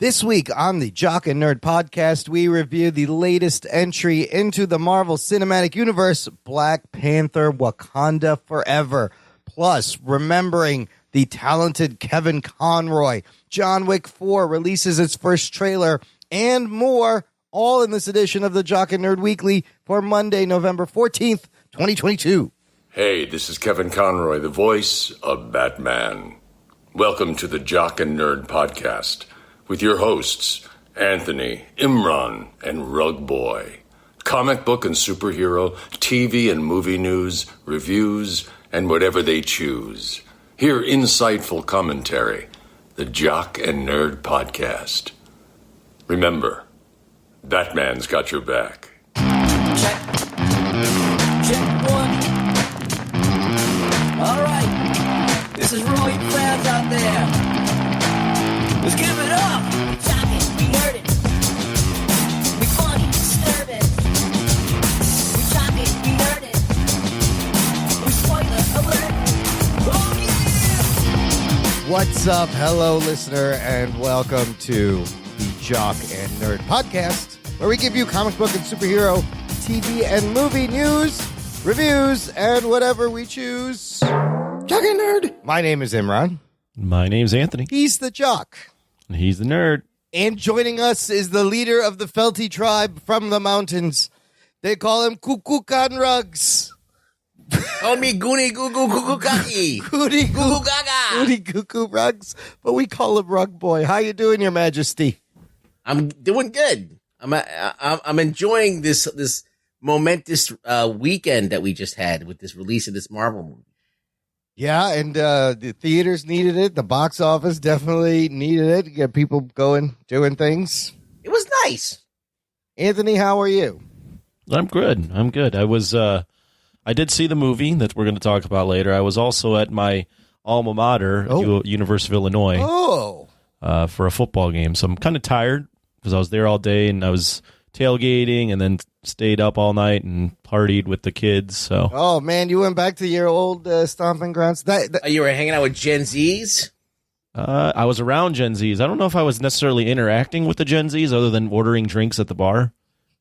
This week on the Jock and Nerd podcast, we review the latest entry into the Marvel Cinematic Universe, Black Panther: Wakanda Forever. Plus, remembering the talented Kevin Conroy, John Wick 4 releases its first trailer, and more, all in this edition of the Jock and Nerd Weekly for Monday, November 14th, 2022. Hey, this is Kevin Conroy, the voice of Batman. Welcome to the Jock and Nerd podcast with your hosts, Anthony, Imran, and Rug Boy. Comic book and superhero, TV and movie news, reviews, and whatever they choose. Hear insightful commentary. The Jock and Nerd podcast. Remember, Batman's got your back. Check. Check one. All right. This is Roy fans out there. Let's give it up. We talking, we nerding. We funny, disturbing. We talking, we nerding. We spoiler alert. Oh yeah! What's up? Hello, listener, and welcome to the Jock and Nerd podcast, where we give you comic book and superhero, TV and movie news, reviews, and whatever we choose. Jock and Nerd. My name is Imran. My name's Anthony. He's the Jock. And he's the nerd. And joining us is the leader of the Felty tribe from the mountains. They call him Kukukan Rugs. Call me Goonie Goo Goo Goo Goo Kaki. Goody Goo Goo Goo Gaga. Goody Cuckoo Rugs, but we call him Rug Boy. How you doing, Your Majesty? I'm doing good. I'm enjoying this momentous weekend that we just had with this release of this Marvel movie. Yeah, and the theaters needed it. The box office definitely needed it. Get people going, doing things. It was nice. Anthony, how are you? I'm good. I did see the movie that we're going to talk about later. I was also at my alma mater, University of Illinois, for a football game. So I'm kind of tired because I was there all day and I was tailgating and then stayed up all night and partied with the kids. So, oh man, you went back to your old stomping grounds. You were hanging out with Gen Zs? I was around Gen Zs. I don't know if I was necessarily interacting with the Gen Zs other than ordering drinks at the bar,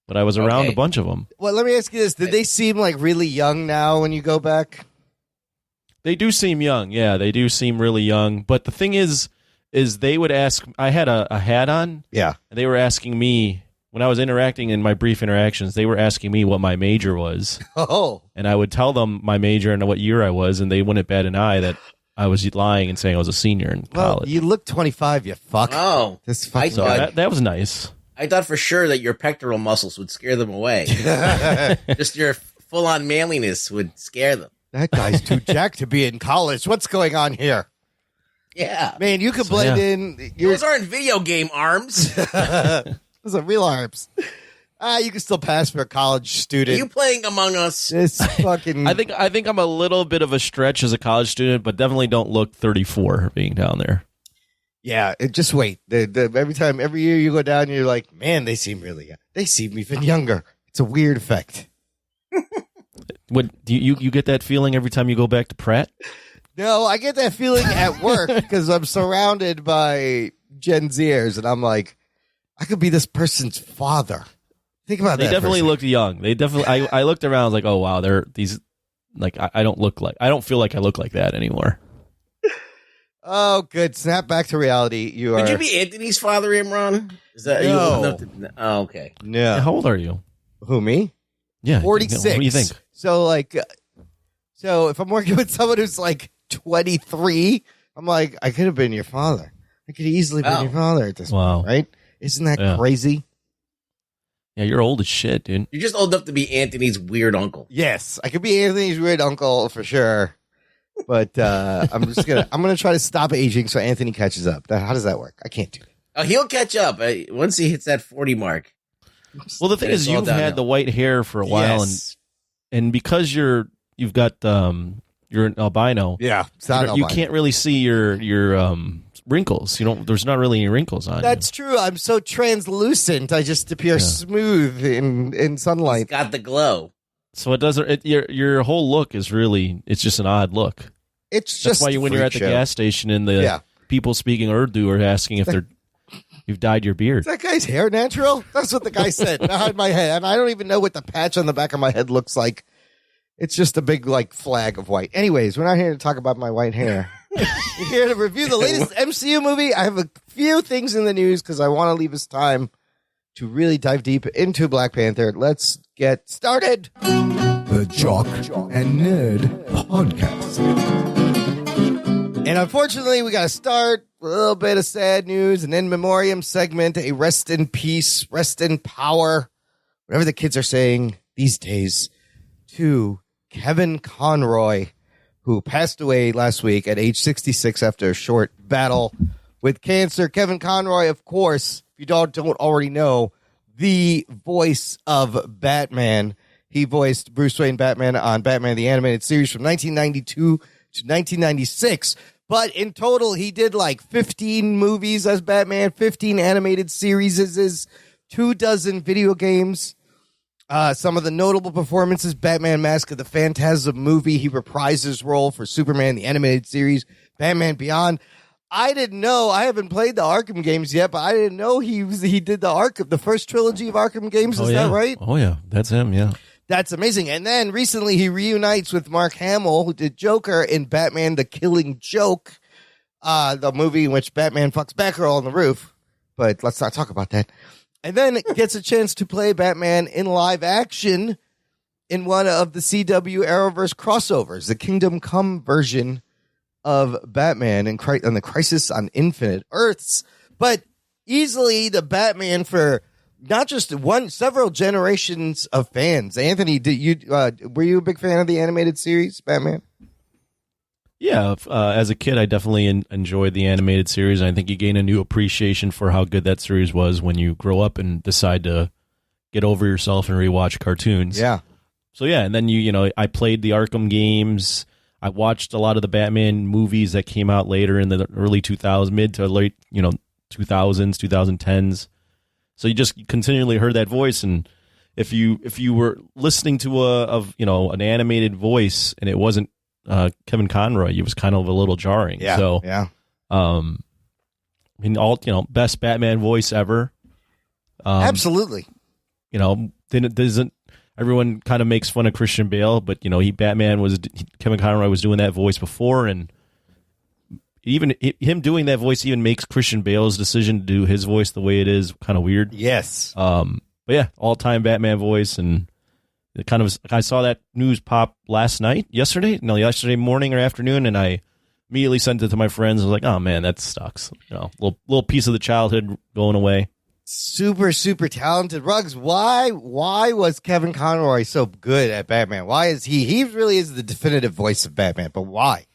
but I was around a bunch of them. Well, let me ask you this. Did they seem like really young now when you go back? They do seem young. Yeah, they do seem really young. But the thing is they would ask, I had a hat on. Yeah. And they were asking me, when I was interacting in my brief interactions, they were asking me what my major was. Oh. And I would tell them my major and what year I was, and they wouldn't bat an eye that I was lying and saying I was a senior in college. You look 25, you fuck. Oh. That was nice. I thought for sure that your pectoral muscles would scare them away. Just your full-on manliness would scare them. That guy's too jacked to be in college. What's going on here? Yeah. Man, you could blend in. Those aren't video game arms. Those are real arms. You can still pass for a college student. Are you playing Among Us? This fucking. I think I'm a little bit of a stretch as a college student, but definitely don't look 34 being down there. Yeah, just wait. Every year you go down, you're like, man, they seem really young. They seem even younger. It's a weird effect. What do you get that feeling every time you go back to Pratt? No, I get that feeling at work because I'm surrounded by Gen Zers, and I'm like, I could be this person's father. Think about that. They definitely looked young. They definitely. I looked around, I was like, oh wow, they're these. Like I don't feel like I look like that anymore. Oh, good. Snap back to reality. Would you be Anthony's father, Imran? Is that No. Oh, okay. No. Yeah, how old are you? Who, me? Yeah, 46. What do you think? So if I'm working with someone who's like 23, I'm like, I could have been your father. I could easily been your father at this point, right? Isn't that crazy? Yeah, you're old as shit, dude. You're just old enough to be Anthony's weird uncle. Yes, I could be Anthony's weird uncle for sure. But I'm gonna try to stop aging so Anthony catches up. How does that work? I can't do that. Oh, he'll catch up once he hits that 40 mark. Well, the thing is, you've had the white hair for a while, and because you've got you're an albino. Yeah, you can't really see your wrinkles. There's not really any wrinkles on. That's true. I'm so translucent. I just appear smooth in sunlight. He's got the glow. So it doesn't. Your whole look is really. It's just an odd look. It's That's just why when you're at the gas station and the people speaking Urdu are asking if they're You've dyed your beard. Is that guy's hair natural? That's what the guy said behind my head. And I don't even know what the patch on the back of my head looks like. It's just a big, like, flag of white. Anyways, we're not here to talk about my white hair. We're here to review the latest MCU movie. I have a few things in the news because I want to leave us time to really dive deep into Black Panther. Let's get started. The Jock and Nerd Podcast. And unfortunately, we got to start with a little bit of sad news, an in memoriam segment, a rest in peace, rest in power, whatever the kids are saying these days, to Kevin Conroy, who passed away last week at age 66 after a short battle with cancer. Kevin Conroy, of course, if you don't already know, the voice of Batman. He voiced Bruce Wayne Batman on Batman the Animated Series from 1992 to 1996. But in total, he did like 15 movies as Batman, 15 animated series, 24 video games. Some of the notable performances: Batman Mask of the Phantasm movie. He reprised his role for Superman the Animated Series, Batman Beyond. I didn't know. I haven't played the Arkham games yet, but I didn't know he did the first trilogy of Arkham games. Is that right? Oh yeah, that's him. Yeah. That's amazing. And then recently he reunites with Mark Hamill, who did Joker in Batman the Killing Joke, the movie in which Batman fucks Batgirl on the roof. But let's not talk about that. And then gets a chance to play Batman in live action in one of the CW Arrowverse crossovers, the Kingdom Come version of Batman and the Crisis on Infinite Earths. But easily the Batman for not just several generations of fans. Anthony, were you a big fan of the animated series, Batman? Yeah, as a kid, I definitely enjoyed the animated series. I think you gain a new appreciation for how good that series was when you grow up and decide to get over yourself and rewatch cartoons. Yeah. So yeah, and then I played the Arkham games. I watched a lot of the Batman movies that came out later in the early 2000s, mid to late 2000s, 2010s. So you just continually heard that voice, and if you were listening to an animated voice and it wasn't Kevin Conroy, it was kind of a little jarring. Yeah. So yeah. Best Batman voice ever. Absolutely. Doesn't everyone kind of makes fun of Christian Bale, but Kevin Conroy was doing that voice before, and even him doing that voice even makes Christian Bale's decision to do his voice the way it is kind of weird. Yes. But yeah, all-time Batman voice, and I saw that news pop yesterday morning or afternoon, and I immediately sent it to my friends. I was like, oh man, that sucks. Little piece of the childhood going away. Super, super talented. Ruggs, why was Kevin Conroy so good at Batman? Why is he really is the definitive voice of Batman, but why?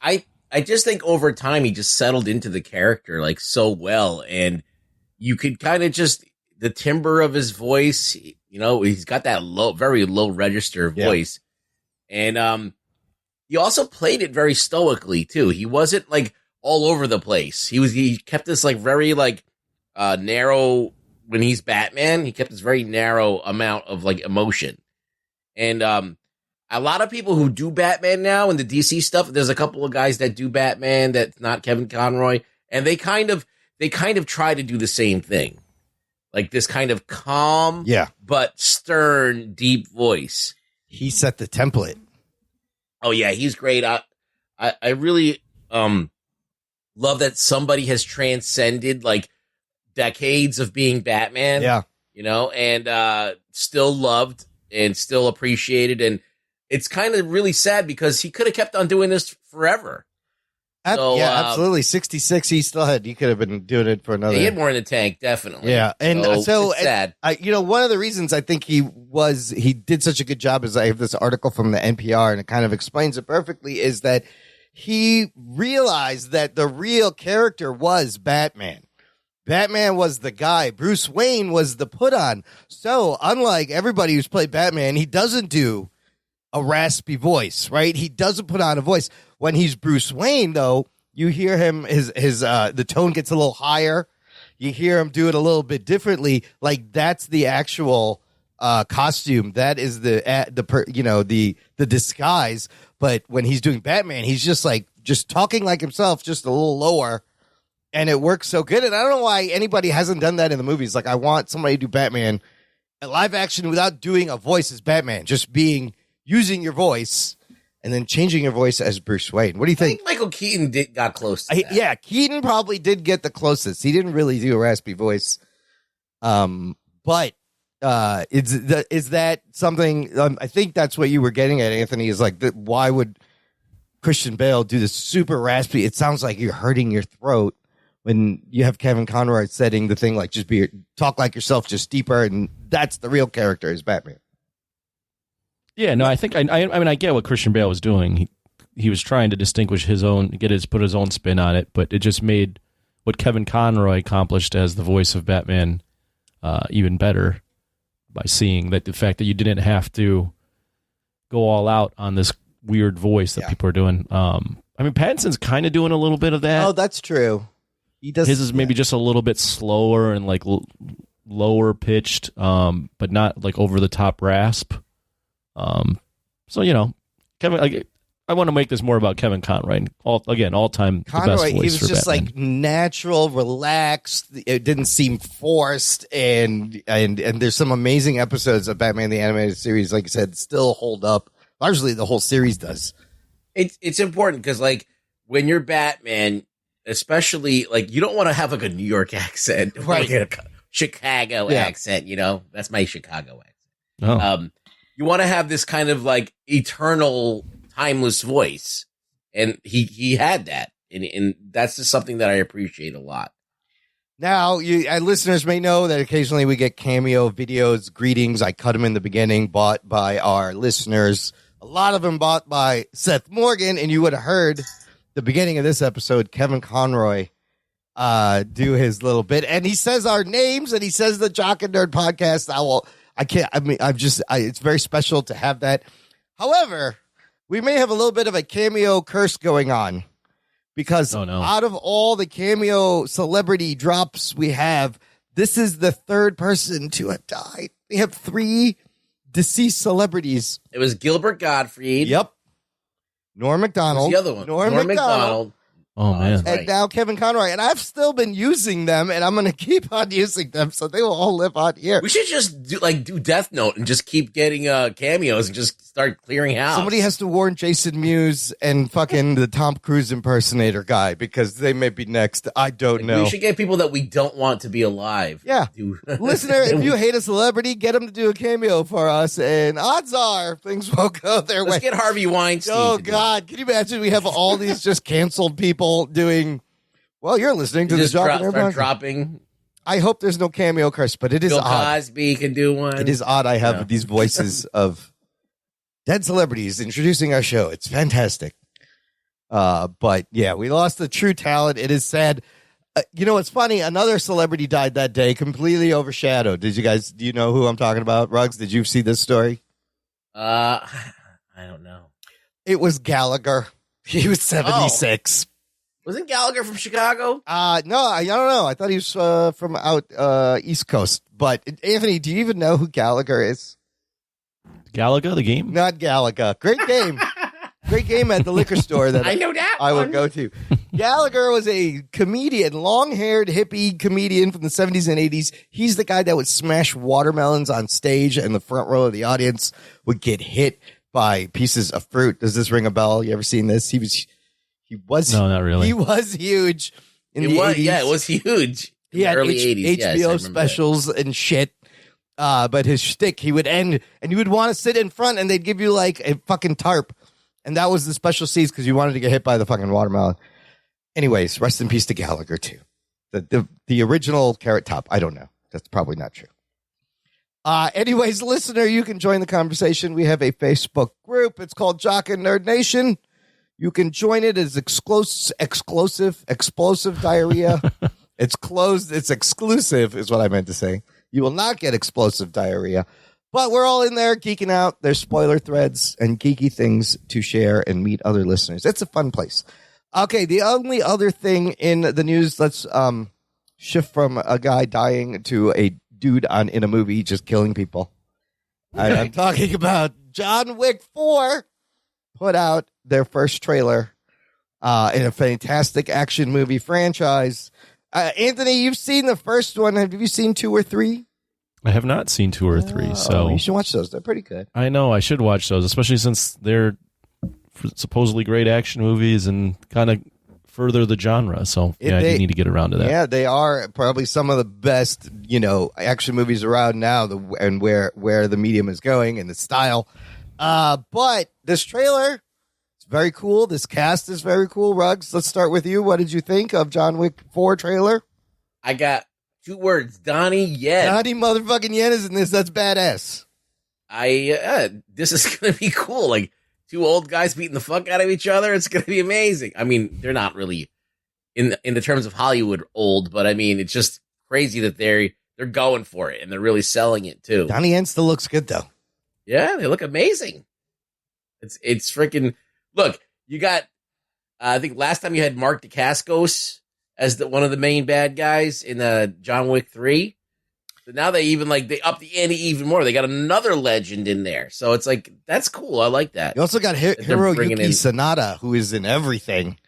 I just think over time he just settled into the character like so well, and you could kind of just the timbre of his voice. He's got that very low register voice, and he also played it very stoically too. He wasn't like all over the place. He kept this like very like narrow when he's Batman. He kept this very narrow amount of like emotion, and a lot of people who do Batman now in the DC stuff, there's a couple of guys that do Batman that's not Kevin Conroy, and they kind of try to do the same thing. Like this kind of calm, but stern, deep voice. He set the template. Oh yeah, he's great. I really love that somebody has transcended like decades of being Batman. Yeah. And still loved and still appreciated, and it's kind of really sad because he could have kept on doing this forever. Absolutely. 66, he could have been doing it for another. He had more in the tank, definitely. Yeah, and so it's sad. One of the reasons I think he did such a good job is I have this article from the NPR, and it kind of explains it perfectly, is that he realized that the real character was Batman. Batman was the guy. Bruce Wayne was the put on. So unlike everybody who's played Batman, he doesn't do a raspy voice, right? He doesn't put on a voice. When he's Bruce Wayne, though, you hear him, the tone gets a little higher. You hear him do it a little bit differently. Like that's the actual costume. That is the disguise. But when he's doing Batman, he's just talking like himself, just a little lower. And it works so good. And I don't know why anybody hasn't done that in the movies. Like, I want somebody to do Batman a live action without doing a voice as Batman, just using your voice and then changing your voice as Bruce Wayne. What do you think? I think Michael Keaton got close to that. Yeah, Keaton probably did get the closest. He didn't really do a raspy voice. But is that something? I think that's what you were getting at, Anthony. Is like, why would Christian Bale do this super raspy? It sounds like you're hurting your throat when you have Kevin Conroy setting the thing like just talk like yourself, just deeper, and that's the real character is Batman. Yeah, no, I think I mean I get what Christian Bale was doing. He was trying to distinguish put his own spin on it, but it just made what Kevin Conroy accomplished as the voice of Batman even better by seeing that the fact that you didn't have to go all out on this weird voice that people are doing. I mean, Pattinson's kind of doing a little bit of that. Oh, that's true. He does. His is maybe just a little bit slower and like lower pitched, but not like over the top rasp. So Kevin, I want to make this more about Kevin Conroy. All time the best voice he was for just Batman. like natural, relaxed. It didn't seem forced, and there's some amazing episodes of Batman the Animated Series. Like I said, still hold up. Largely, the whole series does. It's important because like when you're Batman, especially like you don't want to have like a New York accent, Right? Like a Chicago accent. That's my Chicago accent. Oh. You want to have this kind of like eternal, timeless voice, and he had that, and that's just something that I appreciate a lot. Now, listeners may know that occasionally we get cameo videos, greetings. I cut them in the beginning, bought by our listeners. A lot of them bought by Seth Morgan, and you would have heard the beginning of this episode, Kevin Conroy do his little bit, and he says our names, and he says the Jock and Nerd podcast. It's very special to have that. However, we may have a little bit of a cameo curse going on because out of all the cameo celebrity drops we have, this is the third person to have died. We have 3 deceased celebrities. It was Gilbert Gottfried. Yep. Norm Macdonald. Who's the other one? Norm Macdonald. Oh, man. Right. And now Kevin Conroy. And I've still been using them, and I'm going to keep on using them, so they will all live on here. We should just do Death Note and just keep getting cameos and just start clearing house. Somebody has to warn Jason Mewes and fucking the Tom Cruise impersonator guy because they may be next. I don't know. We should get people that we don't want to be alive. Yeah. Listener, if you hate a celebrity, get them to do a cameo for us, and odds are things won't go their way. Let's get Harvey Weinstein. Oh, God. Can you imagine we have all these just canceled people doing, well, you're listening to the Jock and Nerd podcast. Dropping. I hope there's no cameo curse, but it is Bill odd. Cosby can do one. It is odd I have these voices of dead celebrities introducing our show. It's fantastic. But yeah, we lost the true talent. It is sad. It's funny. Another celebrity died that day, completely overshadowed. Do you know who I'm talking about? Ruggs, did you see this story? I don't know. It was Gallagher. He was 76. Wasn't Gallagher from Chicago? No, I don't know. I thought he was from out East Coast. But Anthony, do you even know who Gallagher is? Galaga, the game? Not Galaga. Great game. Great game at the liquor store that I know that I one. would go to. Gallagher was a comedian, long-haired hippie comedian from the 70s and 80s. He's the guy that would smash watermelons on stage, and the front row of the audience would get hit by pieces of fruit. Does this ring a bell? You ever seen this? He was No, not really. He was huge in the 80s. Yeah, it was huge. He had early 80s. Yes, I HBO remember specials and shit. But his shtick, he would end, and you would want to sit in front, and they'd give you like a fucking tarp. And that was the special seats because you wanted to get hit by the fucking watermelon. Anyways, rest in peace to Gallagher, too. The original Carrot Top. I don't know. That's probably not true. Anyways, listener, you can join the conversation. We have a Facebook group. It's called Jock and Nerd Nation. You can join it as explosive diarrhea. It's closed. It's exclusive is what I meant to say. You will not get explosive diarrhea. But we're all in there geeking out. There's spoiler threads and geeky things to share and meet other listeners. It's a fun place. Okay, the only other thing in the news, let's shift from a guy dying to a dude in a movie just killing people. I'm talking about John Wick 4 put out their first trailer in a fantastic action movie franchise. Anthony, you've seen the first one. Have you seen 2 or 3? I have not seen 2 or 3, so you should watch those. They're pretty good. I know I should watch those, especially since they're supposedly great action movies and kind of further the genre. So I do need to get around to that. Yeah, they are probably some of the best, action movies around now, and where the medium is going and the style. But this trailer, it's very cool. This cast is very cool. Ruggs, let's start with you. What did you think of John Wick 4 trailer? I got 2 words. Donnie Yen. Donnie motherfucking Yen is in this. That's badass. This is going to be cool. Like, 2 old guys beating the fuck out of each other. It's going to be amazing. I mean, they're not really in the terms of Hollywood old, but I mean, it's just crazy that they're going for it and they're really selling it too. Donnie Yen still looks good though. Yeah, they look amazing. It's freaking look. You got I think last time you had Mark Dacascos as one of the main bad guys in John Wick 3. But now they up the ante even more. They got another legend in there. So it's like, that's cool. I like that. You also got Hiroyuki Sanada, who is in everything,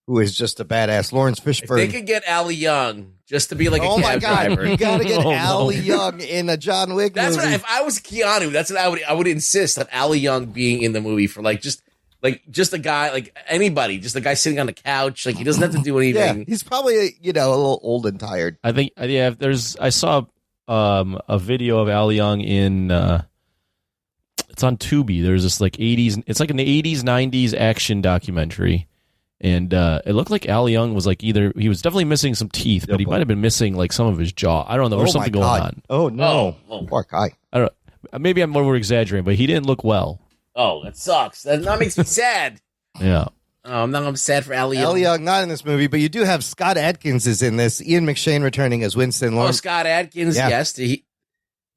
who is just a badass. Lawrence Fishburne. If they could get Ali Young just to be like a cab cab driver. You got to get Ali Young in a John Wick movie. What, if I was Keanu, that's what I would insist on Ali Young being in the movie for just a guy, like anybody, just a guy sitting on the couch. Like, he doesn't have to do anything. Yeah, he's probably, a little old and tired. I think, I saw a video of Ali Young in it's on Tubi. There's this 80s, it's like an 80s 90s action documentary, and it looked like Ali Young was he was definitely missing some teeth, but he might have been missing some of his jaw. I don't know. There's something going on. Oh no. Poor guy. I don't know. Maybe I'm over exaggerating, but he didn't look well. Oh, that sucks. That makes me sad. Yeah. Oh, now I'm sad for Ali Young. Ali Young not in this movie, but you do have Scott Adkins is in this. Ian McShane returning as Winston. Oh, Scott Adkins, yeah. Yes.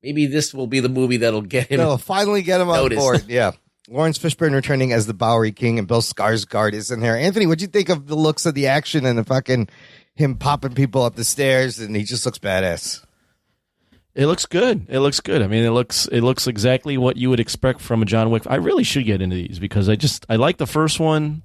Maybe this will be the movie that'll get him. They'll finally get him noticed. on board. Yeah. Lawrence Fishburne returning as the Bowery King, and Bill Skarsgård is in there. Anthony, what'd you think of the looks of the action and the fucking him popping people up the stairs, and he just looks badass? It looks good. It looks good. I mean, it looks exactly what you would expect from a John Wick. I really should get into these because I like the first one.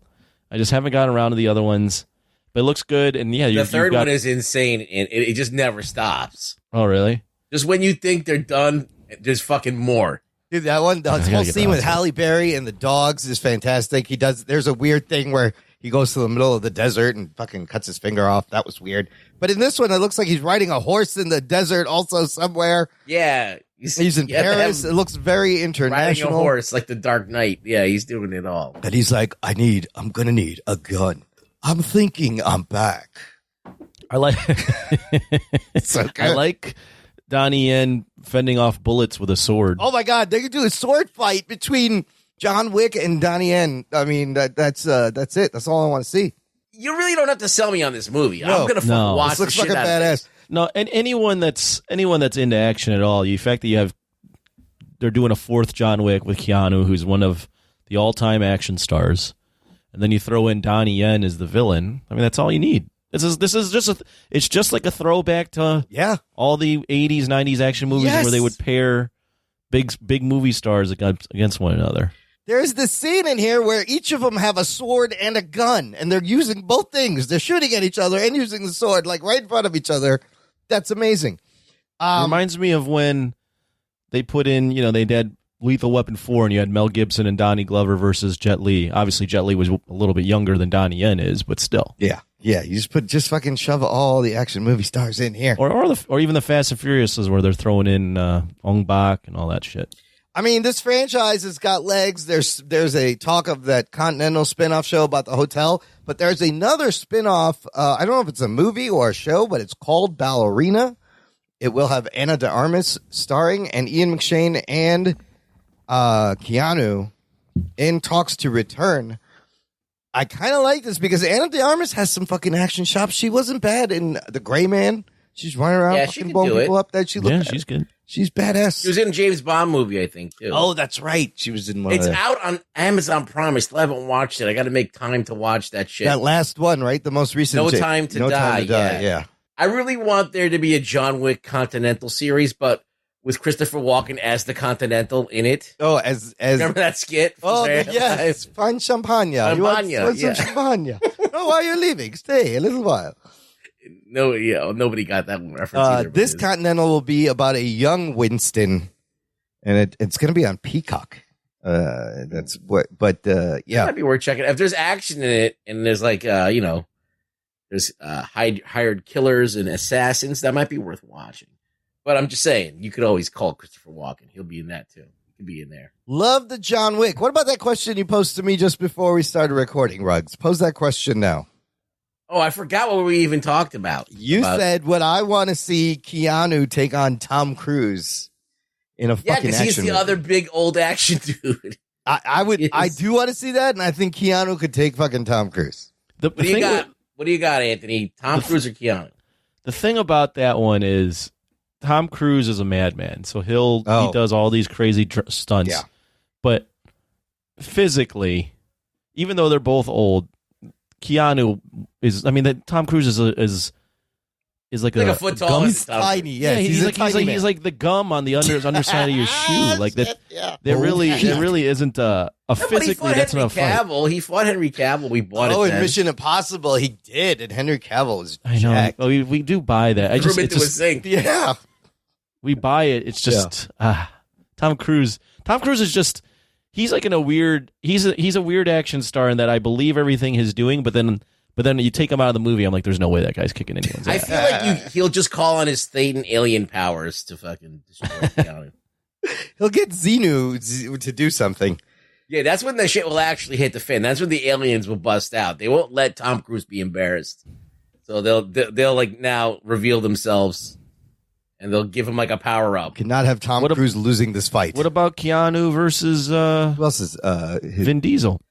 I just haven't gotten around to the other ones, but it looks good. And yeah, the third one is insane, and it just never stops. Oh, really? Just when you think they're done, there's fucking more. Dude, that one, the whole scene with Halle Berry and the dogs is fantastic. There's a weird thing where he goes to the middle of the desert and fucking cuts his finger off. That was weird. But in this one, it looks like he's riding a horse in the desert also somewhere. Yeah. He's in Paris. It looks very international. Riding a horse like the Dark Knight. Yeah, he's doing it all. And he's like, I'm going to need a gun. I'm thinking I'm back. I like so good. I like Donnie Yen fending off bullets with a sword. Oh my God, they could do a sword fight between John Wick and Donnie Yen. I mean, that's it. That's all I want to see. You really don't have to sell me on this movie. No, I'm gonna watch this the looks shit like a out badass. of this. No, and anyone that's into action at all, the fact that they're doing a 4th John Wick with Keanu, who's one of the all-time action stars, and then you throw in Donnie Yen as the villain. I mean, that's all you need. This is just like a throwback to all the 80s, 90s action movies where they would pair big movie stars against one another. There's this scene in here where each of them have a sword and a gun, and they're using both things. They're shooting at each other and using the sword, right in front of each other. That's amazing. It reminds me of when they put in, they did Lethal Weapon 4, and you had Mel Gibson and Donnie Glover versus Jet Li. Obviously, Jet Li was a little bit younger than Donnie Yen is, but still. Yeah. Yeah, you just fucking shove all the action movie stars in here. Or even the Fast and Furiouses where they're throwing in Ong Bak and all that shit. I mean, this franchise has got legs. There's a talk of that Continental spinoff show about the hotel, but there's another spinoff. I don't know if it's a movie or a show, but it's called Ballerina. It will have Ana de Armas starring, and Ian McShane and Keanu in talks to return. I kind of like this because Ana de Armas has some fucking action chops. She wasn't bad in The Gray Man. She's running around fucking blowing people up. She's good. She's badass. She was in a James Bond movie, I think, too. Oh, that's right. She was in one It's of them. out on Amazon Prime. I still haven't watched it. I got to make time to watch that shit. That last one, right? The most recent. No Time to Die. Yeah. I really want there to be a John Wick Continental series, but with Christopher Walken as the Continental in it. Oh, as Remember that skit? oh yes, find champagne. You want some champagne? Oh, why are you leaving? Stay a little while. No, nobody got that reference either. This Continental will be about a young Winston, and it's going to be on Peacock. That's what, but It might be worth checking. If there's action in it, and there's like there's hired killers and assassins, that might be worth watching. But I'm just saying, you could always call Christopher Walken. He'll be in that too. He'll be in there. Love the John Wick. What about that question you posed to me just before we started recording, Ruggs? Pose that question now. Oh, I forgot what we even talked about. You said, would I want to see Keanu take on Tom Cruise in a fucking action because he's the movie? other big old action dude. I would. Yes. I do want to see that, and I think Keanu could take fucking Tom Cruise. What do you got, Anthony? Tom Cruise or Keanu? The thing about that one is Tom Cruise is a madman, so he does all these crazy stunts. Yeah. But physically, even though they're both old, Keanu is. I mean, that Tom Cruise is like a foot taller. He's tiny. Yes, he's like the gum on the underside of your shoe. Like that. There really isn't a physically. That's not a fight. He fought Henry Cavill. We bought it. Oh, in then. Mission Impossible, he did, and Henry Cavill was. I know. Jacked. Well, we do buy that. Yeah. We buy it. It's just Tom Cruise. Tom Cruise is just. He's like in a weird. He's a weird action star in that I believe everything he's doing, but then you take him out of the movie. I'm like, there's no way that guy's kicking anyone's ass. I feel like he'll just call on his Thetan alien powers to fucking destroy Keanu. He'll get Xenu to do something. Yeah, that's when the shit will actually hit the fan. That's when the aliens will bust out. They won't let Tom Cruise be embarrassed. So they'll like now reveal themselves, and they'll give him like a power up. Cannot have Tom Cruise losing this fight. What about Keanu versus who else is Vin Diesel?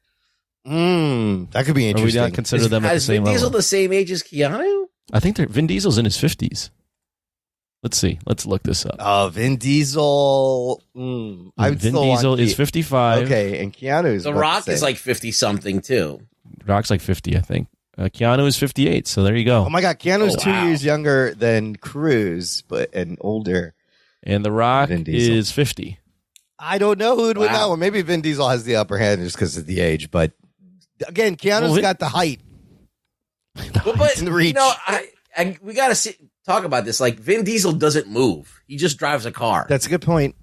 That could be interesting. Or we not consider them at the same level. Is Vin Diesel the same age as Keanu? I think Vin Diesel's in his 50s. Let's see. Let's look this up. Vin Diesel. Vin Diesel is 55. Okay, and Keanu is The Rock is like 50 something too. Rock's like 50, I think. Keanu is 58. So there you go. Oh my God, Keanu's 2 years younger than Cruise, and older. And The Rock is 50. I don't know who would win that one. Maybe Vin Diesel has the upper hand just because of the age, but again, Keanu's got the height. But and the reach. We got to talk about this. Like, Vin Diesel doesn't move. He just drives a car. That's a good point.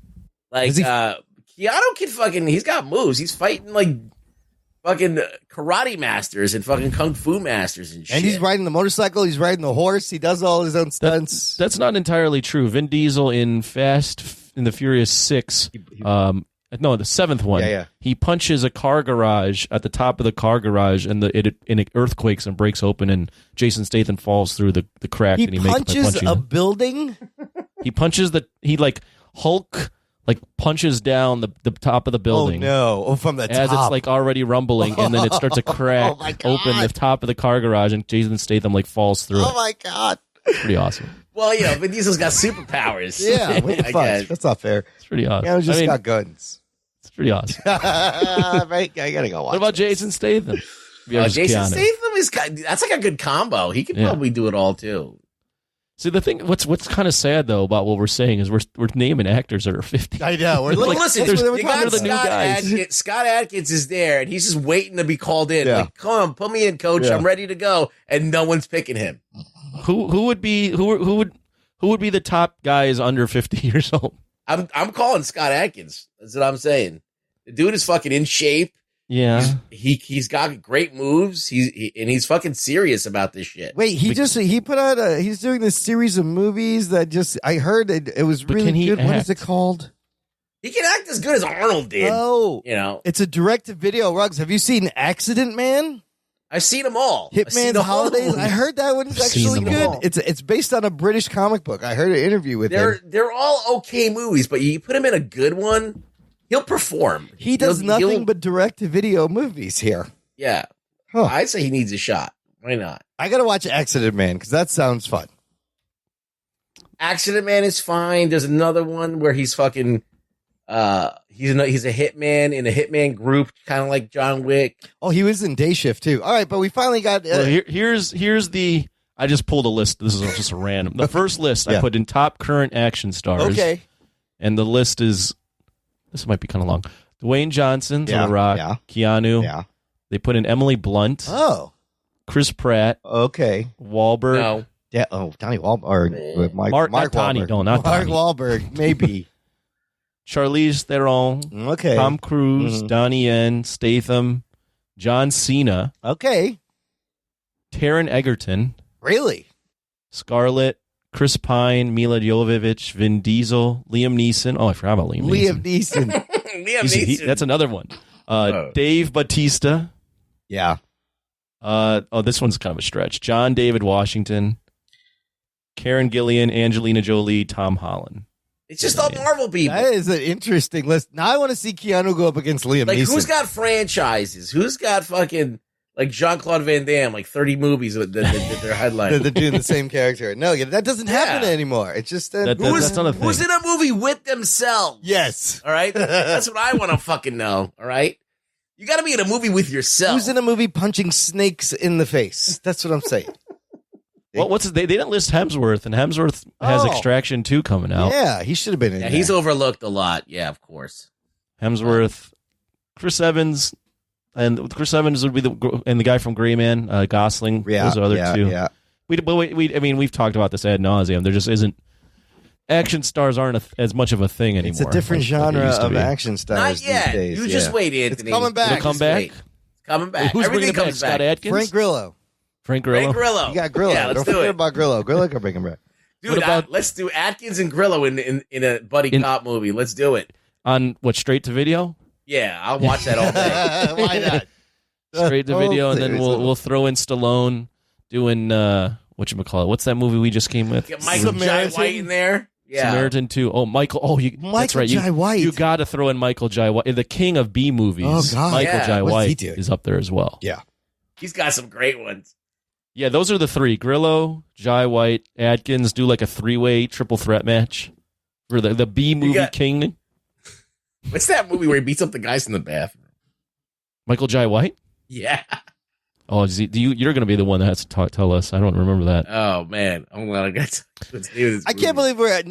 Like, Keanu can he's got moves. He's fighting like fucking karate masters and fucking kung fu masters and shit. And he's riding the motorcycle. He's riding the horse. He does all his own stunts. That's not entirely true. Vin Diesel in the Furious 6, the seventh one. Yeah. He punches a car garage at the top of the car garage, and it earthquakes and breaks open, and Jason Statham falls through the crack. He and he punches a building. He punches Hulk punches down the top of the building. Oh no! From the top, as it's like already rumbling, and then it starts to crack open the top of the car garage, and Jason Statham falls through it. Oh my God! It's pretty awesome. Well, Vin Diesel's got superpowers. Yeah, what the fuck? That's not fair. It's pretty awesome. Keanu's just got guns. It's pretty awesome. Right? I gotta go watch. What about Jason Statham? Jason Statham that's like a good combo. He could probably do it all too. See, the thing, what's kind of sad though about what we're saying is we're naming actors that are 50. I know. Listen, you got the new guys. Scott Adkins is there, and he's just waiting to be called in. Yeah. Like, come on, put me in, coach. Yeah. I'm ready to go, and no one's picking him. Who would be the top guys under 50 years old? I'm calling Scott Adkins. That's what I'm saying. The dude is fucking in shape. Yeah, he's got great moves. He's fucking serious about this shit. Wait, he put out he's doing this series of movies that I heard it was really good. What is it called? He can act as good as Arnold did. Oh, it's a direct-to-video. Rugs, have you seen Accident Man? I've seen them all. Hitman's Holidays. I heard that one's actually good. It's based on a British comic book. I heard an interview with him. They're all okay movies, but you put him in a good one, he'll perform. He does nothing but direct-to-video movies here. Yeah. Huh. I'd say he needs a shot. Why not? I got to watch Accident Man because that sounds fun. Accident Man is fine. There's another one where he's fucking... he's a hitman in a hitman group, kind of like John Wick. Oh, he was in Day Shift too. All right, but we finally got. Here's the. I just pulled a list. This is just a random. The first list I put in top current action stars. Okay. And the list is, this might be kind of long. Dwayne Johnson, The Rock, Keanu. Yeah. They put in Emily Blunt. Oh. Chris Pratt. Okay. Wahlberg. No. Yeah. Oh, Donnie Wahlberg. Mark Donnie. Wahlberg. No, not Mark Donnie. Wahlberg, maybe. Charlize Theron. Okay. Tom Cruise. Donnie Yen. Statham. John Cena. Okay. Taron Egerton. Really? Scarlett. Chris Pine. Mila Jovovich. Vin Diesel. Liam Neeson. Oh, I forgot about Liam Neeson. Liam Neeson. That's another one. Dave Bautista. Yeah. This one's kind of a stretch. John David Washington. Karen Gillian. Angelina Jolie. Tom Holland. It's just all Marvel people. That is an interesting list. Now I want to see Keanu go up against Liam Like, Neeson. who's got franchises? Who's got fucking, like, Jean-Claude Van Damme, like 30 movies that they're headlining? They're doing the same character. No, that doesn't happen anymore. It's just that's not a thing. Who's in a movie with themselves? Yes. All right? That's what I want to fucking know. All right? You got to be in a movie with yourself. Who's in a movie punching snakes in the face? That's what I'm saying. Well, they didn't list Hemsworth, and Hemsworth has Extraction 2 coming out. Yeah, he should have been in there. He's overlooked a lot. Yeah, of course. Hemsworth, Chris Evans, and Chris Evans would be the guy from Gray Man, Gosling. Yeah, those are other two. Yeah. We've talked about this ad nauseum. There just isn't. Action stars aren't as much of a thing anymore. It's a different genre of action stars Not yet. these days. You just wait, Anthony. It's coming back. It'll come back? It's coming back. Who's Everything bringing it back? comes Scott back. Adkins? Frank Grillo. Frank Grillo. You got Grillo. Yeah, let's Don't do forget it. about Grillo. Grillo can bring him back. Dude, let's do Atkins and Grillo in a buddy cop movie. Let's do it. On what, straight to video? Yeah, I'll watch that all day. Why not? Straight to video, and then we'll throw in Stallone doing whatchamacallit. What's that movie we just came with? Get Michael Jai White in there. Yeah. Samaritan 2. Oh, Michael. Oh, that's right. Jai White. You got to throw in Michael Jai White, the king of B movies. Oh, God. Michael Yeah. Jai What's he White doing? is up there as well. Yeah. He's got some great ones. Yeah, those are the three. Grillo, Jai White, Adkins do like a 3-way triple threat match for the B movie king. What's that movie where he beats up the guys in the bathroom? Michael Jai White? Yeah. Oh, you're going to be the one that has to tell us. I don't remember that. Oh, man. I'm glad I got to do this. I can't believe we're at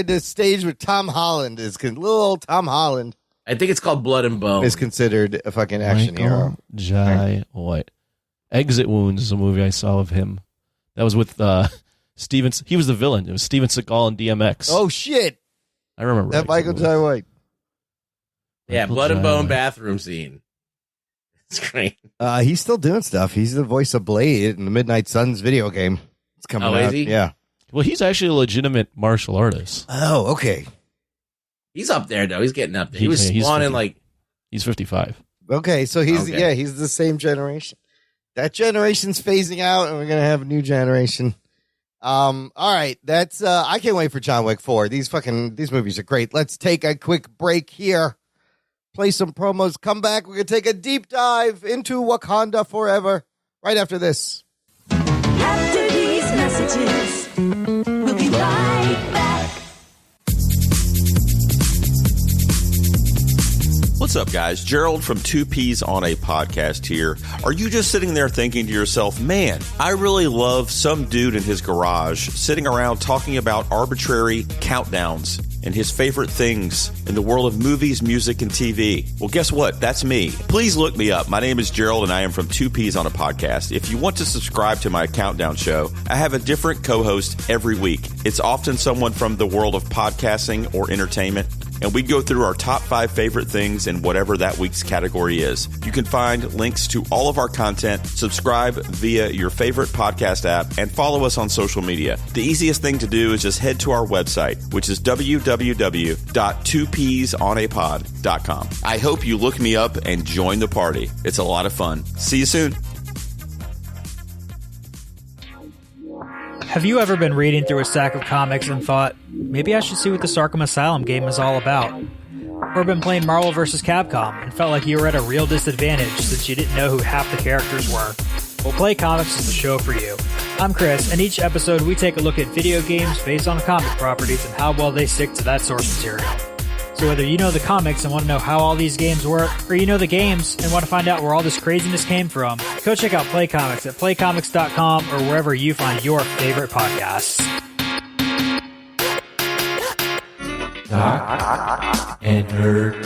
the stage where Tom Holland little old Tom Holland I think it's called Blood and Bone. is considered a fucking action Michael hero. Jai White. Exit Wounds is a movie I saw of him. That was with Steven. He was the villain. It was Steven Seagal and DMX. Oh shit! I remember That Michael Jai White. Yeah, Michael Blood and Jai Bone White. bathroom scene. It's great. He's still doing stuff. He's the voice of Blade in the Midnight Suns video game. It's coming out. Is he? Yeah. Well, he's actually a legitimate martial artist. Oh, okay. He's up there, though. He's getting up there. He was He's spawning 50. like... He's 55. Okay, so he's Okay. he's the same generation. That generation's phasing out, and we're gonna have a new generation. All right, that's I can't wait for John Wick 4. These movies are great. Let's take a quick break here. Play some promos. Come back. We're gonna take a deep dive into Wakanda Forever right after this. After these messages, we'll be right back. What's up, guys? Gerald from Two Peas on a Podcast here. Are you just sitting there thinking to yourself, man, I really love some dude in his garage sitting around talking about arbitrary countdowns and his favorite things in the world of movies, music, and TV? Well, guess what? That's me. Please look me up. My name is Gerald, and I am from Two Peas on a Podcast. If you want to subscribe to my countdown show, I have a different co-host every week. It's often someone from the world of podcasting or entertainment, and we go through our top 5 favorite things in whatever that week's category is. You can find links to all of our content, subscribe via your favorite podcast app, and follow us on social media. The easiest thing to do is just head to our website, which is www.twopeasonapod.com. I hope you look me up and join the party. It's a lot of fun. See you soon. Have you ever been reading through a stack of comics and thought, maybe I should see what this Arkham Asylum game is all about? Or been playing Marvel vs. Capcom and felt like you were at a real disadvantage since you didn't know who half the characters were? Well, Play Comics is the show for you. I'm Chris, and each episode we take a look at video games based on comic properties and how well they stick to that source material. So whether you know the comics and want to know how all these games work, or you know the games and want to find out where all this craziness came from, go check out Play Comics at playcomics.com or wherever you find your favorite podcasts. Jock and Nerd.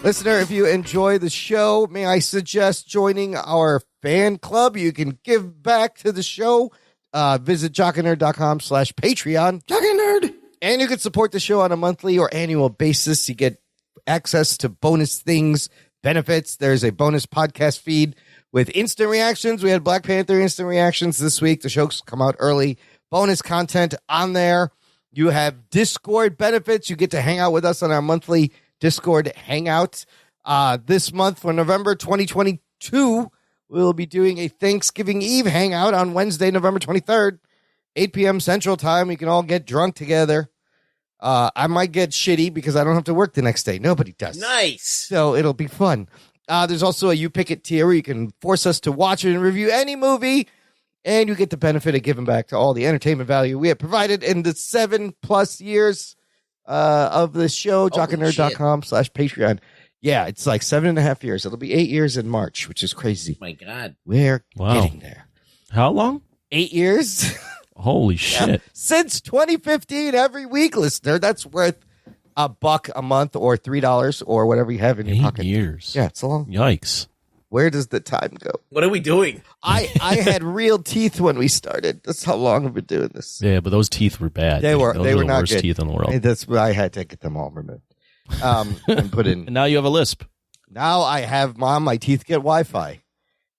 Listener, if you enjoy the show, may I suggest joining our fan club? You can give back to the show. Visit jockandnerd.com/Patreon. Jock and Nerd. And you can support the show on a monthly or annual basis. You get access to bonus things, benefits. There's a bonus podcast feed with instant reactions. We had Black Panther instant reactions this week. The shows come out early. Bonus content on there. You have Discord benefits. You get to hang out with us on our monthly Discord hangout. This month for November 2022, we'll be doing a Thanksgiving Eve hangout on Wednesday, November 23rd, 8 p.m. Central Time. We can all get drunk together. I might get shitty because I don't have to work the next day. Nobody does. Nice. So it'll be fun. There's also a You Pick It tier where you can force us to watch and review any movie, and you get the benefit of giving back to all the entertainment value we have provided in the 7+ years of the show. jockandnerd.com/Patreon. Yeah, it's like 7.5 years. It'll be 8 years in March, which is crazy. My God. We're getting there. How long? 8 years. Holy shit. Yeah. Since 2015, every week, listener. That's worth $1 a month or $3 or whatever you have in your 8 pocket. years. Yeah, it's a long. Yikes. Where does the time go? What are we doing? I had real teeth when we started. That's how long I've been doing this. Yeah, but those teeth were bad. They were Those they are were the not worst good. teeth in the world. And that's why I had to get them all removed. And put in. And now you have a lisp. Now I have my teeth get Wi-Fi.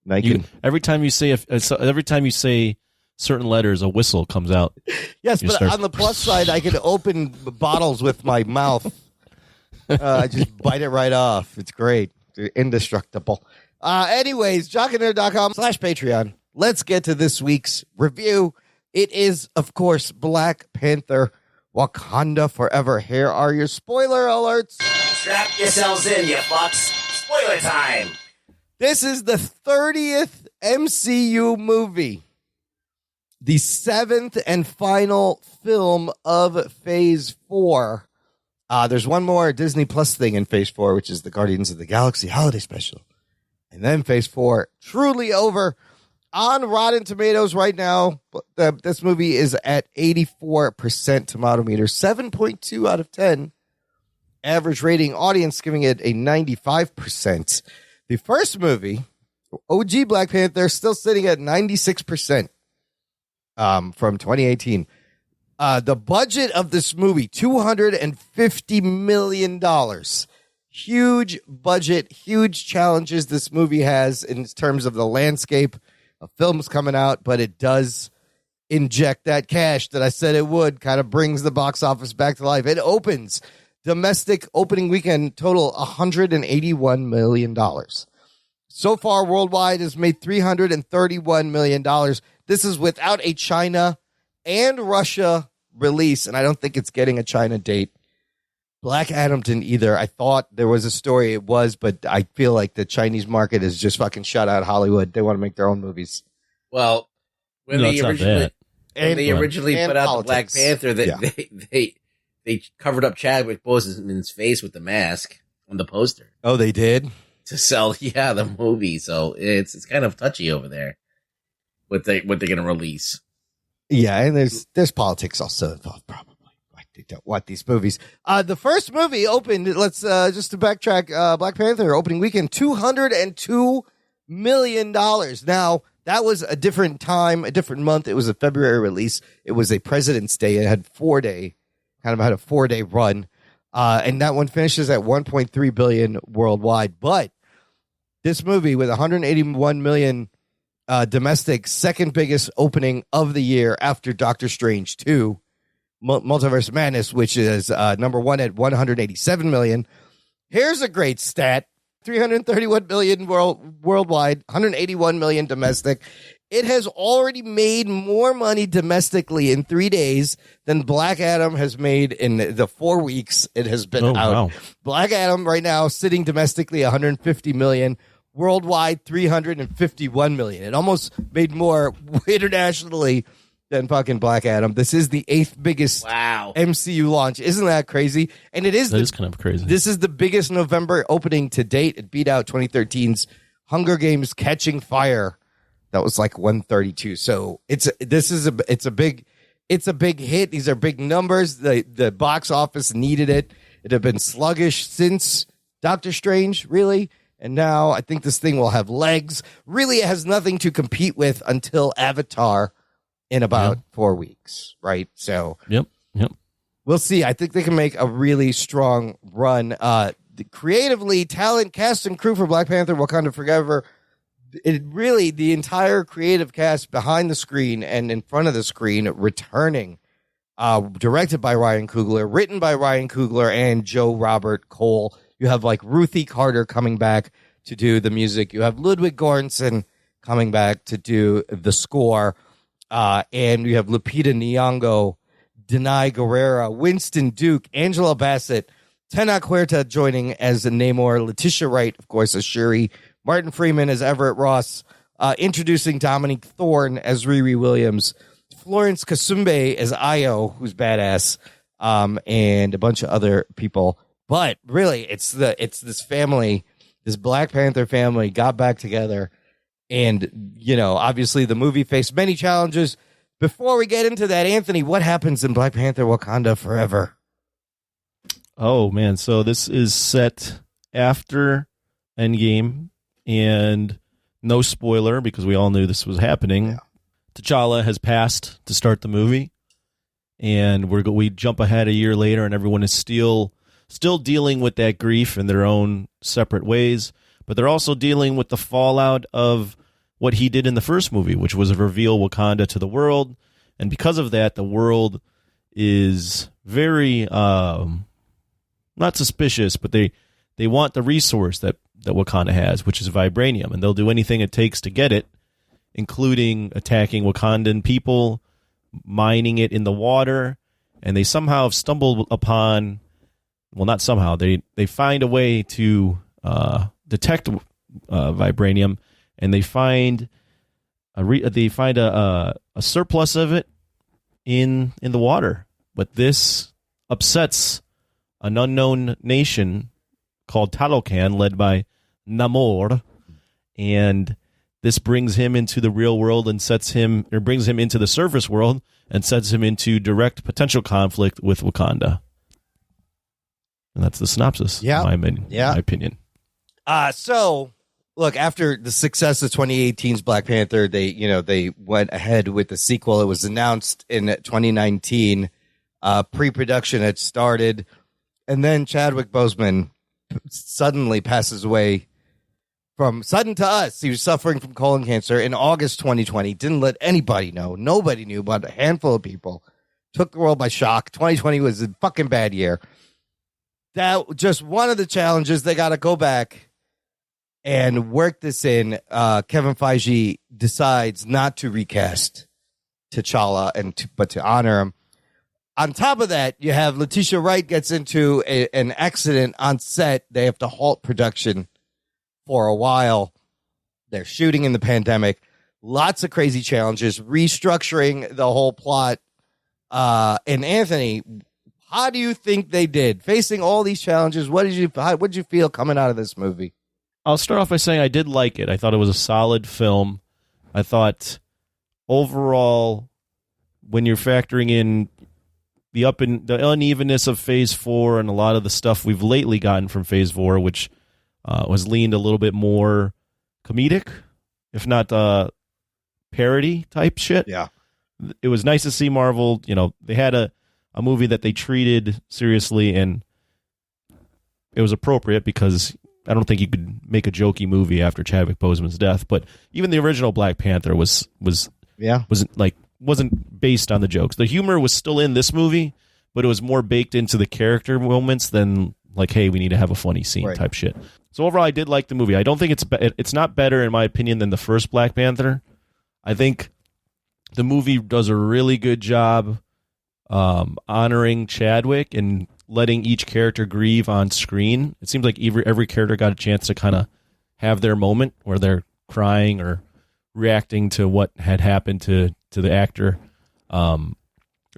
And I can, every time you say certain letters, a whistle comes out. yes, but on the plus side, I can open bottles with my mouth. I just bite it right off. It's great. It's indestructible. Anyways, jockandnerd.com/Patreon. Let's get to this week's review. It is, of course, Black Panther, Wakanda Forever. Here are your spoiler alerts. Strap yourselves in, you fucks. Spoiler time. This is the 30th MCU movie. The 7th and final film of Phase 4. There's one more Disney Plus thing in Phase 4, which is the Guardians of the Galaxy Holiday Special. And then Phase 4, truly over. On Rotten Tomatoes right now, this movie is at 84% tomato meter, 7.2 out of 10. Average rating, audience giving it a 95%. The first movie, OG Black Panther, still sitting at 96%. From 2018. The budget of this movie, $250 million. Huge budget, huge challenges this movie has in terms of the landscape of films coming out, but it does inject that cash that I said it would, kind of brings the box office back to life. It opens domestic opening weekend total $181 million. So far, worldwide has made $331 million. This is without a China and Russia release, and I don't think it's getting a China date. Black Adam didn't either. I thought there was a story it was, but I feel like the Chinese market is just fucking shut out Hollywood. They want to make their own movies. Well, when they originally put out the Black Panther, they covered up Chadwick Boseman's face with the mask on the poster. Oh, they did? To sell, the movie. So it's kind of touchy over there. What they're gonna release. Yeah, and there's politics also involved, probably. Like they don't want these movies. The first movie opened, let's just to backtrack, Black Panther opening weekend, $202 million. Now, that was a different time, a different month. It was a February release. It was a President's Day. It had had a 4-day run. And that one finishes at $1.3 billion worldwide. But this movie with $181 million domestic, second biggest opening of the year after Doctor Strange 2, Multiverse of Madness, which is number one at $187 million. Here's a great stat. $331 million worldwide, $181 million domestic. It has already made more money domestically in 3 days than Black Adam has made in the 4 weeks it has been out. Wow. Black Adam right now sitting domestically $150 million. Worldwide, $351 million. It almost made more internationally than fucking Black Adam. This is the 8th biggest MCU launch. Isn't that crazy? And it is. That is kind of crazy. This is the biggest November opening to date. It beat out 2013's Hunger Games Catching Fire. That was like 132. So it's a big It's a big hit. These are big numbers. The box office needed it. It had been sluggish since Doctor Strange, really. And now I think this thing will have legs. Really, it has nothing to compete with until Avatar in about 4 weeks, right? So Yep. we'll see. I think they can make a really strong run. Creatively, talent, cast, and crew for Black Panther, Wakanda Forever. The entire creative cast behind the screen and in front of the screen returning. Directed by Ryan Coogler, written by Ryan Coogler and Joe Robert Cole. You have like Ruthie Carter coming back to do the music. You have Ludwig Göransson coming back to do the score. And you have Lupita Nyong'o, Denai Guerrera, Winston Duke, Angela Bassett, Tenoch Huerta joining as Namor, Letitia Wright, of course, as Shuri, Martin Freeman as Everett Ross, introducing Dominique Thorne as Riri Williams, Florence Kasumbe as Io, who's badass, and a bunch of other people. But really, it's this family, this Black Panther family got back together. And, obviously the movie faced many challenges. Before we get into that, Anthony, what happens in Black Panther Wakanda Forever? Oh, man. So this is set after Endgame, and no spoiler because we all knew this was happening. Yeah. T'Challa has passed to start the movie, and we jump ahead a year later, and everyone is still dealing with that grief in their own separate ways, but they're also dealing with the fallout of what he did in the first movie, which was reveal Wakanda to the world. And because of that, the world is very not suspicious, but they want the resource that Wakanda has, which is vibranium, and they'll do anything it takes to get it, including attacking Wakandan people, mining it in the water, and they somehow have stumbled upon, well, not somehow, they find a way to detect vibranium, and they find a surplus of it in the water. But this upsets an unknown nation called Talokan, led by Namor, and this brings him into the real world and brings him into the surface world and sets him into direct potential conflict with Wakanda. And that's the synopsis. Yeah. In my opinion. So look, after the success of 2018's Black Panther, they went ahead with the sequel. It was announced in 2019. Pre-production had started, and then Chadwick Boseman suddenly passes away. From sudden to us, he was suffering from colon cancer in August 2020. Didn't let anybody know. Nobody knew, but a handful of people. Took the world by shock. 2020 was a fucking bad year. That just one of the challenges. They got to go back and work this in. Kevin Feige decides not to recast T'Challa, but to honor him. On top of that, you have Letitia Wright gets into an accident on set. They have to halt production for a while. They're shooting in the pandemic. Lots of crazy challenges, restructuring the whole plot. And Anthony, how do you think they did facing all these challenges? What did you feel coming out of this movie? I'll start off by saying I did like it. I thought it was a solid film. I thought overall, when you're factoring in the unevenness of Phase 4 and a lot of the stuff we've lately gotten from Phase 4, which was leaned a little bit more comedic, if not parody type shit. Yeah. It was nice to see Marvel, they had a movie that they treated seriously, and it was appropriate because I don't think you could make a jokey movie after Chadwick Boseman's death. But even the original Black Panther wasn't based on the jokes. The humor was still in this movie, but it was more baked into the character moments than like, hey, we need to have a funny scene type shit. So overall, I did like the movie. I don't think it's not better, in my opinion, than the first Black Panther. I think the movie does a really good job honoring Chadwick and letting each character grieve on screen. It seems like every character got a chance to kind of have their moment where they're crying or reacting to what had happened to the actor. I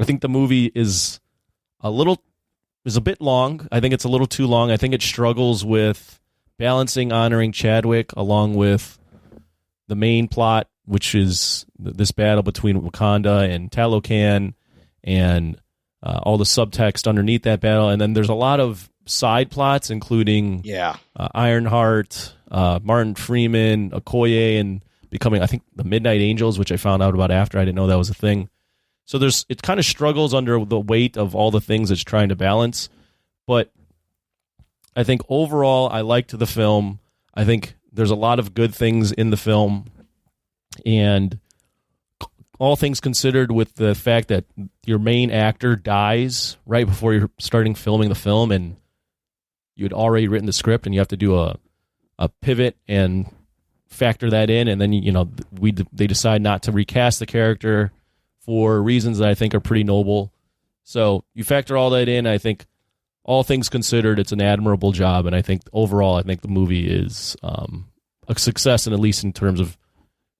think the movie is a bit long. I think it's a little too long. I think it struggles with balancing honoring Chadwick along with the main plot, which is this battle between Wakanda and Talokan, and all the subtext underneath that battle. And then there's a lot of side plots, including Ironheart, Martin Freeman, Okoye, and becoming, I think, the Midnight Angels, which I found out about after. I didn't know that was a thing. So it kind of struggles under the weight of all the things it's trying to balance. But I think overall, I liked the film. I think there's a lot of good things in the film. And all things considered, with the fact that your main actor dies right before you're starting filming the film, and you had already written the script, and you have to do a pivot and factor that in, and then they decide not to recast the character for reasons that I think are pretty noble. So you factor all that in. I think all things considered, it's an admirable job, and I think overall, I think the movie is a success, and at least in terms of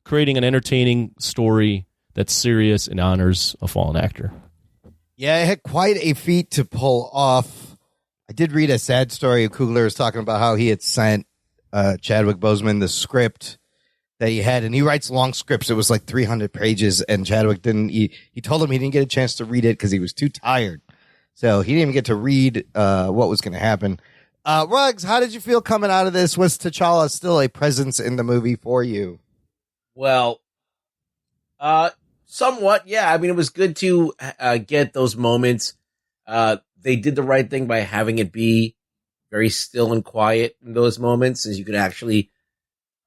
creating an entertaining story that's serious and honors a fallen actor. Yeah, it had quite a feat to pull off. I did read a sad story. Coogler was talking about how he had sent Chadwick Boseman the script that he had, and he writes long scripts. It was like 300 pages, and Chadwick didn't. He told him he didn't get a chance to read it because he was too tired, so he didn't even get to read what was going to happen. Ruggs, how did you feel coming out of this? Was T'Challa still a presence in the movie for you? Well, somewhat, yeah. I mean, it was good to get those moments. They did the right thing by having it be very still and quiet in those moments, as you could actually,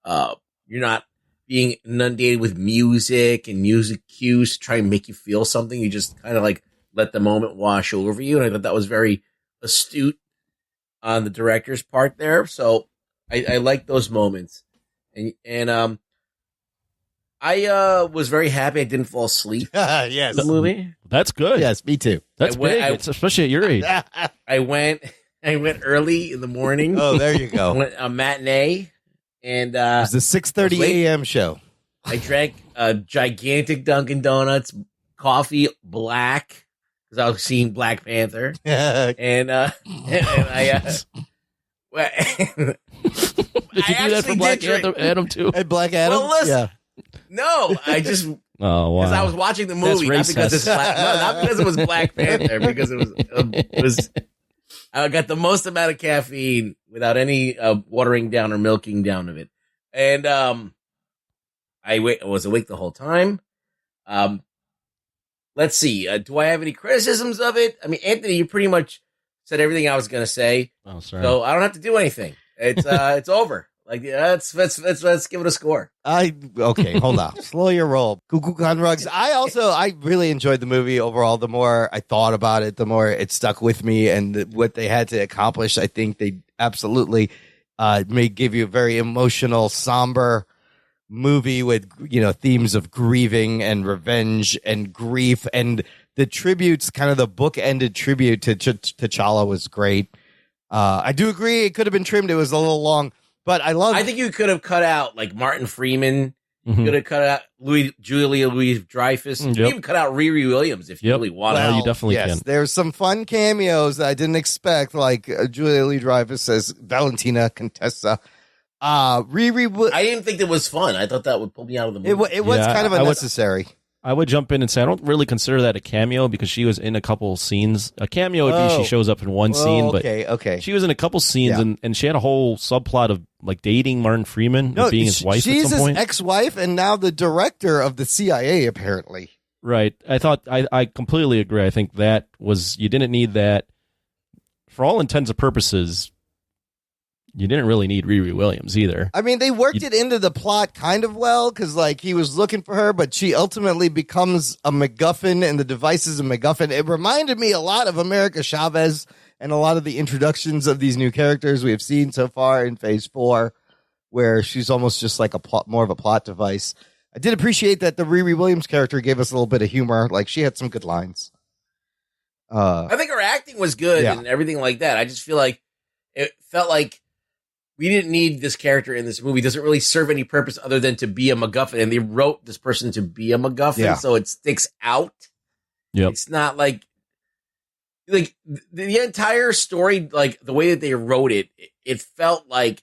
you're not being inundated with music and music cues to try and make you feel something. You just kind of like let the moment wash over you. And I thought that was very astute on the director's part there. So I like those moments. And I was very happy I didn't fall asleep. Yes. The movie. That's good. Yes, me too. That's big, especially at your age. I went early in the morning. Oh, there you go. Went a matinee, and it was the 6:30 a.m. show. I drank a gigantic Dunkin' Donuts coffee, black, because I was seeing Black Panther, and I. Did you do that for Black Adam too? Hey, Black Adam. Well, listen, yeah. No, I just. Oh wow! Because I was watching the movie, not because not because it was Black Panther, because it was. I got the most amount of caffeine without any watering down or milking down of it, and I was awake the whole time. Let's see. Do I have any criticisms of it? I mean, Anthony, you pretty much said everything I was going to say. Oh, sorry. So I don't have to do anything. It's over. Like, let's give it a score. Okay, hold on. Slow your roll. Cuckoo Con Rugs. I really enjoyed the movie overall. The more I thought about it, the more it stuck with me, and what they had to accomplish, I think they absolutely may give you a very emotional, somber movie with, themes of grieving and revenge and grief, and the tributes, kind of the book-ended tribute to T'Challa was great. I do agree it could have been trimmed. It was a little long. But I think you could have cut out like Martin Freeman. You could have cut out Julia Louis-Dreyfus. You could even cut out Riri Williams if you really wanted. Well, you definitely can. There's some fun cameos that I didn't expect, like Julia Louis-Dreyfus as Valentina Contessa. Riri. I didn't think it was fun. I thought that would pull me out of the movie. It was kind of unnecessary. I would jump in and say I don't really consider that a cameo because she was in a couple scenes. A cameo would be she shows up in one scene, but she was in a couple scenes and she had a whole subplot of like dating Martin Freeman and being his wife at some point. She's his ex-wife and now the director of the CIA, apparently. Right. I completely agree. I think that was, you didn't need that. For all intents and purposes, you didn't really need Riri Williams either. I mean, they worked it into the plot kind of well because, like, he was looking for her, but she ultimately becomes a MacGuffin, and the device is a MacGuffin. It reminded me a lot of America Chavez and a lot of the introductions of these new characters we have seen so far in Phase 4, where she's almost just like more of a plot device. I did appreciate that the Riri Williams character gave us a little bit of humor. Like, she had some good lines. I think her acting was good and everything like that. I just feel like it felt like we didn't need this character in this movie. It doesn't really serve any purpose other than to be a MacGuffin. And they wrote this person to be a MacGuffin, so it sticks out. Yep. It's not like the entire story, like the way that they wrote it, it felt like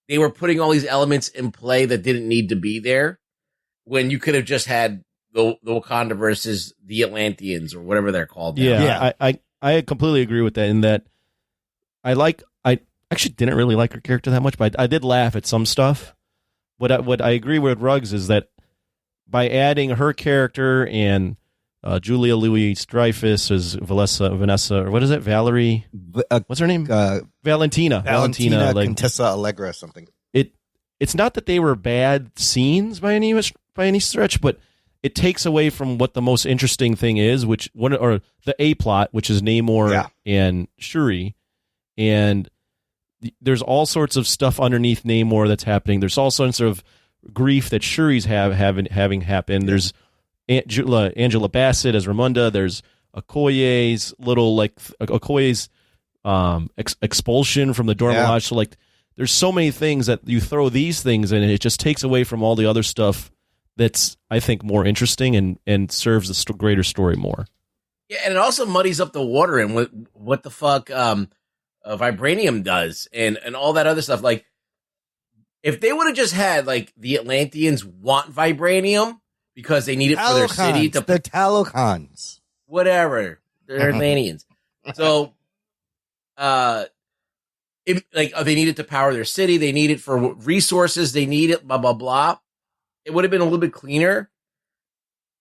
they were putting all these elements in play that didn't need to be there when you could have just had the Wakanda versus the Atlanteans or whatever they're called. Yeah. I completely agree with that. In that, I actually didn't really like her character that much, but I did laugh at some stuff. What I agree with Ruggs is that by adding her character and Julia Louis-Dreyfus as Vanessa, or what is it? Valerie? What's her name? Valentina. Like Contessa Allegra or something. It's not that they were bad scenes by any stretch, but it takes away from what the most interesting thing is, or the A plot, which is Namor and Shuri, and there's all sorts of stuff underneath Namor that's happening. There's all sorts of grief that Shuri's having happen. There's Angela Bassett as Ramunda. There's Okoye's expulsion from the Dormitage. So there's so many things that you throw these things in, and it just takes away from all the other stuff that's, I think, more interesting and serves the greater story more. Yeah, and it also muddies up the water and what the fuck vibranium does and all that other stuff. Like, if they would have just had, like, the Atlanteans want vibranium because they need it for their city. They're Talocons. Whatever. They're Atlanteans. So, they need it to power their city. They need it for resources. They need it, blah, blah, blah. It would have been a little bit cleaner.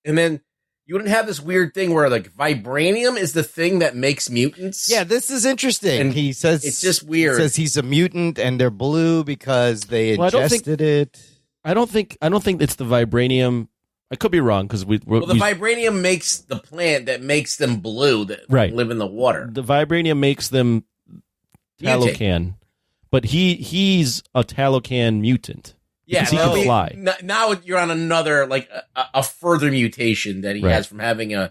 And then you wouldn't have this weird thing where, like, vibranium is the thing that makes mutants. Yeah, this is interesting. And he says it's just weird. He says he's a mutant and they're blue because they ingested it. I don't think it's the vibranium. I could be wrong because the vibranium makes the plant that makes them blue that live in the water. The vibranium makes them Talocan, but he's a Talocan mutant. Yeah, he can fly. Now you're on another, like, a further mutation that he has from having I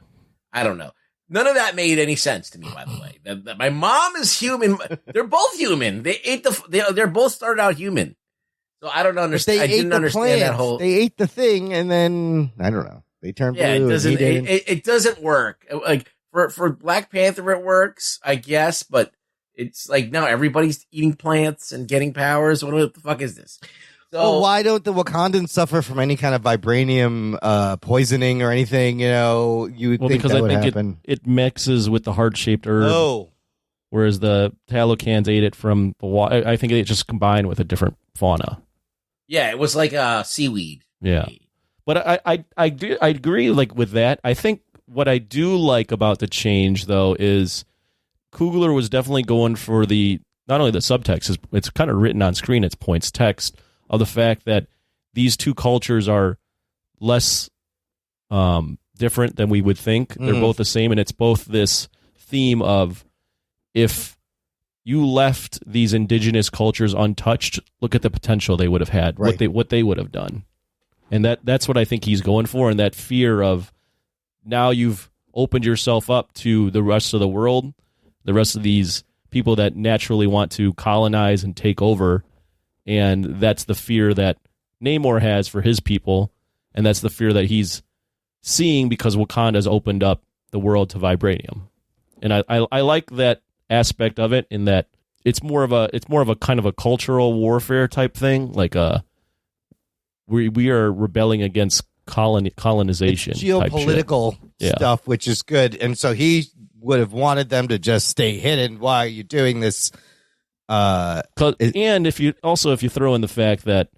don't know. None of that made any sense to me, by the way. My mom is human. They're both human. They're both started out human. So I don't understand. I didn't understand that whole. They ate the thing, and then I don't know. They turned blue. It doesn't work. Like for Black Panther, it works, I guess, but it's like now everybody's eating plants and getting powers. What the fuck is this? So why don't the Wakandans suffer from any kind of vibranium poisoning or anything? You know, you would think because that would I think happen. it mixes with the heart-shaped herb. Oh. Whereas the Talocans ate it from the water. I think it just combined with a different fauna. Yeah, it was like a seaweed. Yeah, but I agree with that. I think what I do like about the change though is Coogler was definitely going for not only the subtext, it's kind of written on screen. It's points text of the fact that these two cultures are less different than we would think. They're both the same, and it's both this theme of if you left these indigenous cultures untouched, look at the potential they would have had, what they would have done. And that's what I think he's going for, and that fear of now you've opened yourself up to the rest of the world, the rest of these people that naturally want to colonize and take over, and that's the fear that Namor has for his people, and that's the fear that he's seeing because Wakanda's opened up the world to vibranium. And I like that aspect of it in that it's more of a kind of a cultural warfare type thing, like we are rebelling against colonization, it's geopolitical stuff, which is good. And so he would have wanted them to just stay hidden. Why are you doing this? And if you throw in the fact that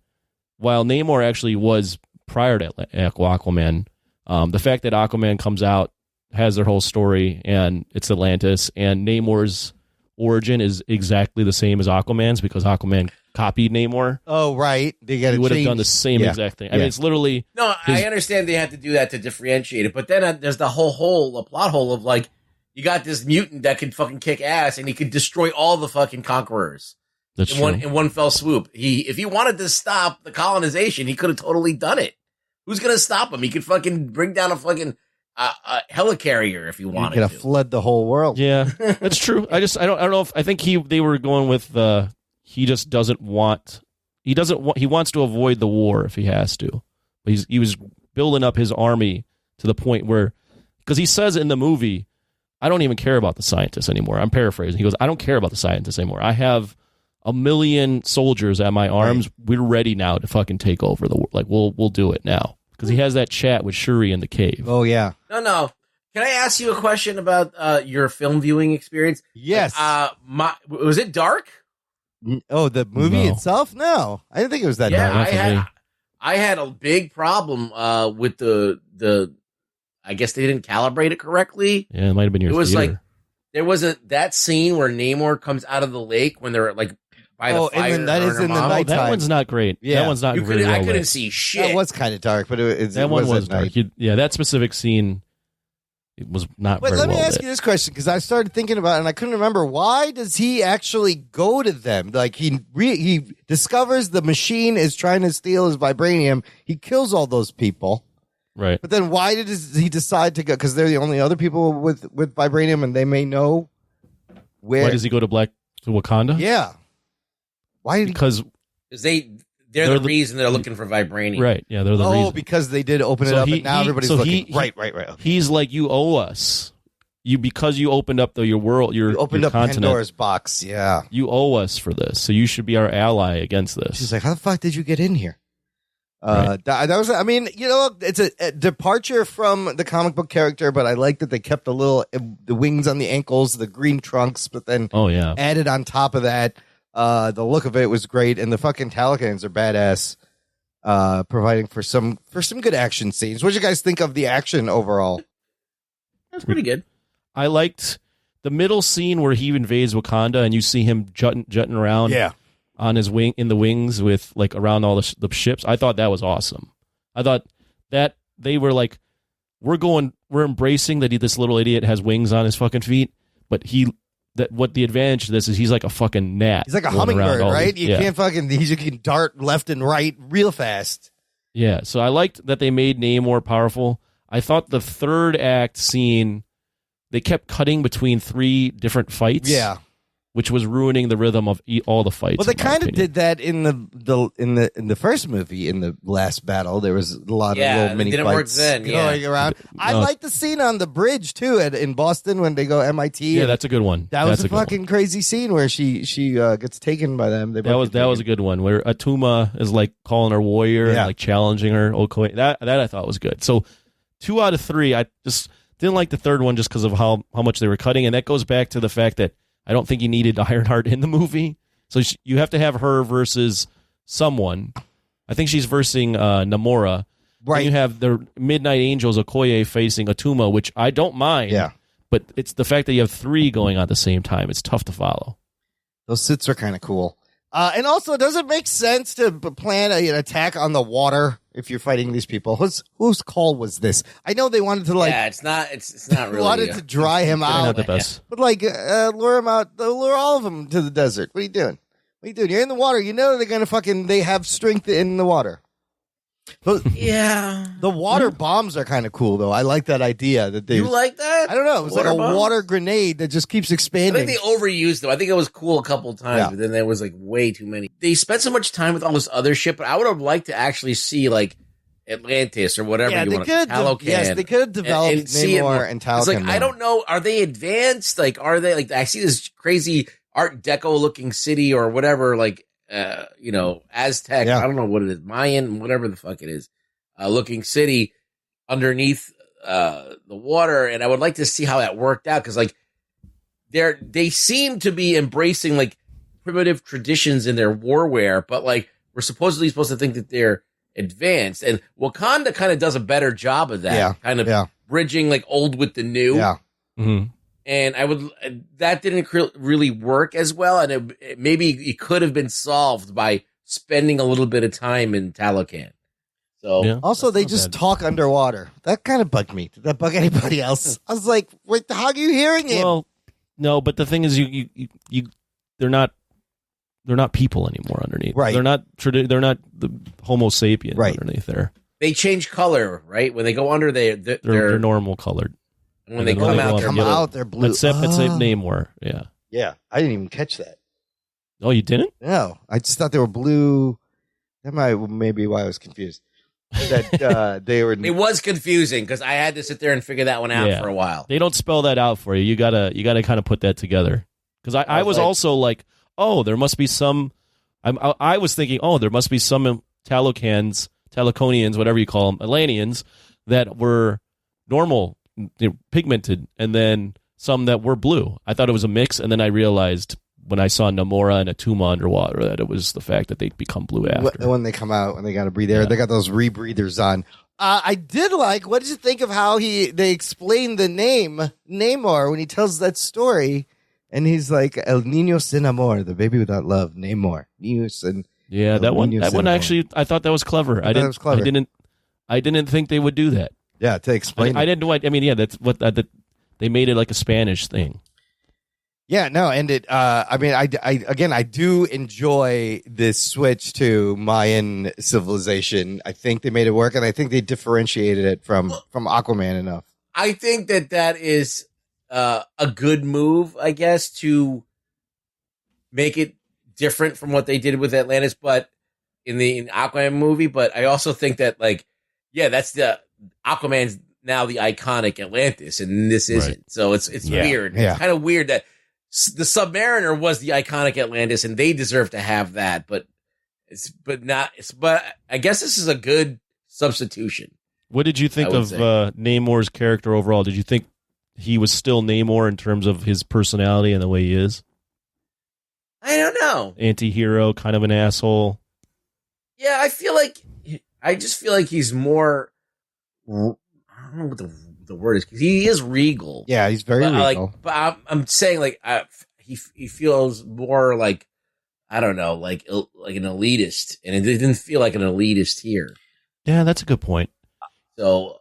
while Namor actually was prior to Aquaman, the fact that Aquaman comes out, has their whole story, and it's Atlantis, and Namor's origin is exactly the same as Aquaman's because Aquaman copied Namor. Oh, right. He would have done the same exact thing. I mean, it's literally... No, I understand they have to do that to differentiate it, but then there's the whole plot hole of, like, you got this mutant that can fucking kick ass, and he could destroy all the fucking conquerors in one fell swoop. If he wanted to stop the colonization, he could have totally done it. Who's going to stop him? He could fucking bring down a fucking... a helicarrier if you wanted to. Could have flood the whole world. Yeah, that's true. I don't know if I think they were going with he just doesn't want he wants to avoid the war if he has to. But he was building up his army to the point where, because he says in the movie, I don't even care about the scientists anymore. I'm paraphrasing. He goes, I don't care about the scientists anymore. I have 1 million soldiers at my arms. Right. We're ready now to fucking take over the world. Like we'll do it now. because he has that chat with Shuri in the cave. Oh yeah. No. Can I ask you a question about your film viewing experience? Yes. Was it dark? Oh, the movie No. itself? No, I didn't think it was that Yeah, dark. I had a big problem with the. I guess they didn't calibrate it correctly. Yeah, it might have been your. It was theater. like there was that scene where Namor comes out of the lake when they're like by the fire. And then that is in the mom. night. that one's not great. Yeah. That one's not very well I couldn't lit. see shit. That was kind of dark, but That one was at dark. night. Yeah, that specific scene, it was not But very let me well ask lit. you this question, because I started thinking about it and I couldn't remember, why does he actually go to them? Like he discovers the machine is trying to steal his vibranium. He kills all those people. Right. But then why did he decide to go? Because they're the only other people with vibranium and they may know where. Why does he go to Wakanda? Yeah. Why did he? Because they're the reason they're looking for vibranium. right. Yeah, they're the reason. Because they did open it up and now everybody's looking. Right. Okay. He's like, you owe us. Because you opened up your world, You opened up continent, Pandora's box. Yeah. you owe us for this. So you should be our ally against this. She's like, how the fuck did you get in here? Right. That was, I mean, it's a departure from the comic book character, but I like that they kept the wings on the ankles, the green trunks, but then added on top of that, the look of it was great, and the fucking Talokans are badass, providing for some good action scenes. What did you guys think of the action overall? That's pretty good. I liked the middle scene where he invades Wakanda and you see him jutting around. Yeah. On his wing, in the wings, with like around all the ships. I thought that was awesome. I thought that they were like, we're embracing that this little idiot has wings on his fucking feet, but what the advantage to this is he's like a fucking gnat. He's like a going around hummingbird, all right? these- You can't fucking, you can dart left and right real fast. Yeah, so I liked that they made Namor powerful. I thought the third act scene, they kept cutting between 3 different fights. Yeah. Which was ruining the rhythm of all the fights. Well, they kind of did that in the first movie. In the last battle, there was a lot of little mini didn't fights work then, going around. I like the scene on the bridge too in Boston when they go MIT. Yeah, that's a good one. That was That's a fucking crazy scene where she gets taken by them. That was a good one where Atuma is like calling her warrior and like challenging her. Okoye. That I thought was good. So 2 out of 3. I just didn't like the third one just because of how much they were cutting, and that goes back to the fact that I don't think you needed Ironheart in the movie. So you have to have her versus someone. I think she's versing Namora. Right. And you have the Midnight Angels, Okoye, facing Atuma, which I don't mind. Yeah. But it's the fact that you have 3 going on at the same time. It's tough to follow. Those sits are kind of cool. And also, does it make sense to plan an attack on the water if you're fighting these people? Whose call was this? I know they wanted to it's not really wanted to dry him out, Not the best. but lure him out, lure all of them to the desert. What are you doing? You're in the water. You know they're gonna they have strength in the water. Yeah. The water bombs are kind of cool, though. I like that idea. That You like that? I don't know. It was like a bombs? water grenade that just keeps I expanding. think they overused them. I think it was cool a couple times, Yeah. but then there was like way too many. They spent so much time with all this other shit, but I would have liked to actually see like Atlantis or whatever Yeah, you they want could. to Talocan. Yes, they could have developed see it Namor more. and Talocan. It's like, more. I don't know. Are they advanced? Like, are they like, I see this crazy Art Deco looking city or whatever, like, Aztec. Yeah. I don't know what it is. Mayan, whatever the fuck it is. Looking city underneath the water, and I would like to see how that worked out because like they seem to be embracing like primitive traditions in their warware, but like we're supposed to think that they're advanced, and Wakanda kind of does a better job of that, kind of bridging like old with the new. Yeah. Mm-hmm. And that didn't really work as well, and maybe it could have been solved by spending a little bit of time in Talocan. So also, they just talk underwater. That kind of bugged me. Did that bug anybody else? I was like, "Wait, how are you hearing him?" Well, no, but the thing is, they're not people anymore underneath. Right. They're not the Homo sapiens underneath there. They change color, right? When they go under, they're normal colored. And when they come out, they're blue. Except Namor. Yeah. Yeah, I didn't even catch that. Oh, you didn't? No, I just thought they were blue. That might maybe why I was confused. That they were. It was confusing because I had to sit there and figure that one out for a while. They don't spell that out for you. You gotta kind of put that together. Because I was also like, oh, there must be some. I was thinking, oh, there must be some Talokans Teleconians, whatever you call them, Atlanteans, that were normal, pigmented, and then some that were blue. I thought it was a mix, and then I realized when I saw Namora and Atuma underwater that it was the fact that they'd become blue after. When they come out, when they got to breathe air, they got those rebreathers on. I did like, what did you think of how they explained the name Namor when he tells that story? And he's like, El Niño Sin Amor, the baby without love, Namor. That one actually, I thought that was clever. I didn't think they would do that. Yeah, to explain. I didn't know. I mean, yeah, that's what they made it like a Spanish thing. Yeah, no, and I do enjoy this switch to Mayan civilization. I think they made it work, and I think they differentiated it from Aquaman enough. I think that is a good move, I guess, to make it different from what they did with Atlantis, but in the Aquaman movie. But I also think that, like, yeah, that's the Aquaman's now the iconic Atlantis, and this isn't. Right. So it's weird. Yeah. It's kind of weird that the Submariner was the iconic Atlantis, and they deserve to have that. But I guess this is a good substitution. What did you think of Namor's character overall? Did you think he was still Namor in terms of his personality and the way he is? I don't know. Anti-hero, kind of an asshole. Yeah, I just feel like he's more. I don't know what the word is, because he is regal. Yeah, he's very regal. But I'm saying, like, he feels more like, I don't know, like an elitist, and it didn't feel like an elitist here. Yeah, that's a good point. So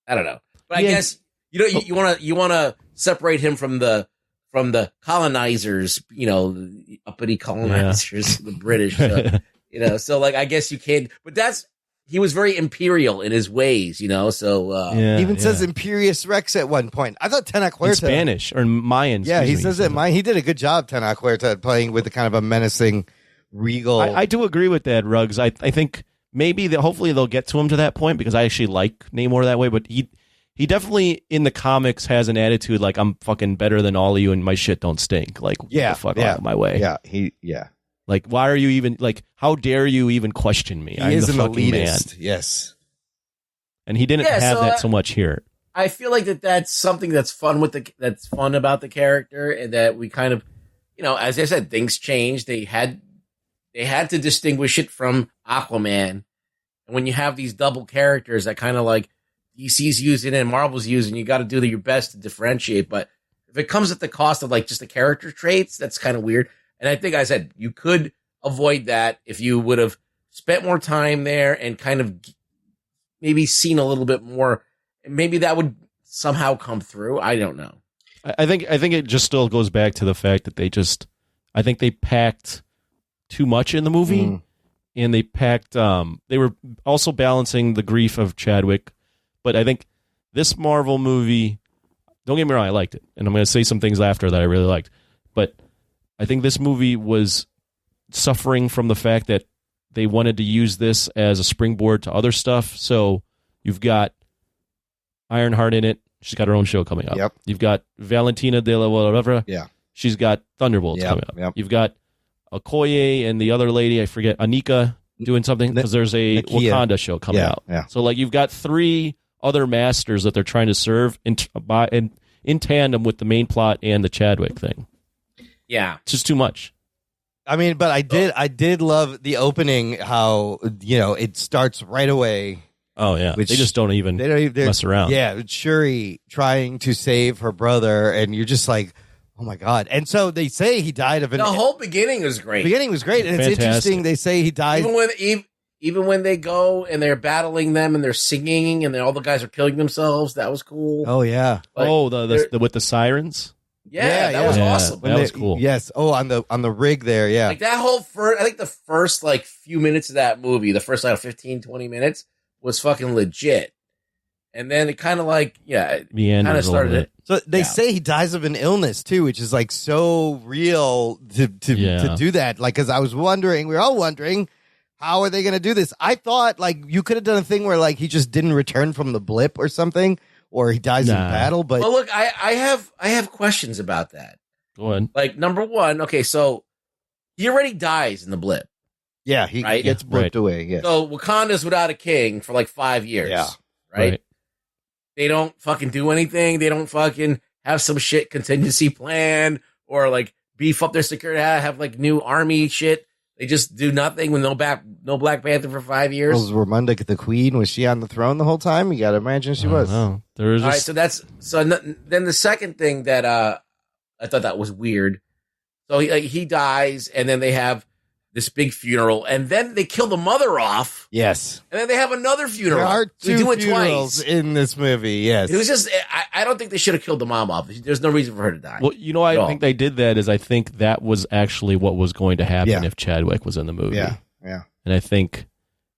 I don't know, but I guess you want to separate him from the colonizers, the uppity colonizers, the British. So like I guess you can, but he was very imperial in his ways, so even says Imperious Rex at one point. I thought Tenoch Huerta, in Spanish or Mayan. Yeah, he says it. He did a good job, Tenoch Huerta, playing with the kind of a menacing, regal. I do agree with that, Ruggs. I think maybe hopefully they'll get to him to that point, because I actually like Namor that way, but he definitely in the comics has an attitude like, I'm fucking better than all of you and my shit don't stink. Like, get the fuck out of my way. Yeah. Like, why are you even, like, how dare you even question me? I'm the fucking elitist. Man. Yes. And he didn't have that so much here. I feel like that's something that's fun that's fun about the character, and that we kind of, as I said, things changed. They had to distinguish it from Aquaman. And when you have these double characters that kind of like DC's using and Marvel's using, you got to do your best to differentiate. But if it comes at the cost of like just the character traits, that's kind of weird. And I think I said you could avoid that if you would have spent more time there and kind of maybe seen a little bit more. Maybe that would somehow come through. I don't know. I think it just still goes back to the fact that I think they packed too much in the movie, and they packed. They were also balancing the grief of Chadwick, but I think this Marvel movie. Don't get me wrong, I liked it, and I'm going to say some things after that I really liked, but I think this movie was suffering from the fact that they wanted to use this as a springboard to other stuff. So you've got Ironheart in it. She's got her own show coming up. Yep. You've got Valentina de la whatever. Yeah. She's got Thunderbolts coming up. Yep. You've got Okoye and the other lady, I forget, Anika, doing something, because there's a Nakia. Wakanda show coming out. Yeah. So like you've got 3 other masters that they're trying to serve in tandem with the main plot and the Chadwick thing. Yeah. It's just too much. I mean, but I did love the opening, how, it starts right away. Oh, yeah. They just don't even mess around. Yeah. It's Shuri trying to save her brother, and you're just like, oh my God. And so they say he died of the whole beginning was great. The beginning was great. And Fantastic. It's interesting. They say he died. Even when they go and they're battling them and they're singing and then all the guys are killing themselves, that was cool. Oh, yeah. But the with the sirens? Yeah, that was awesome. That was cool. Yes. Oh, on the rig there. Yeah. Like that whole I think the first like few minutes of that movie, the first like 15, 20 minutes was fucking legit. And then it kind of like, kind of started it. So they say he dies of an illness too, which is like so real to do that. Like, cause we were all wondering, how are they going to do this? I thought like you could have done a thing where like he just didn't return from the blip or something, or he dies in battle. But well, look, I have questions about that. Go ahead. Like, number one, okay, so he already dies in the blip. Yeah, he Right? gets booked away. Yes. So Wakanda's without a king for like 5 years. Yeah. Right? They don't fucking do anything. They don't fucking have some shit contingency plan or like beef up their security, have like new army shit. They just do nothing with no Black Panther for 5 years. Was Ramonda the queen? Was she on the throne the whole time? You got to imagine she was. No, there is. All right, then the second thing that I thought that was weird. So he dies, and then they have this big funeral, and then they kill the mother off. Yes. And then they have another funeral. There are They two do it funerals twice. in this movie. Yes. It was just, I don't think they should have killed the mom off. There's no reason for her to die. Well, I think they did that is I think that was actually what was going to happen if Chadwick was in the movie. Yeah. And I think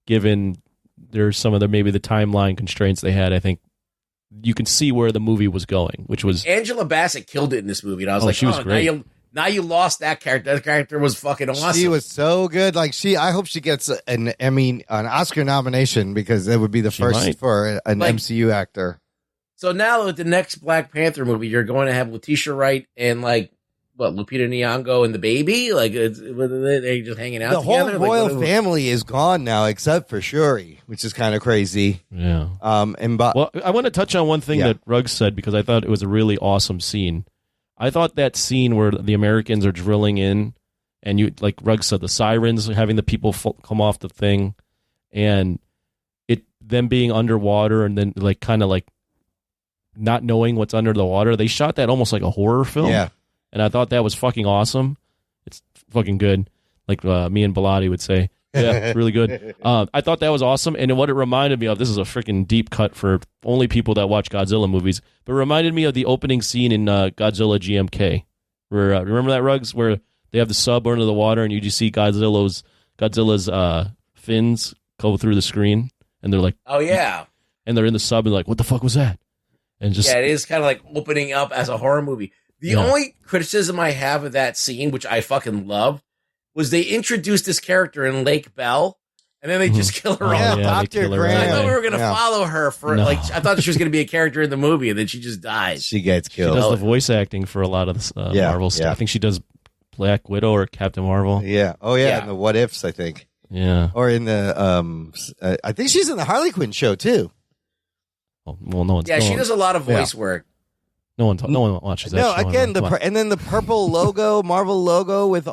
given there's some of maybe the timeline constraints they had, I think you can see where the movie was going, which was Angela Bassett killed it in this movie. And I was like, she was great. Now you lost that character. That character was fucking awesome. She was so good. Like I hope she gets an Oscar nomination because that would be the first might. for an MCU actor. So now with the next Black Panther movie, you're going to have Letitia Wright and Lupita Nyong'o and the baby? Like, they're just hanging out The together? whole royal family is gone now, except for Shuri, which is kind of crazy. Yeah. Well, I want to touch on one thing that Ruggs said because I thought it was a really awesome scene. I thought that scene where the Americans are drilling in, and you, like Ruggs said, the sirens having the people come off the thing, and them being underwater, and then kind of not knowing what's under the water. They shot that almost like a horror film. Yeah. And I thought that was fucking awesome. It's fucking good, like me and Bilotti would say. Yeah, it's really good. I thought that was awesome. And what it reminded me of, this is a freaking deep cut for only people that watch Godzilla movies, but it reminded me of the opening scene in Godzilla GMK. Where remember that, Ruggs, where they have the sub under the water and you just see Godzilla's fins go through the screen, and they're like, oh yeah, and they're in the sub and like, what the fuck was that? And just it is kind of like opening up as a horror movie. The only criticism I have of that scene, which I fucking love, was they introduced this character in Lake Bell, and then they just kill her off. Dr. Graham. I thought we were going to follow her for I thought she was going to be a character in the movie, and then she just dies. She gets she killed. does the voice acting for a lot of the Marvel stuff. I think she does Black Widow or Captain Marvel. Yeah. Oh yeah, in the What Ifs, I think. Yeah. Or in the I think she's in the Harley Quinn show too. Well, no one's. Yeah, she does a lot of voice work. No one watches that. No, show again, and then the purple logo, Marvel logo with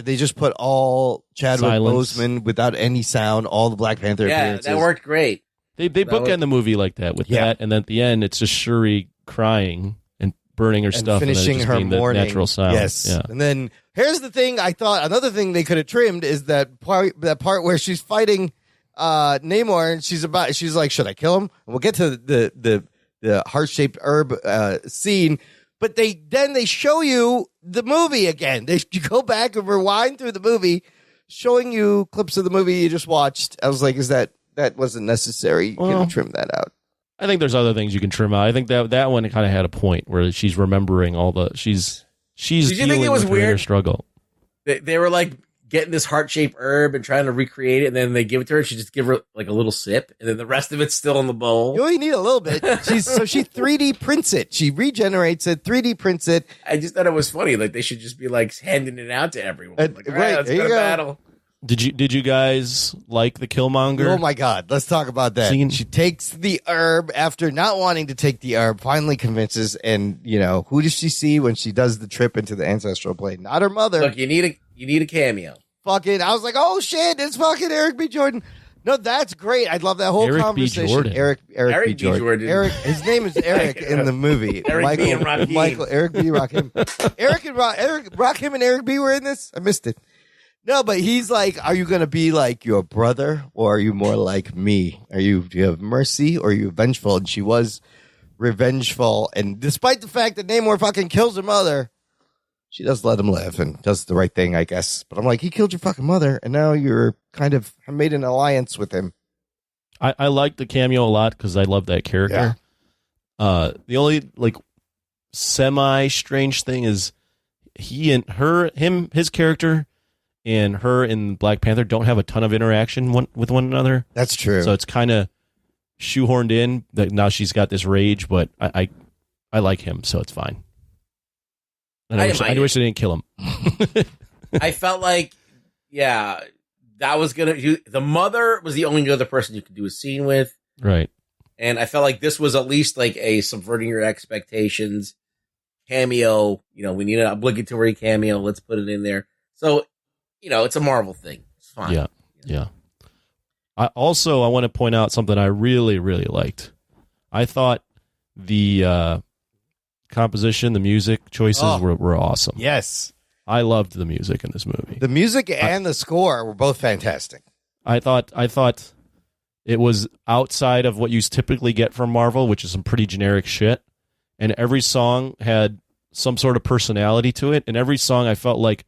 they just put all Chadwick Boseman without any sound, all the Black Panther appearances. That worked great. They bookend the movie like that with that, and then at the end, it's just Shuri crying and burning her stuff, finishing and her being mourning. the natural sound. Yes, yeah. And then here's the thing: I thought another thing they could have trimmed is that part where she's fighting Namor, and she's like, should I kill him? And we'll get to the heart-shaped herb scene, but they show you the movie again. You go back and rewind through the movie, showing you clips of the movie you just watched. I was like, that wasn't necessary? You could have trimmed that out. I think there's other things you can trim out. I think that one kind of had a point where she's remembering all the she's Did you dealing think it was with her weird? inner struggle. They were like getting this heart-shaped herb and trying to recreate it, and then they give it to her, and she just give her like a little sip, and then the rest of it's still in the bowl. You only need a little bit. She 3D prints it. She regenerates it, 3D prints it. I just thought it was funny. Like they should just be like handing it out to everyone. Like, all right, right, let's there go you to go. battle. Did you guys like the Killmonger? Oh my God, let's talk about that. Scene? She takes the herb after not wanting to take the herb, finally convinces, and who does she see when she does the trip into the ancestral plane? Not her mother. Look, you need a cameo. Fucking, I was like, oh shit, it's fucking Eric B. Jordan. No, that's great. I love that whole Eric B. conversation. Jordan. Eric Eric B. B. Jordan. Jordan. Eric, his name is Eric in the movie. Eric B. and Rakim. Eric B. Rakim. Eric Rakim and Eric B. were in this. I missed it. No, but he's like, are you going to be like your brother, or are you more like me? Do you have mercy, or are you vengeful? And she was revengeful. And despite the fact that Namor fucking kills her mother, she does let him live and does the right thing, I guess. But I'm like, he killed your fucking mother, and now you're kind of made an alliance with him. I like the cameo a lot because I love that character. The only semi strange thing is his character and her in Black Panther don't have a ton of interaction with one another. That's true. So it's kind of shoehorned in that now she's got this rage, but I like him, so it's fine. And I wish they didn't kill him. I felt like, that was the mother was the only other person you could do a scene with. Right. And I felt like this was at least like a subverting your expectations cameo. We need an obligatory cameo. Let's put it in there. So, it's a Marvel thing. It's fine. Yeah. Yeah. I want to point out something I really, really liked. I thought the composition, the music choices were awesome. Yes. I loved the music in this movie. The music and the score were both fantastic. I thought it was outside of what you typically get from Marvel, which is some pretty generic shit. And every song had some sort of personality to it. And every song I felt like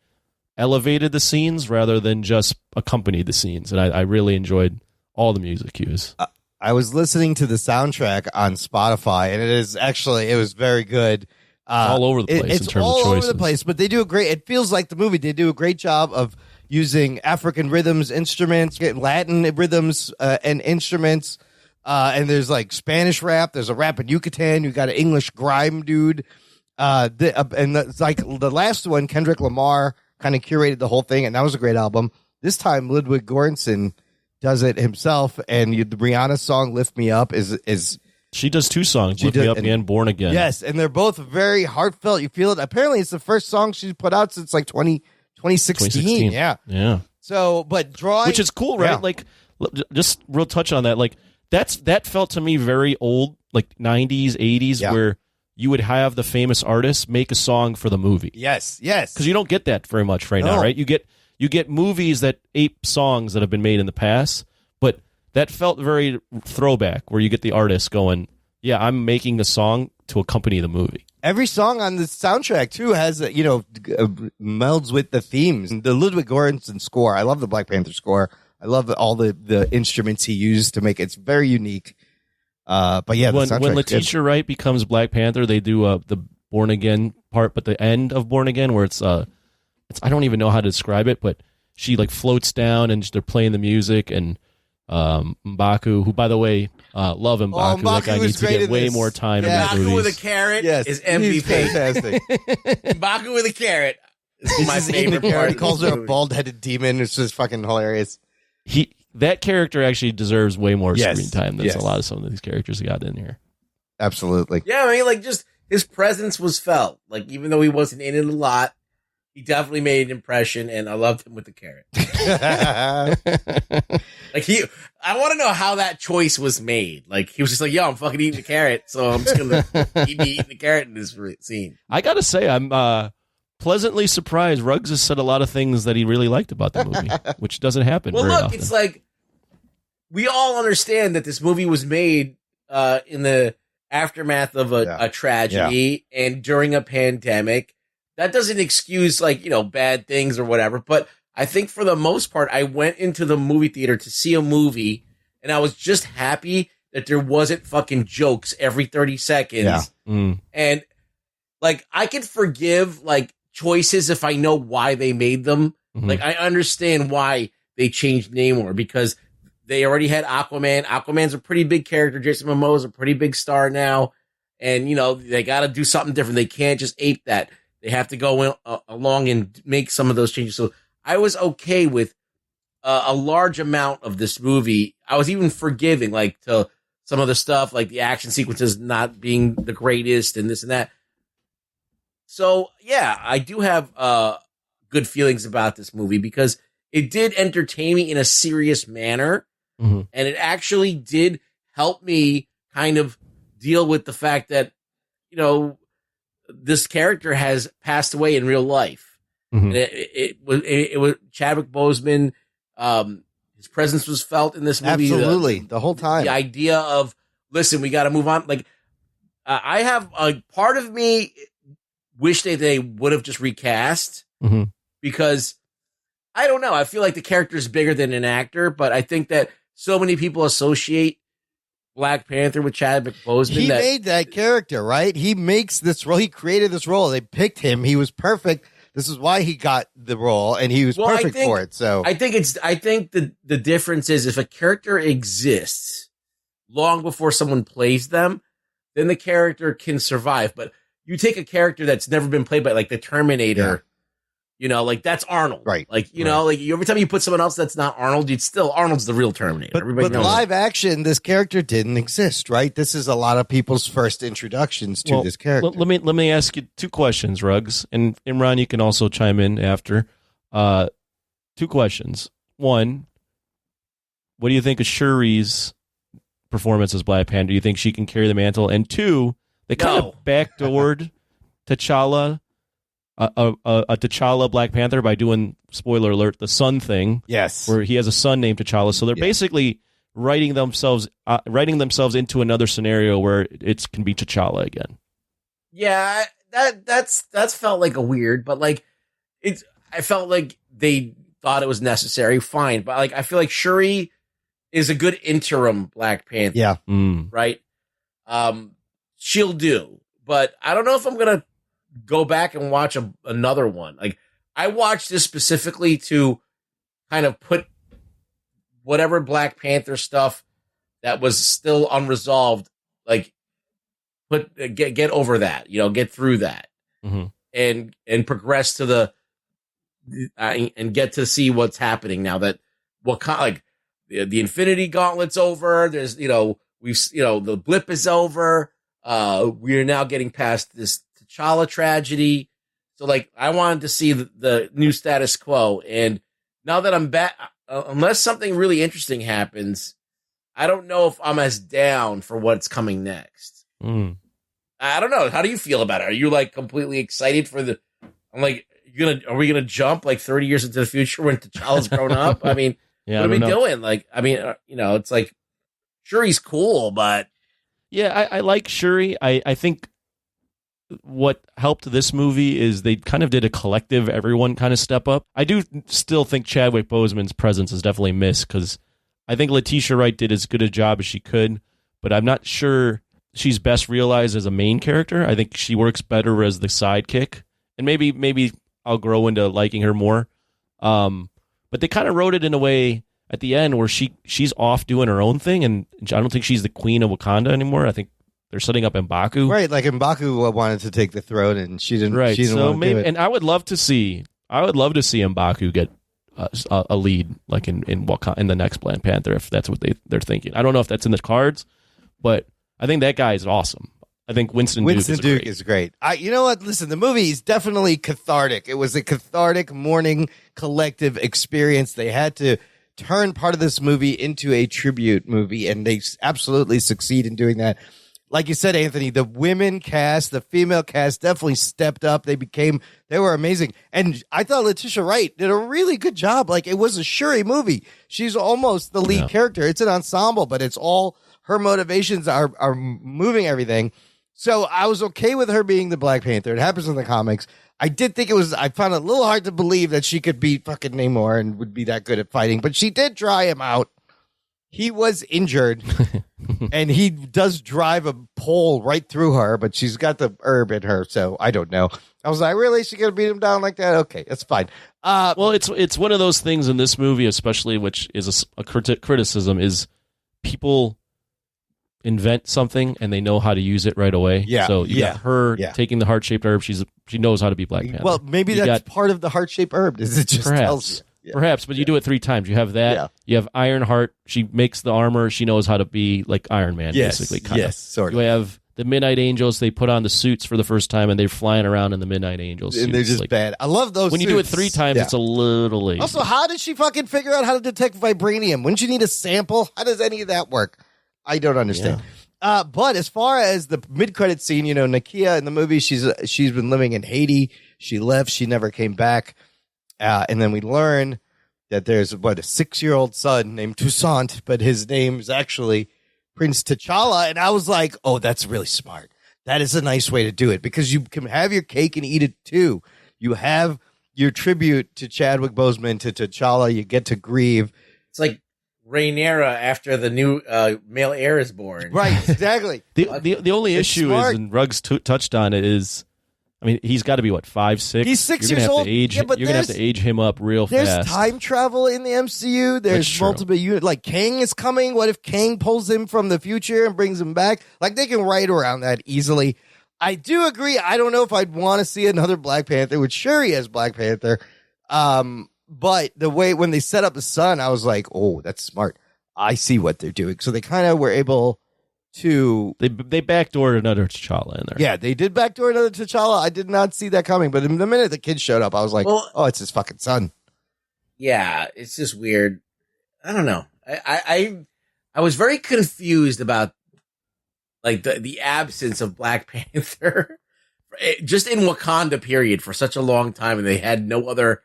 elevated the scenes rather than just accompanied the scenes. And I really enjoyed all the music cues. I was listening to the soundtrack on Spotify, and it was very good. All over the place in terms of choices. It's all over the place, but they do it feels like the movie, they do a great job of using African rhythms, instruments, Latin rhythms, and instruments. And there's like Spanish rap. There's a rap in Yucatan. You got an English grime dude. It's like the last one, Kendrick Lamar kind of curated the whole thing, and that was a great album. This time, Ludwig Göransson does it himself, and the Rihanna song "Lift Me Up" is she does two songs, "Lift Me Up" and "Born Again." Yes, and they're both very heartfelt. You feel it. Apparently, it's the first song she's put out since like 2016. Yeah. So, but drawing, which is cool, right? Yeah. Like, just real touch on that. Like, that felt to me very old, like 90s, 80s, where you would have the famous artists make a song for the movie. Yes. Because you don't get that very much right now, right? You get movies that ape songs that have been made in the past, but that felt very throwback, where you get the artist going, yeah, I'm making a song to accompany the movie. Every song on the soundtrack, too, has, melds with the themes. The Ludwig Göransson score, I love the Black Panther score. I love all the instruments he used to make it. It's very unique. But yeah, when Letitia Wright becomes Black Panther, they do the Born Again part, but the end of Born Again, where it's I don't even know how to describe it, but she like floats down and they're playing the music, and M'Baku, who by the way, love M'Baku. That guy needs to get way more time in his movies. M'Baku with a carrot is MVP. He's fantastic. M'Baku with a carrot is my favorite part. He calls her a bald-headed demon. It's just fucking hilarious. That character actually deserves way more screen time than a lot of some of these characters got in here. Absolutely. Yeah, I mean, like, just his presence was felt. Like, even though he wasn't in it a lot, he definitely made an impression, and I loved him with the carrot. I want to know how that choice was made. Like, he was just like, yo, I'm fucking eating the carrot, so I'm just going to be eating the carrot in this scene. I got to say, I'm pleasantly surprised. Ruggs has said a lot of things that he really liked about the movie, which doesn't happen very often. It's like, we all understand that this movie was made in the aftermath of a tragedy and during a pandemic. That doesn't excuse, bad things or whatever. But I think for the most part, I went into the movie theater to see a movie, and I was just happy that there wasn't fucking jokes every 30 seconds. Yeah. And, I can forgive, choices if I know why they made them. Mm-hmm. I understand why they changed Namor, because they already had Aquaman. Aquaman's a pretty big character. Jason Momoa's a pretty big star now. And, they got to do something different. They can't just ape that. They have to go along and make some of those changes. So I was okay with a large amount of this movie. I was even forgiving, to some of the stuff, like the action sequences not being the greatest and this and that. So, yeah, I do have good feelings about this movie because it did entertain me in a serious manner. Mm-hmm. And it actually did help me kind of deal with the fact that, this character has passed away in real life. Mm-hmm. And it was Chadwick Boseman. His presence was felt in this movie. Absolutely. The whole time. The idea of, listen, we got to move on. I have a part of me wish they would have just recast because I don't know. I feel like the character is bigger than an actor, but I think that so many people associate Black Panther with Chadwick Boseman. He made that character, right? He makes this role. He created this role. They picked him. He was perfect. This is why he got the role, and he was perfect for it. So I think the difference is if a character exists long before someone plays them, then the character can survive. But you take a character that's never been played by, like the Terminator, You know, like that's Arnold. Right. Like, you know, like every time you put someone else that's not Arnold, it's still Arnold's the real Terminator. But Everybody knows live that. action, this character didn't exist, right? This is a lot of people's first introductions to this character. Let me ask you two questions, Ruggs, and Imran, you can also chime in after. Two questions. One, what do you think of Shuri's performance as Black Panther? Do you think she can carry the mantle? And two, they kind of backdoored T'Challa. A T'Challa Black Panther by doing, spoiler alert, the son thing. Yes, where he has a son named T'Challa. So they're basically writing themselves into another scenario where it can be T'Challa again. Yeah, that's felt like a weird, but like I felt like they thought it was necessary. Fine, but like I feel like Shuri is a good interim Black Panther. Yeah, right. She'll do, but I don't know if I'm gonna go back and watch another one. Like I watched this specifically to kind of put whatever Black Panther stuff that was still unresolved, like get over that, you know, get through that, and progress to the and get to see what's happening now that like the Infinity Gauntlet's over. There's, you know, the blip is over. We are now getting past this T'Challa tragedy. So like I wanted to see the new status quo, and now that I'm back, unless something really interesting happens, I don't know if I'm as down for what's coming next. I don't know. How do you feel about it? Are you like completely excited for I'm like, are we gonna jump like 30 years into the future when T'Challa's grown up? I mean, yeah, what are we doing? Like, I mean, you know, it's like, sure, he's cool, but yeah, I like Shuri. I think what helped this movie is they kind of did a collective, everyone kind of step up. I do still think Chadwick Boseman's presence is definitely missed because I think Letitia Wright did as good a job as she could, but I'm not sure she's best realized as a main character. I think she works better as the sidekick, and maybe I'll grow into liking her more. But they kind of wrote it in a way at the end where she's off doing her own thing, and I don't think she's the queen of Wakanda anymore. I think they're setting up M'Baku. Right, like M'Baku wanted to take the throne, and she didn't. Right, she didn't so want to do it. and I would love to see M'Baku get a lead, like in Wakanda, in the next Black Panther, if that's what they're thinking. I don't know if that's in the cards, but I think that guy is awesome. I think Winston Duke is great. You know what? Listen, the movie is definitely cathartic. It was a cathartic morning collective experience. They had to turn part of this movie into a tribute movie, and they absolutely succeed in doing that. Like you said, Anthony, the women cast, the female cast definitely stepped up. They were amazing. And I thought Letitia Wright did a really good job. Like, it was a Shuri movie. She's almost the lead character. It's an ensemble, but it's all her motivations are moving everything. So I was okay with her being the Black Panther. It happens in the comics. I did think I found it a little hard to believe that she could beat fucking Namor and would be that good at fighting, but she did dry him out. He was injured, and he does drive a pole right through her, but she's got the herb in her, so I don't know. I was like, really? She gonna beat him down like that? Okay, that's fine. Well, it's one of those things in this movie, especially, which is a criticism, is people invent something and they know how to use it right away. Yeah. So you got her taking the heart-shaped herb. She knows how to be Black Panther. Well, maybe that's part of the heart-shaped herb. Is it just tells you? Yeah. Perhaps, but you do it 3 times. You have that. Yeah. You have Ironheart. She makes the armor. She knows how to be like Iron Man, basically. Sort of. You have the Midnight Angels. They put on the suits for the first time, and they're flying around in the Midnight Angels. And they're just bad. I love those When suits. you do it 3 times, it's a little lazy. Also, how did she fucking figure out how to detect vibranium? Wouldn't you need a sample? How does any of that work? I don't understand. But as far as the mid-credit scene, you know, Nakia in the movie, she's been living in Haiti. She left. She never came back. And then we learn that there's, a 6-year-old son named Toussaint, but his name's actually Prince T'Challa. And I was like, oh, that's really smart. That is a nice way to do it, because you can have your cake and eat it too. You have your tribute to Chadwick Boseman, to T'Challa. You get to grieve. It's like Rhaenyra after the new male heir is born. Right, exactly. The only issue is, and Ruggs touched on it, is, I mean, he's got to be, 5, 6? He's 6 years old. You're going to have to age him up real fast. There's time travel in the MCU. There's multiple units. Like, Kang is coming. What if Kang pulls him from the future and brings him back? Like, they can write around that easily. I do agree. I don't know if I'd want to see another Black Panther with Shuri as Black Panther. But the way when they set up the son, I was like, oh, that's smart. I see what they're doing. So they kind of were able to... They backdoored another T'Challa in there. Yeah, they did backdoor another T'Challa. I did not see that coming. But in the minute the kid showed up, I was like, oh, it's his fucking son. Yeah, it's just weird. I don't know. I was very confused about like the absence of Black Panther just in Wakanda period for such a long time, and they had no other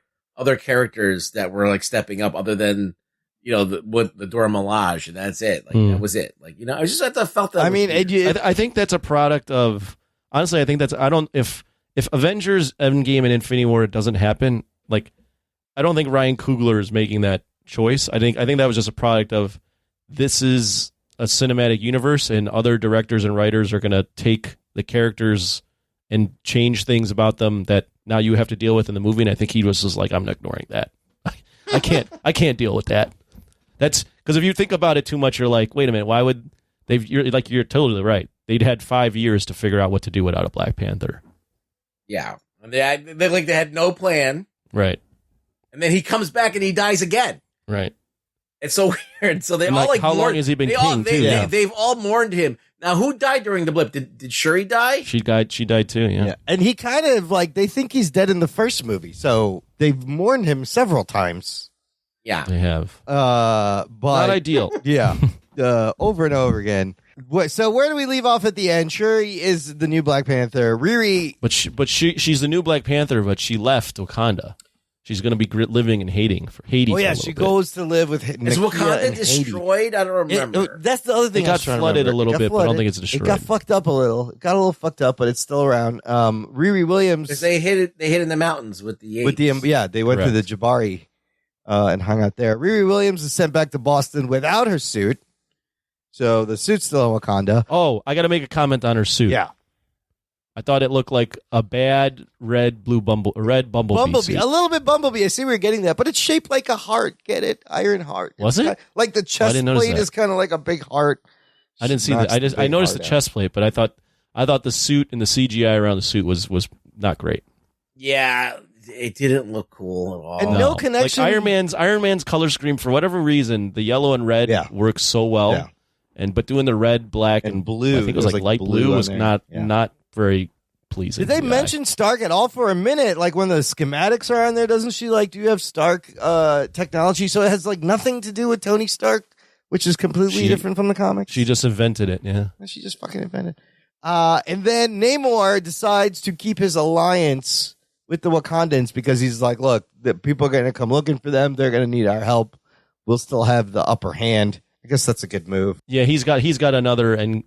characters that were like stepping up other than the Dora Milaje, and that's it. Like that was it. Like I just felt that. I mean, I think that's a product of honestly. I think that's if Avengers Endgame and Infinity War doesn't happen, like I don't think Ryan Coogler is making that choice. I think that was just a product of this is a cinematic universe, and other directors and writers are going to take the characters and change things about them that now you have to deal with in the movie. And I think he was just like, I'm ignoring that. I can't deal with that. That's because if you think about it too much, you're like, wait a minute, why would you're totally right. They'd had 5 years to figure out what to do without a Black Panther. Yeah. And they had no plan. Right. And then he comes back and he dies again. Right. It's so weird. So they and all like how long has he been king too? They've all mourned him. Now, who died during the blip? Did Shuri die? She died too. Yeah. And he kind of like they think he's dead in the first movie, so they've mourned him several times. Yeah, they have. But not ideal. Yeah, over and over again. So where do we leave off at the end? Shuri is the new Black Panther. Riri, but she's the new Black Panther, but she left Wakanda. She's going to be living in Haiti. Oh yeah, she goes to live with. Is Wakanda destroyed? I don't remember. That's the other thing. It got flooded a little bit, but I don't think it's destroyed. It got fucked up a little. It got a little fucked up, but it's still around. Riri Williams. Because they hid in the mountains with the apes. They went to the Jabari and hung out there. Riri Williams is sent back to Boston without her suit, so the suit's still in Wakanda. Oh, I got to make a comment on her suit. Yeah. I thought it looked like a bad red bumblebee suit. A little bit Bumblebee. I see where you're getting that, but it's shaped like a heart. Get it? Iron heart. Was it? Like the chest plate is kind of like a big heart. I didn't see that. I noticed the chest plate, but I thought the suit and the CGI around the suit was not great. Yeah, it didn't look cool at all. And no connection. Like Iron Man's color scheme, for whatever reason, the yellow and red works so well. Yeah. But doing the red, black, and blue, I think it was like light blue was not very pleasing. Did they mention Stark at all for a minute? Like when the schematics are on there, doesn't she do you have Stark technology? So it has like nothing to do with Tony Stark, which is completely different from the comics. She just invented it, yeah. She just fucking invented. And then Namor decides to keep his alliance with the Wakandans because he's like, look, the people are going to come looking for them. They're going to need our help. We'll still have the upper hand. I guess that's a good move. Yeah, he's got another and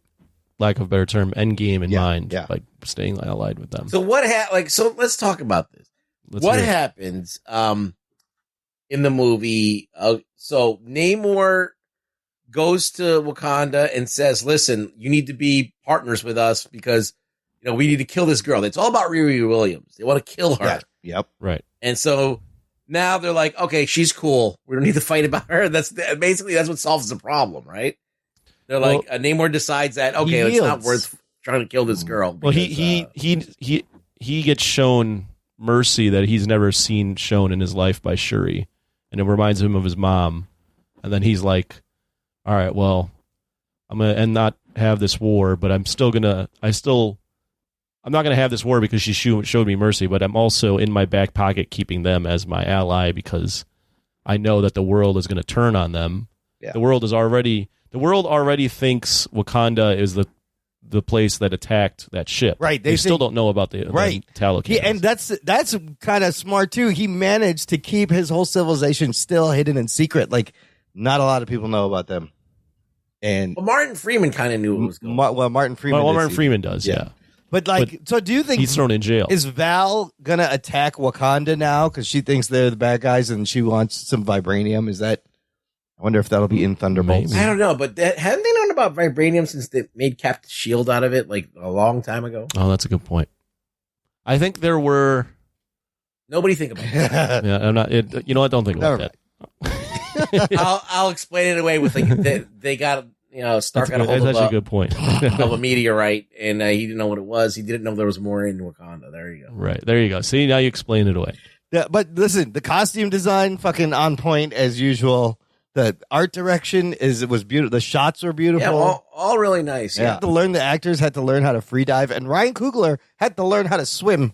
lack of a better term, end game in mind, by staying allied with them. So so let's talk about this. What happens in the movie? So Namor goes to Wakanda and says, "Listen, you need to be partners with us because we need to kill this girl." It's all about Riri Williams. They want to kill her. Yeah. Yep. Right. And so now they're like, "Okay, she's cool. We don't need to fight about her." That's what solves the problem, right? They're like, Namor decides that it's not worth trying to kill this girl. Because, he gets shown mercy that he's never seen shown in his life by Shuri, and it reminds him of his mom. And then he's like, "All right, well, I'm gonna not have this war, but I'm not gonna have this war because she showed me mercy, but I'm also in my back pocket keeping them as my ally because I know that the world is going to turn on them. Yeah. The world already thinks Wakanda is the place that attacked that ship. Right. They still don't know about the tallow cannons. And that's kind of smart too. He managed to keep his whole civilization still hidden in secret. Like not a lot of people know about them. And Martin Freeman kind of knew what was going on. Martin Freeman. Martin Freeman does. Yeah. But so do you think he's thrown in jail? Is Val gonna attack Wakanda now because she thinks they're the bad guys and she wants some vibranium? Is that? I wonder if that'll be in Thunderbolts. Maybe. I don't know, but haven't they known about vibranium since they made Captain Shield out of it like a long time ago? Oh, that's a good point. I think there were. Nobody think about that. Yeah, I'm not. You know what? Don't think about that. I'll explain it away with like they got Stark got a That's hold actually a good point. of a meteorite, and he didn't know what it was. He didn't know there was more in Wakanda. There you go. Right. There you go. See, now you explain it away. Yeah, but listen, the costume design fucking on point as usual. The art direction was beautiful. The shots were beautiful. Yeah, all really nice. Yeah. The actors had to learn how to free dive, and Ryan Coogler had to learn how to swim.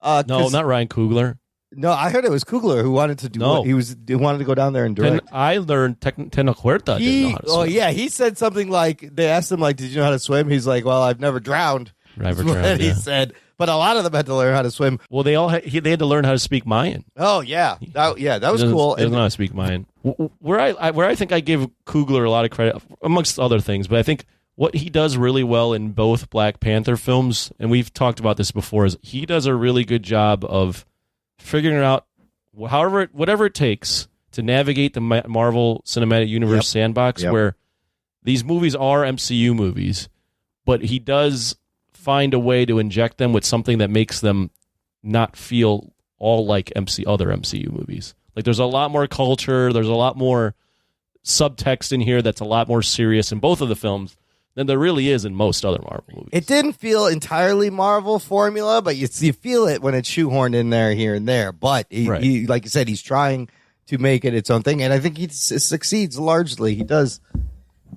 No, not Ryan Coogler. No, I heard it was Coogler who wanted to do. No. He wanted to go down there and direct. I learned Tena Huerta didn't know how to swim. Oh yeah, he said something like they asked him like, "Did you know how to swim?" He's like, "Well, I've never drowned." Never That's what drowned, he yeah. said. But a lot of them had to learn how to swim. Well, they had to learn how to speak Mayan. Oh yeah, that was cool. He doesn't know how to speak Mayan. Where I think I give Coogler a lot of credit, amongst other things, but I think what he does really well in both Black Panther films, and we've talked about this before, is he does a really good job of figuring out whatever it takes to navigate the Marvel Cinematic Universe sandbox, where these movies are MCU movies, but he does find a way to inject them with something that makes them not feel all like other MCU movies. Like there's a lot more culture, there's a lot more subtext in here that's a lot more serious in both of the films than there really is in most other Marvel movies. It didn't feel entirely Marvel formula, but you feel it when it's shoehorned in there here and there. But he like you said, he's trying to make it its own thing, and I think he succeeds largely. He does.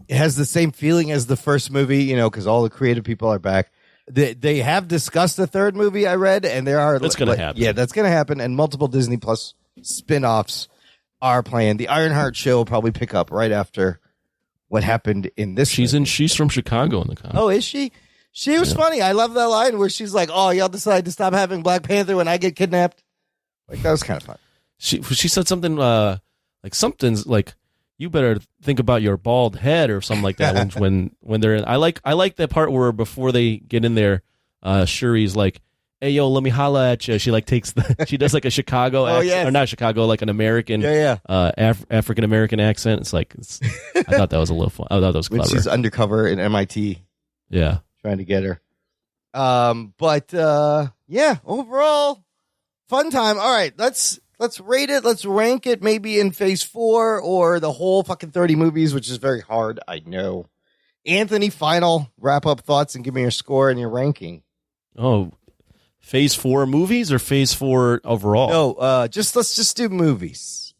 It has the same feeling as the first movie, because all the creative people are back. They have discussed the third movie, I read, and there are... That's going to happen. Yeah, that's going to happen, and multiple Disney Plus spin-offs are planned. The Ironheart show will probably pick up right after what happened in this movie. She's from Chicago in the comic. Oh, is she? She was funny. I love that line where she's like, "Oh, y'all decide to stop having Black Panther when I get kidnapped." Like, that was kind of fun. She said something something's like, "You better think about your bald head" or something like that when they're in. I like that part where before they get in there, Shuri's like, "Hey yo, let me holla at you." She she does like a Chicago accent, or not Chicago, like an American African American accent. I thought that was a little fun. I thought that was clever. When she's undercover in MIT. Yeah. Trying to get her. Overall fun time. All right, let's rate it. Let's rank it maybe in phase 4 or the whole fucking 30 movies, which is very hard, I know. Anthony, final wrap up thoughts and give me your score and your ranking. Oh, phase 4 movies or phase 4 overall? No, let's just do movies.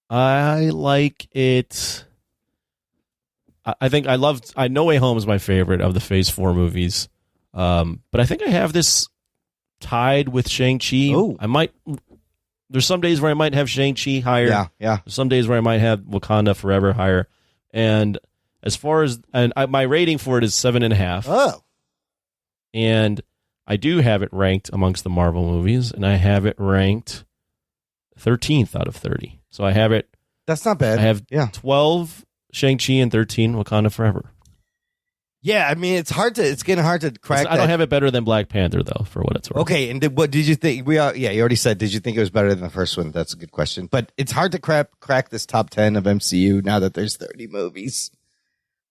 I like it. I think I No Way Home is my favorite of the phase 4 movies. But I think I have this tied with Shang-Chi. Oh. There's some days where I might have Shang-Chi higher. Yeah. There's some days where I might have Wakanda Forever higher. And as far as my rating for it is 7.5. Oh. And I do have it ranked amongst the Marvel movies, and I have it ranked 13th out of 30. So I have it. That's not bad. I have 12 Shang-Chi and 13 Wakanda Forever. Yeah, I mean, it's getting hard to crack. I don't have it better than Black Panther, though, for what it's worth. Okay, and what did you think? You already said, did you think it was better than the first one? That's a good question. But it's hard to crack this top 10 of MCU now that there's 30 movies.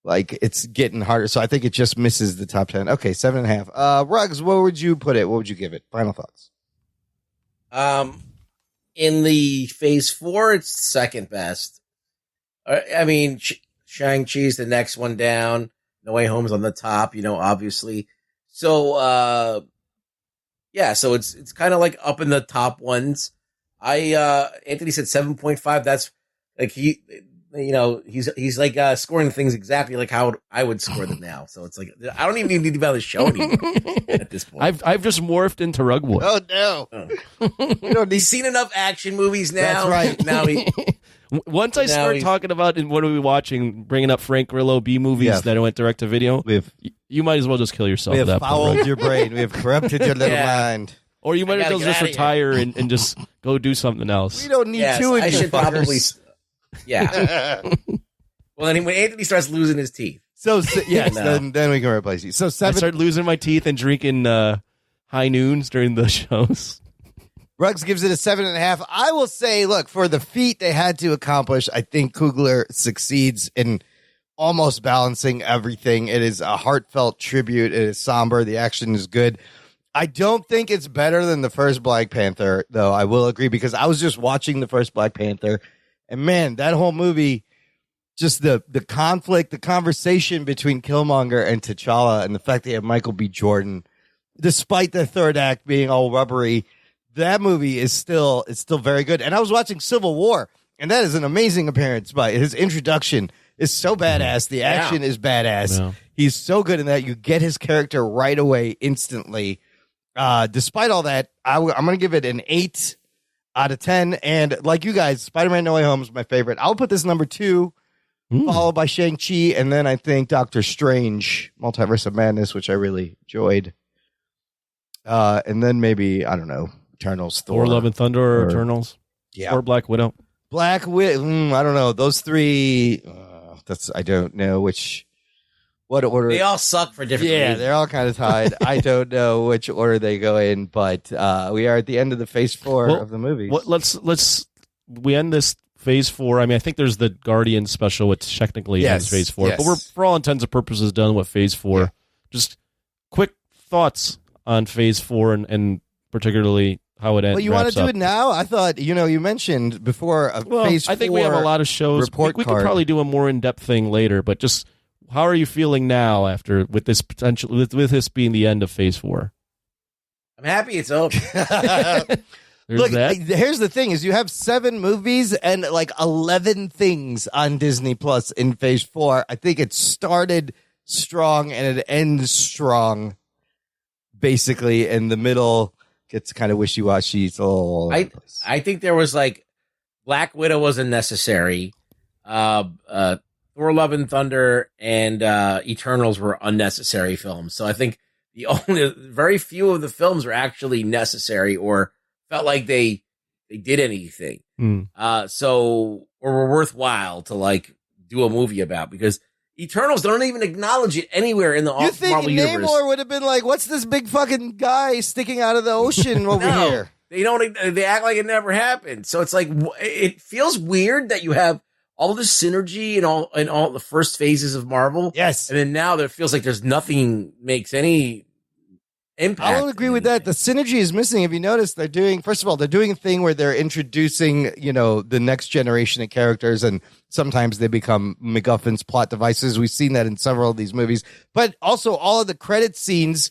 Like, it's getting harder. So I think it just misses the top 10. Okay, 7.5. Ruggs, what would you put it? What would you give it? Final thoughts. In the phase 4, it's second best. I mean, Shang-Chi's the next one down. No Way Home's on the top, obviously. So, so it's kind of like up in the top ones. Anthony said 7.5. That's like he's like scoring things exactly like how I would score them now. So it's like I don't even need to be on the show anymore at this point. I've just morphed into Rug Boy. Oh no! He's seen enough action movies now. That's right. Now Once I start talking about and what are we watching, bringing up Frank Grillo B movies that went direct to video, you might as well just kill yourself. We have at that fouled point. your brain. We have corrupted your little mind. Or you might as well just retire and just go do something else. We don't need two of I you should fuckers. probably. Yeah. Well, then when Anthony starts losing his teeth. So yes, then we can replace you. So I start losing my teeth and drinking high noons during the shows. Ruggs gives it a 7.5. I will say, look, for the feat they had to accomplish, I think Coogler succeeds in almost balancing everything. It is a heartfelt tribute. It is somber. The action is good. I don't think it's better than the first Black Panther, though. I will agree, because I was just watching the first Black Panther, and man, that whole movie just the conflict, the conversation between Killmonger and T'Challa, and the fact they have Michael B. Jordan, despite the third act being all rubbery, that movie is still very good. And I was watching Civil War, and that is an amazing appearance by his introduction is so badass. The action is badass. Yeah. He's so good in that. You get his character right away, instantly. Despite all that, I'm going to give it an 8 out of 10. And like you guys, Spider-Man No Way Home is my favorite. I'll put this number 2, followed by Shang-Chi, and then I think Doctor Strange, Multiverse of Madness, which I really enjoyed. And then maybe, I don't know, Eternals, Thor, Love and Thunder, or Eternals, or Black Widow. Black Widow, I don't know. Those 3, I don't know what order. They all suck for different reasons. They're all kind of tied. I don't know which order they go in, but we are at the end of the Phase 4 of the movie. We end this Phase 4. I mean, I think there's the Guardian special, which technically ends Phase 4, but we're for all intents and purposes done with Phase 4. Yeah. Just quick thoughts on Phase 4 and particularly how it ends. Well, you want to do it now? I thought, you mentioned before Phase 4. I think we have a lot of shows. We could probably do a more in-depth thing later, but just how are you feeling now after with this potential with this being the end of Phase 4? I'm happy it's over. Look, here's the thing: is you have 7 movies and like 11 things on Disney Plus in Phase 4. I think it started strong and it ends strong. Basically, in the middle gets kind of wishy-washy. It's all over the place. I think there was like Black Widow wasn't necessary. Thor: Love and Thunder and Eternals were unnecessary films. So I think very few of the films were actually necessary or felt like they did anything. Or were worthwhile to like do a movie about, because Eternals don't even acknowledge it anywhere in the Marvel universe. Namor would have been like, "What's this big fucking guy sticking out of the ocean over here?" They don't. They act like it never happened. So it's like it feels weird that you have all this synergy in all the first phases of Marvel. Yes, and then now there feels like there's nothing makes any impact. I will agree with that. The synergy is missing. If you notice, they're doing a thing where they're introducing, the next generation of characters, and sometimes they become MacGuffins, plot devices. We've seen that in several of these movies, but also all of the credit scenes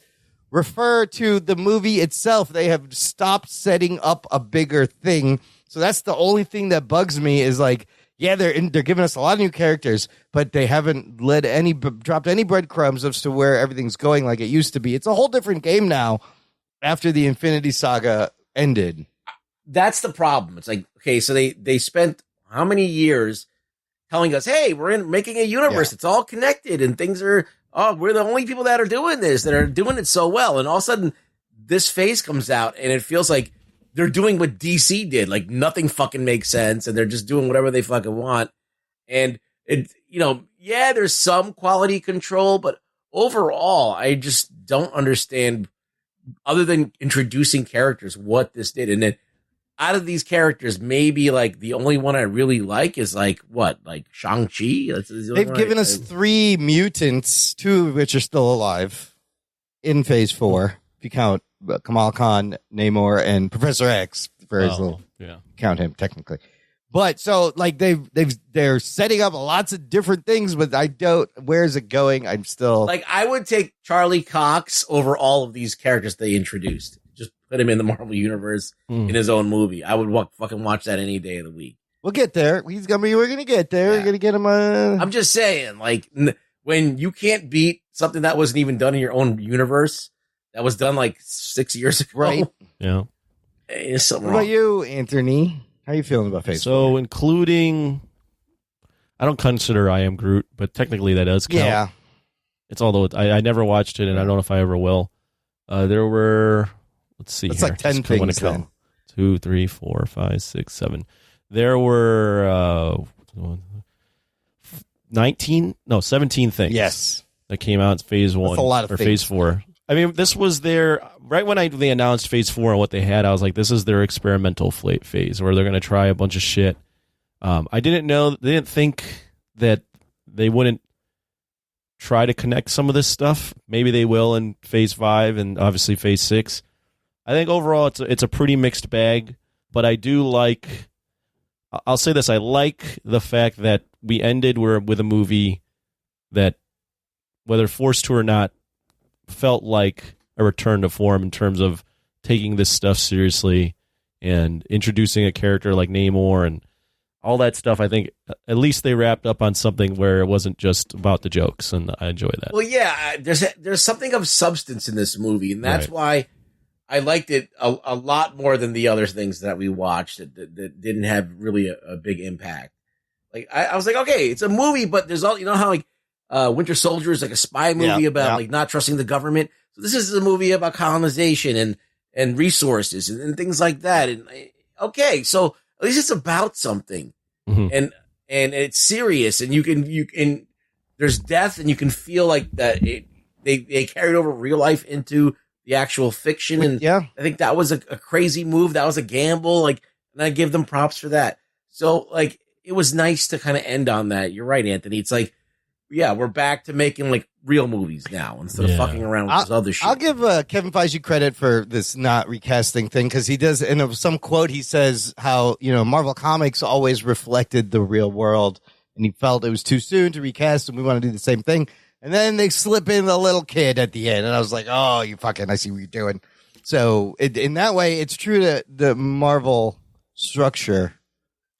refer to the movie itself. They have stopped setting up a bigger thing. So that's the only thing that bugs me is like, yeah, they're giving us a lot of new characters, but they haven't dropped any breadcrumbs as to where everything's going like it used to be. It's a whole different game now after the Infinity Saga ended. That's the problem. It's like, okay, so they spent how many years telling us, hey, we're making a universe. It's all connected and things are, we're the only people that are doing this, that are doing it so well. And all of a sudden this phase comes out and it feels like they're doing what DC did. Like nothing fucking makes sense and they're just doing whatever they fucking want. And it, there's some quality control, but overall, I just don't understand, other than introducing characters, what this did. And then out of these characters, maybe like the only one I really like is like Shang-Chi. They've given us 3 mutants, 2 of which are still alive in Phase 4. If you count Kamala Khan, Namor, and Professor X, count him technically. But so like they're setting up lots of different things, but where's it going? I'm still like, I would take Charlie Cox over all of these characters they introduced. Just put him in the Marvel universe in his own movie. I would fucking watch that any day of the week. We'll get there. We're gonna get there. We're gonna get him. I'm just saying, like, when you can't beat something that wasn't even done in your own universe, that was done like 6 years ago, right? Yeah. There's something wrong. What about you, Anthony? How are you feeling about Phase 4? So, including, I don't consider I Am Groot, but technically that does count. Yeah. It's although I never watched it, and I don't know if I ever will. There were, let's see, it's here. like 10 things. Then. 2, 3, 4, 5, 6, 7. There were 17 things. Yes, that came out in Phase 1. That's a lot of things. Phase 4. I mean, this was right when they announced Phase 4 and what they had, I was like, this is their experimental phase where they're going to try a bunch of shit. They didn't think that they wouldn't try to connect some of this stuff. Maybe they will in Phase 5 and obviously Phase 6. I think overall it's a pretty mixed bag, but I do like, I'll say this, I like the fact that we ended with a movie that, whether forced to or not, felt like a return to form in terms of taking this stuff seriously and introducing a character like Namor and all that stuff. I think at least they wrapped up on something where it wasn't just about the jokes, and I enjoy that. Well, yeah, there's something of substance in this movie, and that's why I liked it a lot more than the other things that we watched that didn't have really a big impact. Like I was like, okay, it's a movie, but there's all, you know how like Winter Soldier is like a spy movie about like not trusting the government. So this is a movie about colonization and resources and things like that. And okay, so at least it's about something, and it's serious, and you can there's death, and you can feel like that they carried over real life into the actual fiction. And I think that was a crazy move. That was a gamble. Like, and I give them props for that. So like, it was nice to kind of end on that. You're right, Anthony. It's like, yeah, we're back to making like real movies now instead of fucking around with this other shit. I'll give Kevin Feige credit for this not recasting thing, because he does, in some quote, he says how, Marvel Comics always reflected the real world, and he felt it was too soon to recast, and we want to do the same thing. And then they slip in the little kid at the end, and I was like, oh, I see what you're doing. So in that way, it's true to the Marvel structure.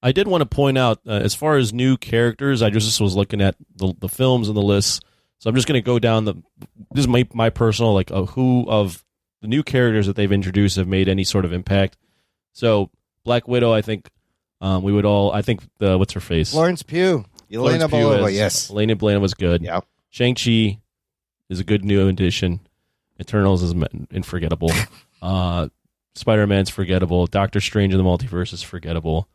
I did want to point out, as far as new characters, I just was looking at the films and the lists. So I'm just going to go down this is my personal, like, who of the new characters that they've introduced have made any sort of impact. So Black Widow, I think what's her face? Florence Pugh. Elena Belova, yes. Elena Belova was good. Yeah. Shang-Chi is a good new addition. Eternals is unforgettable. Spider-Man's forgettable. Doctor Strange in the Multiverse is forgettable.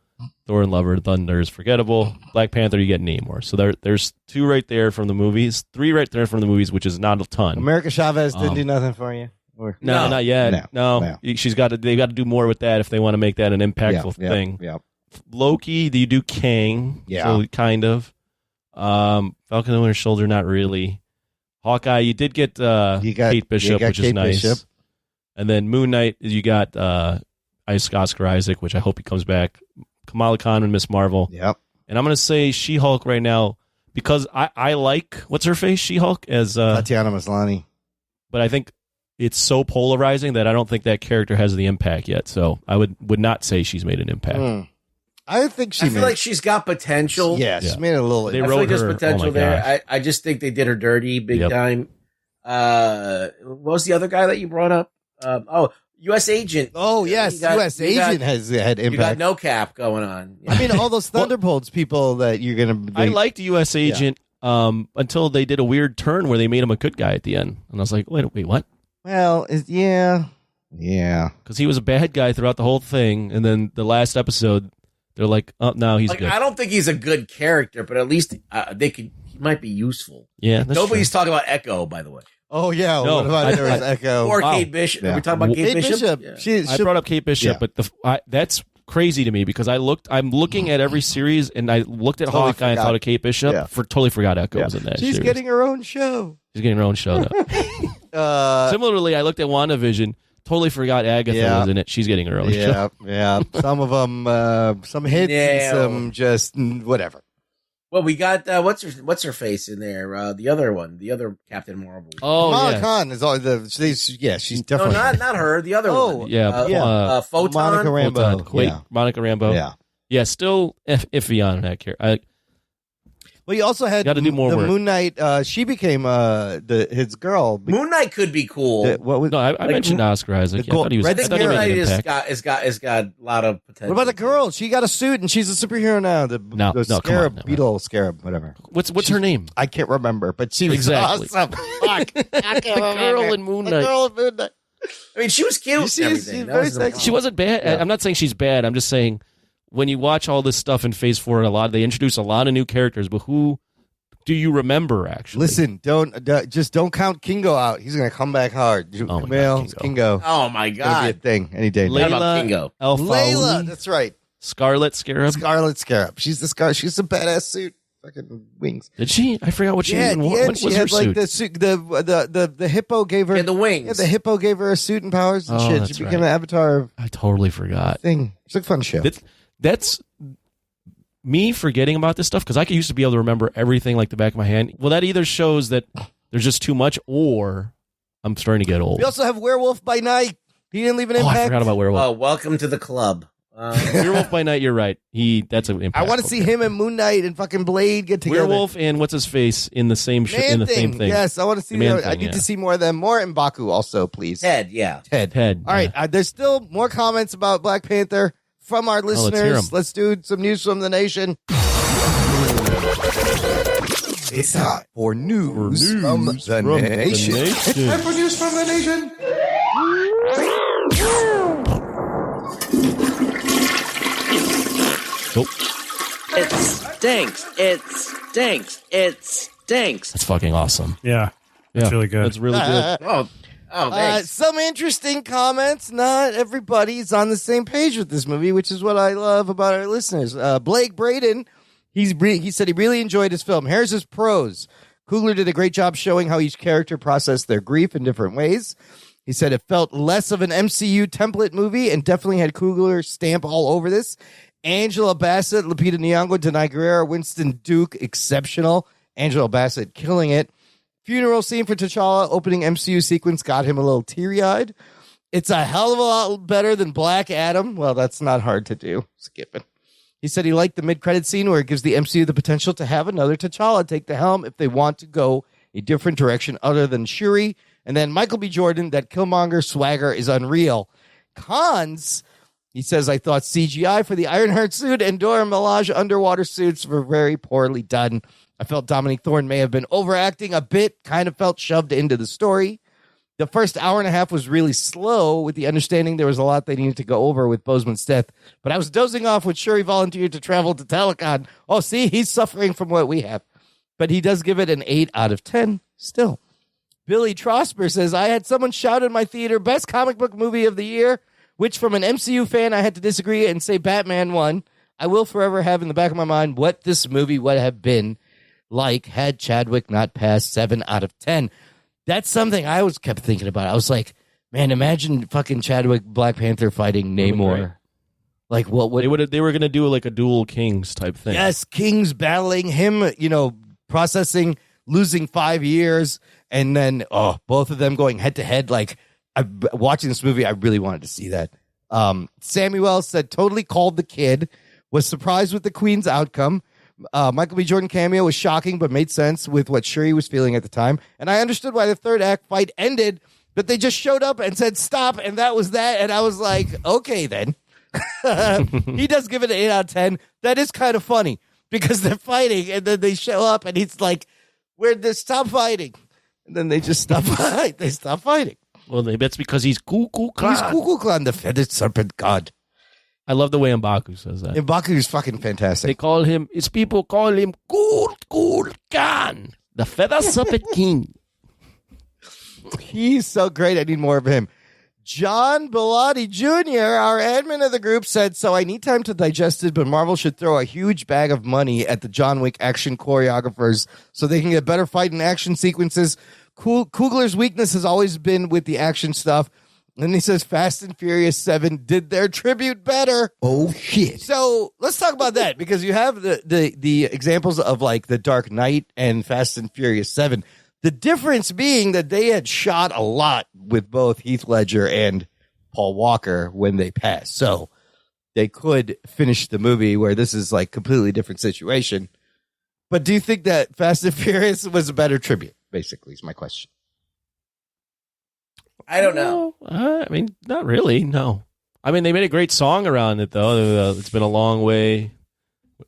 Thor and Love and Thunder is forgettable. Black Panther, you get Namor. So there's 2 right there from the movies. 3 right there from the movies, which is not a ton. America Chavez didn't do nothing for you? No, not yet. No. They've got to do more with that if they want to make that an impactful thing. Yeah. Loki, you do Kang. Yeah. So kind of. Falcon and the Winter Soldier, not really. Hawkeye, you did get Kate Bishop, which is nice. Bishop. And then Moon Knight, you got Oscar Isaac, which I hope he comes back. Kamala Khan and Miss Marvel. Yep. And I'm going to say She-Hulk right now because I like, what's her face, She-Hulk, as Tatiana Maslany. But I think it's so polarizing that I don't think that character has the impact yet. So I would not say she's made an impact. I think I feel like she's got potential. Yeah, she's made a little. I feel like there's potential there. I just think they did her dirty big time. What was the other guy that you brought up? U.S. Agent. Oh, yes. U.S. Agent has had impact. You got no cap going on. I mean, all those Thunderbolts people that you're going to... I liked U.S. Agent until they did a weird turn where they made him a good guy at the end. And I was like, wait, what? Well, yeah. Because he was a bad guy throughout the whole thing. And then the last episode, they're like, oh, no, he's good. I don't think he's a good character, but at least he might be useful. Yeah, nobody's talking about Echo, by the way. Oh, yeah. No, what about there was Echo? Or Kate Bishop. Yeah. Are we talking about Kate Bishop? Yeah. I brought up Kate Bishop, but that's crazy to me because I'm looking at every series, and I looked at Hawkeye and thought of Kate Bishop. Totally forgot Echo was in that She's series. Getting her own show. She's getting her own show now. Similarly, I looked at WandaVision. Totally forgot Agatha was in it. She's getting her own show. Yeah. Some of them, some hits and some just whatever. Well, we got what's her face in there? The other one, the other Captain Marvel. Oh, Kamala Khan is all she's definitely not her. The other one. Photon. Monica Rambeau. Monica Rambeau. Yeah. Still iffy on that character. Well, you also had to do more work. Moon Knight. She became his girl. Moon Knight could be cool. I mentioned Oscar Isaac. I thought he was. I think Moon Knight has got a lot of potential. What about the girl? She got a suit and she's a superhero now. The scarab, beetle scarab, whatever. What's her name? I can't remember, but she was awesome. Fuck. I can't remember. The girl in Moon Knight. I mean, she was cute. She wasn't bad. Yeah. I'm not saying she's bad. I'm just saying. When you watch all this stuff in Phase 4, they introduce a lot of new characters, but who do you remember, actually? Listen, don't count Kingo out. He's going to come back hard. Oh, my God, Kingo. Oh, my God. It'll be a thing any day. Layla, that's right. Scarlet Scarab. She's the She's a badass suit. Fucking wings. Did she? I forgot what she had. She had like the suit. The hippo gave her the wings. Yeah, the hippo gave her a suit and powers and shit. She became an avatar. I totally forgot. Thing. It's a fun show. That's me forgetting about this stuff, because I used to be able to remember everything like the back of my hand. Well, that either shows that there's just too much, or I'm starting to get old. We also have Werewolf by Night. He didn't leave an impact. I forgot about Werewolf. Oh, welcome to the club. Werewolf by Night, you're right. That's an impact. I want to see him and Moon Knight and fucking Blade get together. Werewolf and what's his face in the same same thing. Yes, I want to see that. I need to see more of them. More M'Baku also, please. Ted, yeah. Ted. All right, there's still more comments about Black Panther from our listeners. Let's do some news from the nation. It's time for news from the nation. It's time for news from the nation. Nope. It stinks. It stinks. It stinks. That's fucking awesome. Yeah. That's really good. That's really good. Thanks. Some interesting comments. Not everybody's on the same page with this movie, which is what I love about our listeners. Blake Braden, he said he really enjoyed his film. Here's his pros. Coogler did a great job showing how each character processed their grief in different ways. He said it felt less of an MCU template movie and definitely had Coogler stamp all over this. Angela Bassett, Lupita Nyong'o, Denai Guerrero, Winston Duke, exceptional. Angela Bassett killing it. Funeral scene for T'Challa, opening MCU sequence got him a little teary-eyed. It's a hell of a lot better than Black Adam. Well, that's not hard to do. Skip it. He said he liked the mid-credit scene where it gives the MCU the potential to have another T'Challa take the helm if they want to go a different direction other than Shuri. And then Michael B. Jordan, that Killmonger swagger is unreal. Cons, he says, I thought CGI for the Ironheart suit and Dora Milaje underwater suits were very poorly done. I felt Dominic Thorne may have been overacting a bit, kind of felt shoved into the story. The first hour and a half was really slow with the understanding there was a lot they needed to go over with Boseman's death. But I was dozing off when Shuri volunteered to travel to Telecon. Oh, see, he's suffering from what we have. But he does give it an 8 out of 10 still. Billy Trosper says, I had someone shout in my theater, best comic book movie of the year, which from an MCU fan, I had to disagree and say Batman won. I will forever have in the back of my mind what this movie would have been like had Chadwick not passed 7 out of 10. That's something I always kept thinking about. I was like, man, imagine fucking Chadwick Black Panther fighting Namor. Like, what would they were going to do like a dual Kings type thing. Yes, Kings battling him, processing, losing 5 years, and then both of them going head to head. Like, watching this movie, I really wanted to see that. Samuel said, totally called the kid, was surprised with the Queen's outcome. Michael B. Jordan cameo was shocking, but made sense with what Shuri was feeling at the time. And I understood why the third act fight ended, but they just showed up and said stop, and that was that. And I was like, okay, then. He does give it an 8 out of 10. That is kind of funny because they're fighting, and then they show up, and he's like, where'd they stop fighting? And then they just stop fighting. They stop fighting. Well, that's because he's Cuckoo Clan. He's Cuckoo Clan, the feathered serpent god. I love the way M'Baku says that. M'Baku is fucking fantastic. They call him, his people call him Cool Khan, the Feather Serpent King. He's so great. I need more of him. John Bellotti Jr., our admin of the group, said, so I need time to digest it, but Marvel should throw a huge bag of money at the John Wick action choreographers so they can get better fight and action sequences. Coogler's weakness has always been with the action stuff. And he says Fast and Furious 7 did their tribute better. Oh, shit. So let's talk about that, because you have the examples of like The Dark Knight and Fast and Furious 7. The difference being that they had shot a lot with both Heath Ledger and Paul Walker when they passed. So they could finish the movie, where this is like completely different situation. But do you think that Fast and Furious was a better tribute, basically, is my question. I don't know. I mean, not really. No. I mean, they made a great song around it, though. It's been a long way.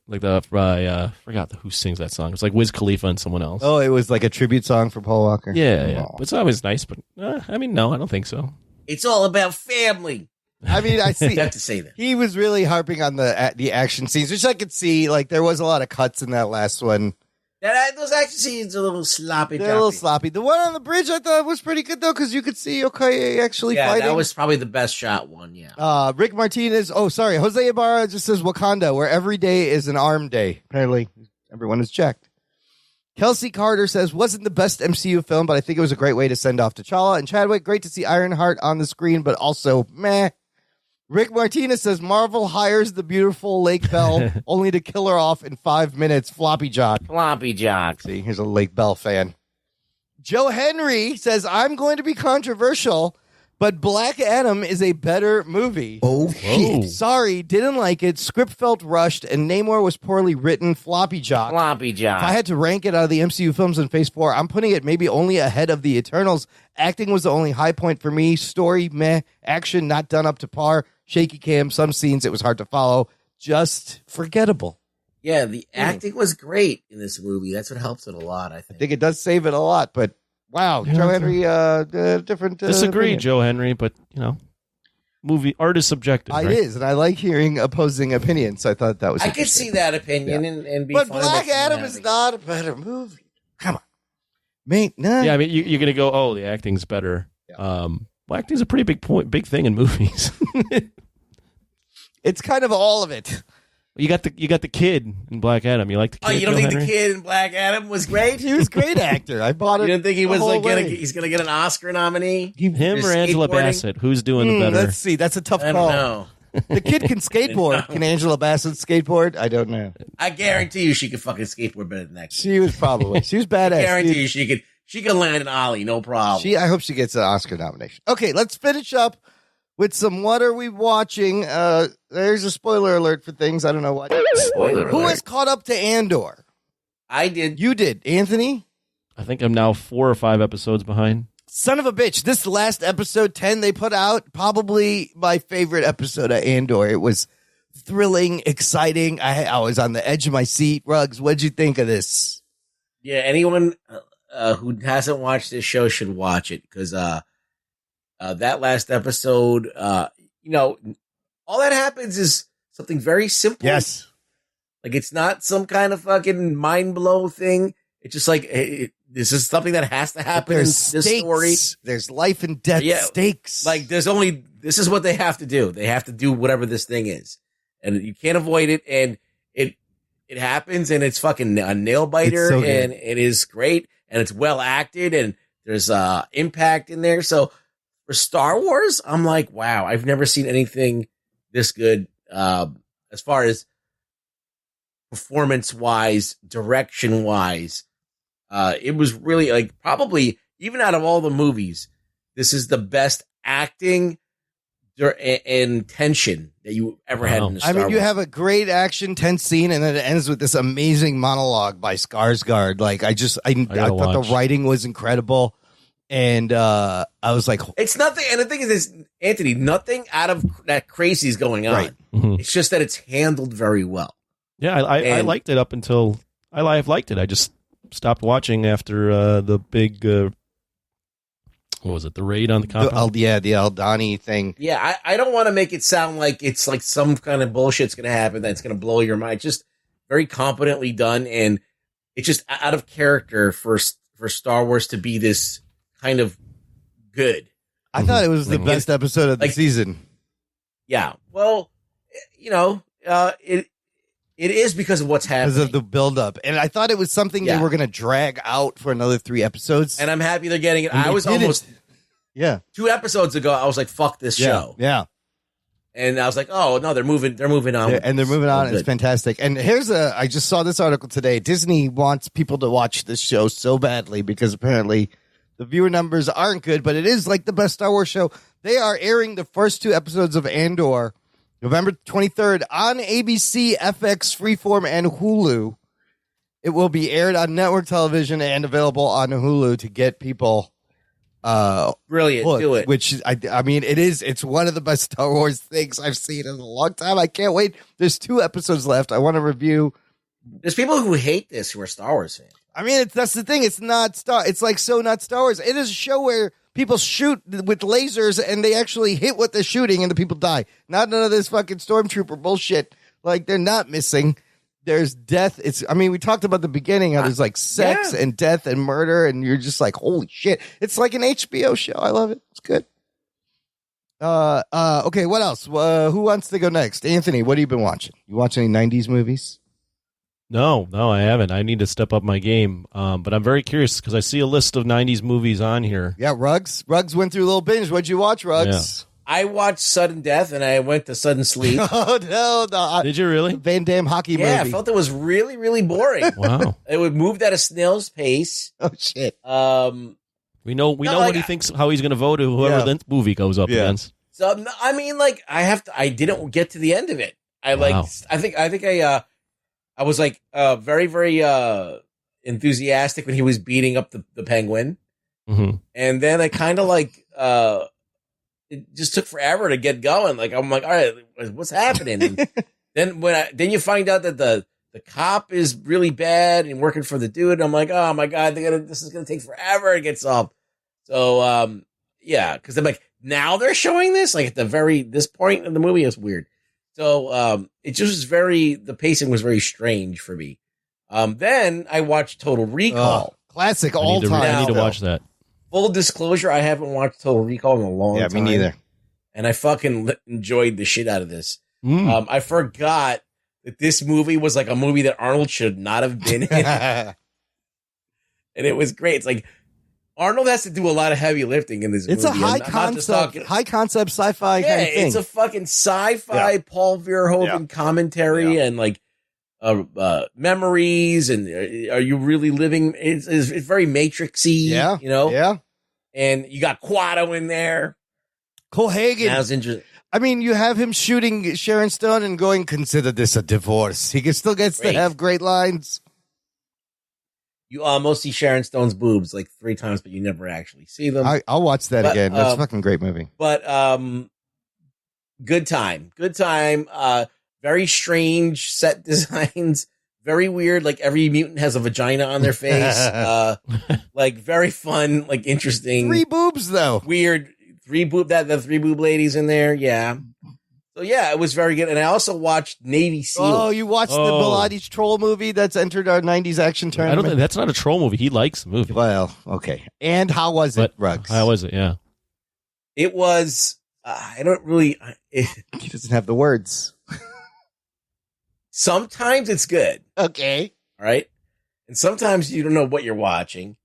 Like I forgot who sings that song. It's like Wiz Khalifa and someone else. Oh, it was like a tribute song for Paul Walker. Yeah. It's always nice, but I mean, no, I don't think so. It's all about family. I mean, I see. You have to say that. He was really harping on the action scenes, which I could see. Like, there was a lot of cuts in that last one. Those action scenes are a little sloppy. They're a little sloppy. The one on the bridge I thought was pretty good, though, because you could see Okoye actually fighting. Yeah, that was probably the best shot one, yeah. Rick Martinez, Jose Ibarra just says Wakanda, where every day is an arm day. Apparently, everyone is checked. Kelsey Carter says, wasn't the best MCU film, but I think it was a great way to send off T'Challa and Chadwick. Great to see Ironheart on the screen, but also meh. Rick Martinez says Marvel hires the beautiful Lake Bell only to kill her off in 5 minutes. Floppy Jock. Floppy Jock. See, here's a Lake Bell fan. Joe Henry says, I'm going to be controversial, but Black Adam is a better movie. Oh, shit. Sorry, didn't like it. Script felt rushed, and Namor was poorly written. Floppy Jock. Floppy Jock. If I had to rank it out of the MCU films in Phase 4, I'm putting it maybe only ahead of the Eternals. Acting was the only high point for me. Story, meh. Action, not done up to par. Shaky cam. Some scenes, it was hard to follow. Just forgettable. Yeah, the acting was great in this movie. That's what helps it a lot, I I think. think it does save it a lot, but wow. Yeah, Joe Henry, different. Disagree, opinion. Joe Henry, but, movie art is subjective. It right? is, and I like hearing opposing opinions. I thought that was I could see that opinion and be But fine Black with Adam that. is not a better movie. Come on. Mate, no. Yeah, I mean, you're going to go, oh, the acting's better. Well, acting's a pretty big thing in movies. It's kind of all of it. You got the kid in Black Adam. You like the kid? Oh, you don't Joe think Henry? the kid in Black Adam was great? He was a great actor. I bought it. You didn't think he the was whole like way. he's going to get an Oscar nominee? Him For or Angela skateboarding? Bassett? Who's doing the better? Let's see. That's a tough I call. don't know. The kid can skateboard. Can Angela Bassett skateboard? I don't know. I guarantee you she could fucking skateboard better than that kid. She was badass. I guarantee dude. you she could land an ollie, no problem. I hope she gets an Oscar nomination. Okay, let's finish up with some what are we watching? There's a spoiler alert for things I don't know what. Spoiler Who alert. has caught up to Andor? I did. You did, Anthony? I think I'm now 4 or 5 episodes behind. Son of a bitch. This last episode 10 they put out, probably my favorite episode of Andor. It was thrilling, exciting. I was on the edge of my seat. Ruggs, what'd you think of this? Yeah, anyone who hasn't watched this show should watch it because that last episode, all that happens is something very simple. Yes. Like it's not some kind of fucking mind blow thing. It's just like this is something that has to happen in There's this stakes. story. There's life and death stakes. Like this is what they have to do. They have to do whatever this thing is, and you can't avoid it. And it happens, and it's fucking a nail biter, It's so good. and it is great, and it's well acted, and there's impact in there. So for Star Wars, I'm like, wow, I've never seen anything this good as far as performance wise, direction wise. It was really like probably even out of all the movies, this is the best acting and tension that you ever had in the Star Wars. you have a great action tense scene, and then it ends with this amazing monologue by Skarsgård. Like I thought the writing was incredible, and I was like, It's nothing, and the thing is, Anthony, nothing out of that crazy is going on. Right. Mhm. It's just that it's handled very well. Yeah, I liked it up until I've liked it. I just stopped watching after the big what was it? The raid on the compound. the Aldani thing. Yeah, I don't want to make it sound like it's like some kind of bullshit's going to happen that's going to blow your mind. It's just very competently done, and it's just out of character for Star Wars to be this kind of good. I thought it was the best episode of the season. Yeah, well, it is because of what's happening. Because of the buildup. And I thought it was something they were going to drag out for another 3 episodes. And I'm happy they're getting it. And I they was didn't. almost 2 episodes ago. I was like, "Fuck this show." Yeah. And I was like, "Oh no, they're moving on." And they're moving on. Good. It's fantastic. And I just saw this article today. Disney wants people to watch this show so badly because apparently the viewer numbers aren't good, but it is like the best Star Wars show. They are airing the first 2 episodes of Andor November 23rd on ABC, FX, Freeform, and Hulu. It will be aired on network television and available on Hulu to get people brilliant. hooked, Do it. which I mean, it's one of the best Star Wars things I've seen in a long time. I can't wait. There's 2 episodes left. I want to review. There's people who hate this who are Star Wars fans. I mean, that's the thing. It's not It's like so not Star Wars. It is a show where people shoot with lasers and they actually hit what they're shooting and the people die. Not none of this fucking stormtrooper bullshit. Like they're not missing. There's death. We talked about the beginning how there's like sex and death and murder, and you're just like, holy shit. It's like an HBO show. I love it. It's good. Okay, what else? Who wants to go next? Anthony, what have you been watching? You watch any 90s movies? No, I haven't. I need to step up my game. But I'm very curious because I see a list of 90s movies on here. Yeah, Ruggs went through a little binge. What'd you watch, Ruggs? I watched Sudden Death and I went to Sudden Sleep. Oh, no. Did you really? Van Damme hockey movie. Yeah, I felt it was really, really boring. Wow. It would move at a snail's pace. Oh, shit. We know what he thinks, how he's going to vote, whoever the movie goes up against. So, I mean, like, I didn't get to the end of it. I was like, very, very, enthusiastic when he was beating up the penguin. Mm-hmm. And then I kind of like, it just took forever to get going. Like, I'm like, all right, what's happening? And then you find out that the cop is really bad and working for the dude. I'm like, oh my God, this is going to take forever to get solved. So, yeah, cause I'm like, now they're showing this, like at this point in the movie, it's weird. So, it just was the pacing was very strange for me. Then I watched Total Recall. Classic all time. I need to watch that. Full disclosure, I haven't watched Total Recall in a long time. Yeah, me neither. And I fucking enjoyed the shit out of this. I forgot that this movie was like a movie that Arnold should not have been in. And it was great. It's like Arnold has to do a lot of heavy lifting in this movie. It's a high concept sci-fi kind of thing. It's a fucking sci-fi Paul Verhoeven commentary and like memories and are you really living? It's very Matrixy, you know? Yeah. And you got Quado in there. Cohagen. That was interesting. I mean, you have him shooting Sharon Stone and going, consider this a divorce. He still gets to have great lines. You almost see Sharon Stone's boobs like 3 times, but you never actually see them. I'll watch that again. That's a fucking great movie. But good time. Very strange set designs. Very weird. Like every mutant has a vagina on their face. Like very fun. Like interesting. 3 boobs though. Weird. 3 boob. The 3 boob ladies in there. Yeah. So yeah, it was very good. And I also watched Navy SEAL. Oh, you watched the Bilotti troll movie that's entered our 90s action tournament? I don't think that's not a troll movie. He likes the movie. Well, okay. And how was it, Ruggs? How was it? Yeah. It was, I don't really. He doesn't have the words. Sometimes it's good. Okay. All right. And sometimes you don't know what you're watching.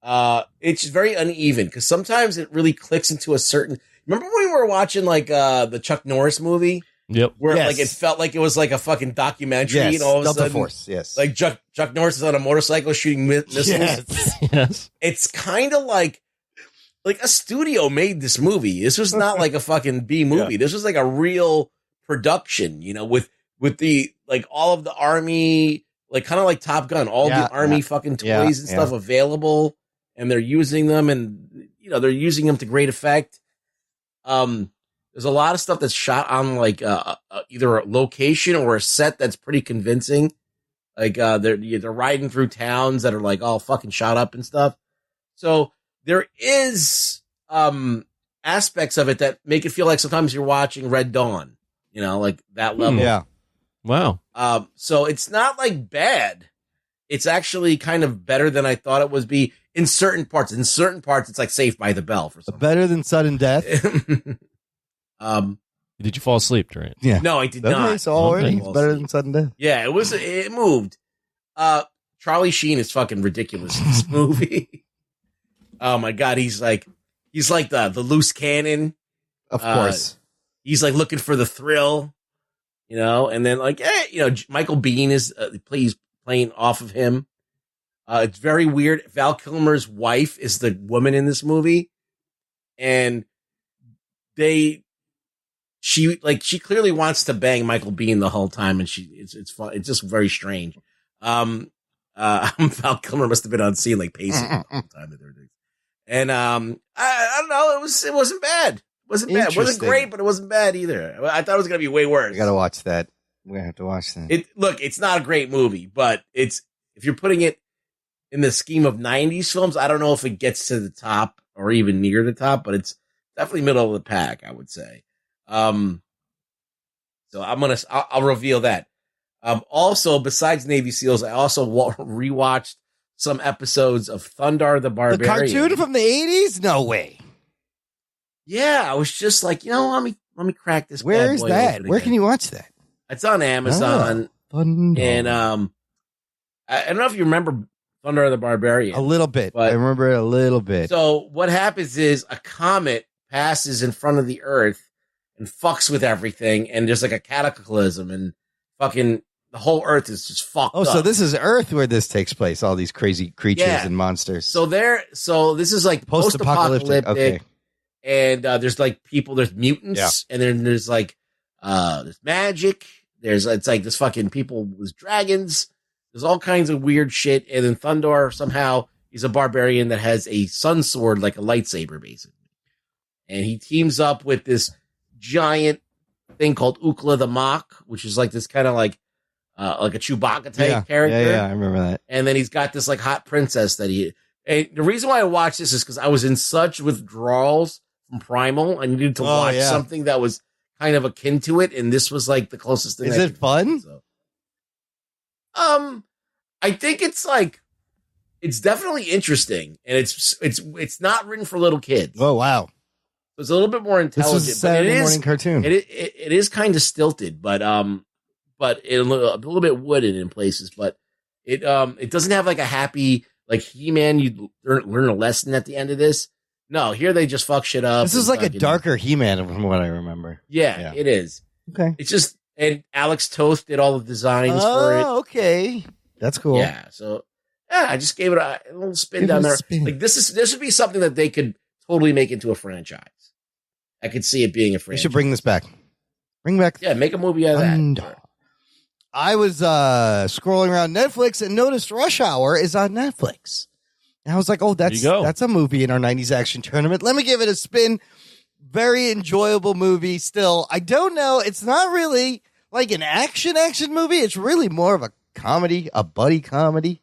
It's very uneven because sometimes it really clicks into a certain. Remember when we were watching like the Chuck Norris movie? Yep. Where like it felt like it was like a fucking documentary, and all of a sudden, Force, yes. Like Chuck Norris is on a motorcycle shooting missiles. Yes. It's kind of like a studio made this movie. This was not like a fucking B movie. This was like a real production, you know, with the like all of the army, like kind of like Top Gun, all the army fucking toys and stuff available, and they're using them, and you know they're using them to great effect. There's a lot of stuff that's shot on like either a location or a set that's pretty convincing. Like they're riding through towns that are like all fucking shot up and stuff. So there is aspects of it that make it feel like sometimes you're watching Red Dawn, you know, like that level. Yeah. Wow. So it's not like bad. It's actually kind of better than I thought it would be in certain parts. In certain parts, it's like Saved by the Bell for some. Better than Sudden Death. Did you fall asleep during it? Yeah. No, I did not. So already it's better than Sudden Death. Yeah, it moved. Charlie Sheen is fucking ridiculous in this movie. Oh my God. He's like the loose cannon. Of course. He's like looking for the thrill, you know, and then like, you know, Michael Biehn is playing off of him. It's very weird. Val Kilmer's wife is the woman in this movie, and she clearly wants to bang Michael Biehn the whole time, and it's fun. It's just very strange. Val Kilmer must have been on scene like pacing the whole time that they're doing. And I don't know. It wasn't bad. It wasn't bad. It wasn't great, but it wasn't bad either. I thought it was gonna be way worse. I gotta watch that. We're gonna have to watch that. It's not a great movie, but if you're putting it in the scheme of 90s films, I don't know if it gets to the top or even near the top, but it's definitely middle of the pack, I would say. So I'll reveal that. Also, besides Navy SEALs, I also rewatched some episodes of Thundar the Barbarian. The cartoon from the 80s? No way. Yeah, I was just like, you know, let me crack this. Where is that? Where can you watch that? It's on Amazon. And I don't know if you remember Thundar the Barbarian. A little bit. I remember it a little bit. So what happens is a comet passes in front of the Earth and fucks with everything, and there's like a cataclysm, and fucking the whole Earth is just fucked up. So this is Earth where this takes place, all these crazy creatures and monsters. So this is like post-apocalyptic. Okay. And there's like there's mutants, and then there's like there's magic. It's like this fucking people with dragons. There's all kinds of weird shit. And then Thundor somehow he's a barbarian that has a sun sword like a lightsaber, basically. And he teams up with this giant thing called Ukla the Mock, which is like this kind of like a Chewbacca type character. Yeah, I remember that. And then he's got this like hot princess and the reason why I watched this is because I was in such withdrawals from Primal. I needed to watch something that was kind of akin to it, and this was like the closest thing. Is it fun? So. I think it's definitely interesting, and it's not written for little kids. Oh wow, it's a little bit more intelligent. This was a Saturday morning cartoon. It is kind of stilted, but a little bit wooden in places. But it doesn't have like a happy like He-Man. You learn a lesson at the end of this. No, here they just fuck shit up. This is like a darker He-Man from what I remember. Yeah, it is. Okay. It's just, and Alex Toth did all the designs for it. Oh, okay. That's cool. Yeah. So, I just gave it a little spin down there. Like this would be something that they could totally make into a franchise. I could see it being a franchise. We should bring this back. Yeah, make a movie out of that. I was scrolling around Netflix and noticed Rush Hour is on Netflix. And I was like, oh, that's a movie in our 90s action tournament. Let me give it a spin. Very enjoyable movie still. I don't know. It's not really like an action movie. It's really more of a comedy, a buddy comedy.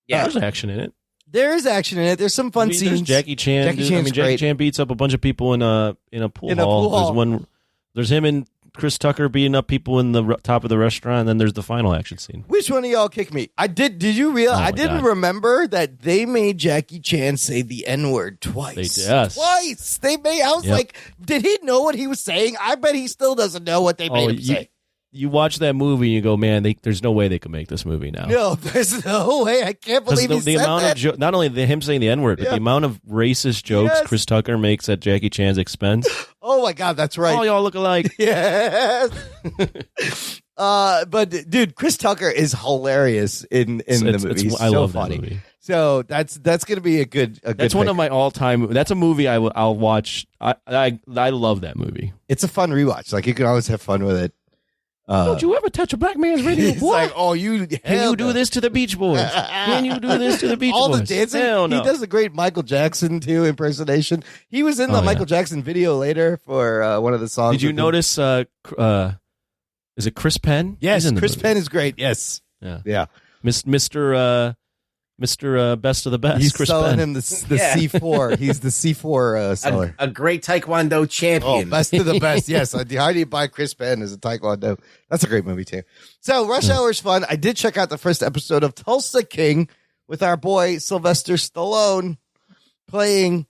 Yeah, there's action in it. There is action in it. There's some fun scenes. There's Jackie Chan. Jackie Chan beats up a bunch of people in a pool hall. There's him and Chris Tucker beating up people in the top of the restaurant, and then there's the final action scene. Which one of y'all kicked me? Did you realize? I didn't remember that they made Jackie Chan say the N-word twice. They did. Twice. They made. I was like, did he know what he was saying? I bet he still doesn't know what they made him say. You watch that movie and you go, man, there's no way they could make this movie now. No, there's no way. I can't believe he said amount that. Of not only him saying the N-word, but the amount of racist jokes Chris Tucker makes at Jackie Chan's expense. Oh my God, that's right. All y'all look alike. Yes. But dude, Chris Tucker is hilarious in the movie. He's I so love funny. That movie. So that's going to be a good. That's one of my all-time. That's a movie I'll watch. I love that movie. It's a fun rewatch. Like you can always have fun with it. Don't you ever touch a black man's radio, boy? Like, oh, can you do this to the Beach Boys? Can you do this to the Beach All Boys? the dancing. Hell no. He does a great Michael Jackson too impersonation. He was in the Michael Jackson video later for one of the songs. Did you notice? Is it Chris Penn? Yes, Chris Penn is great. Yes, yeah. Mr. Best of the Best. He's Chris selling Penn. him the C4. He's the C4 seller. A great Taekwondo champion. Oh, best of the best. Yes. How do you buy Chris Penn as a Taekwondo? That's a great movie, too. So Rush Hour is fun. I did check out the first episode of Tulsa King with our boy Sylvester Stallone playing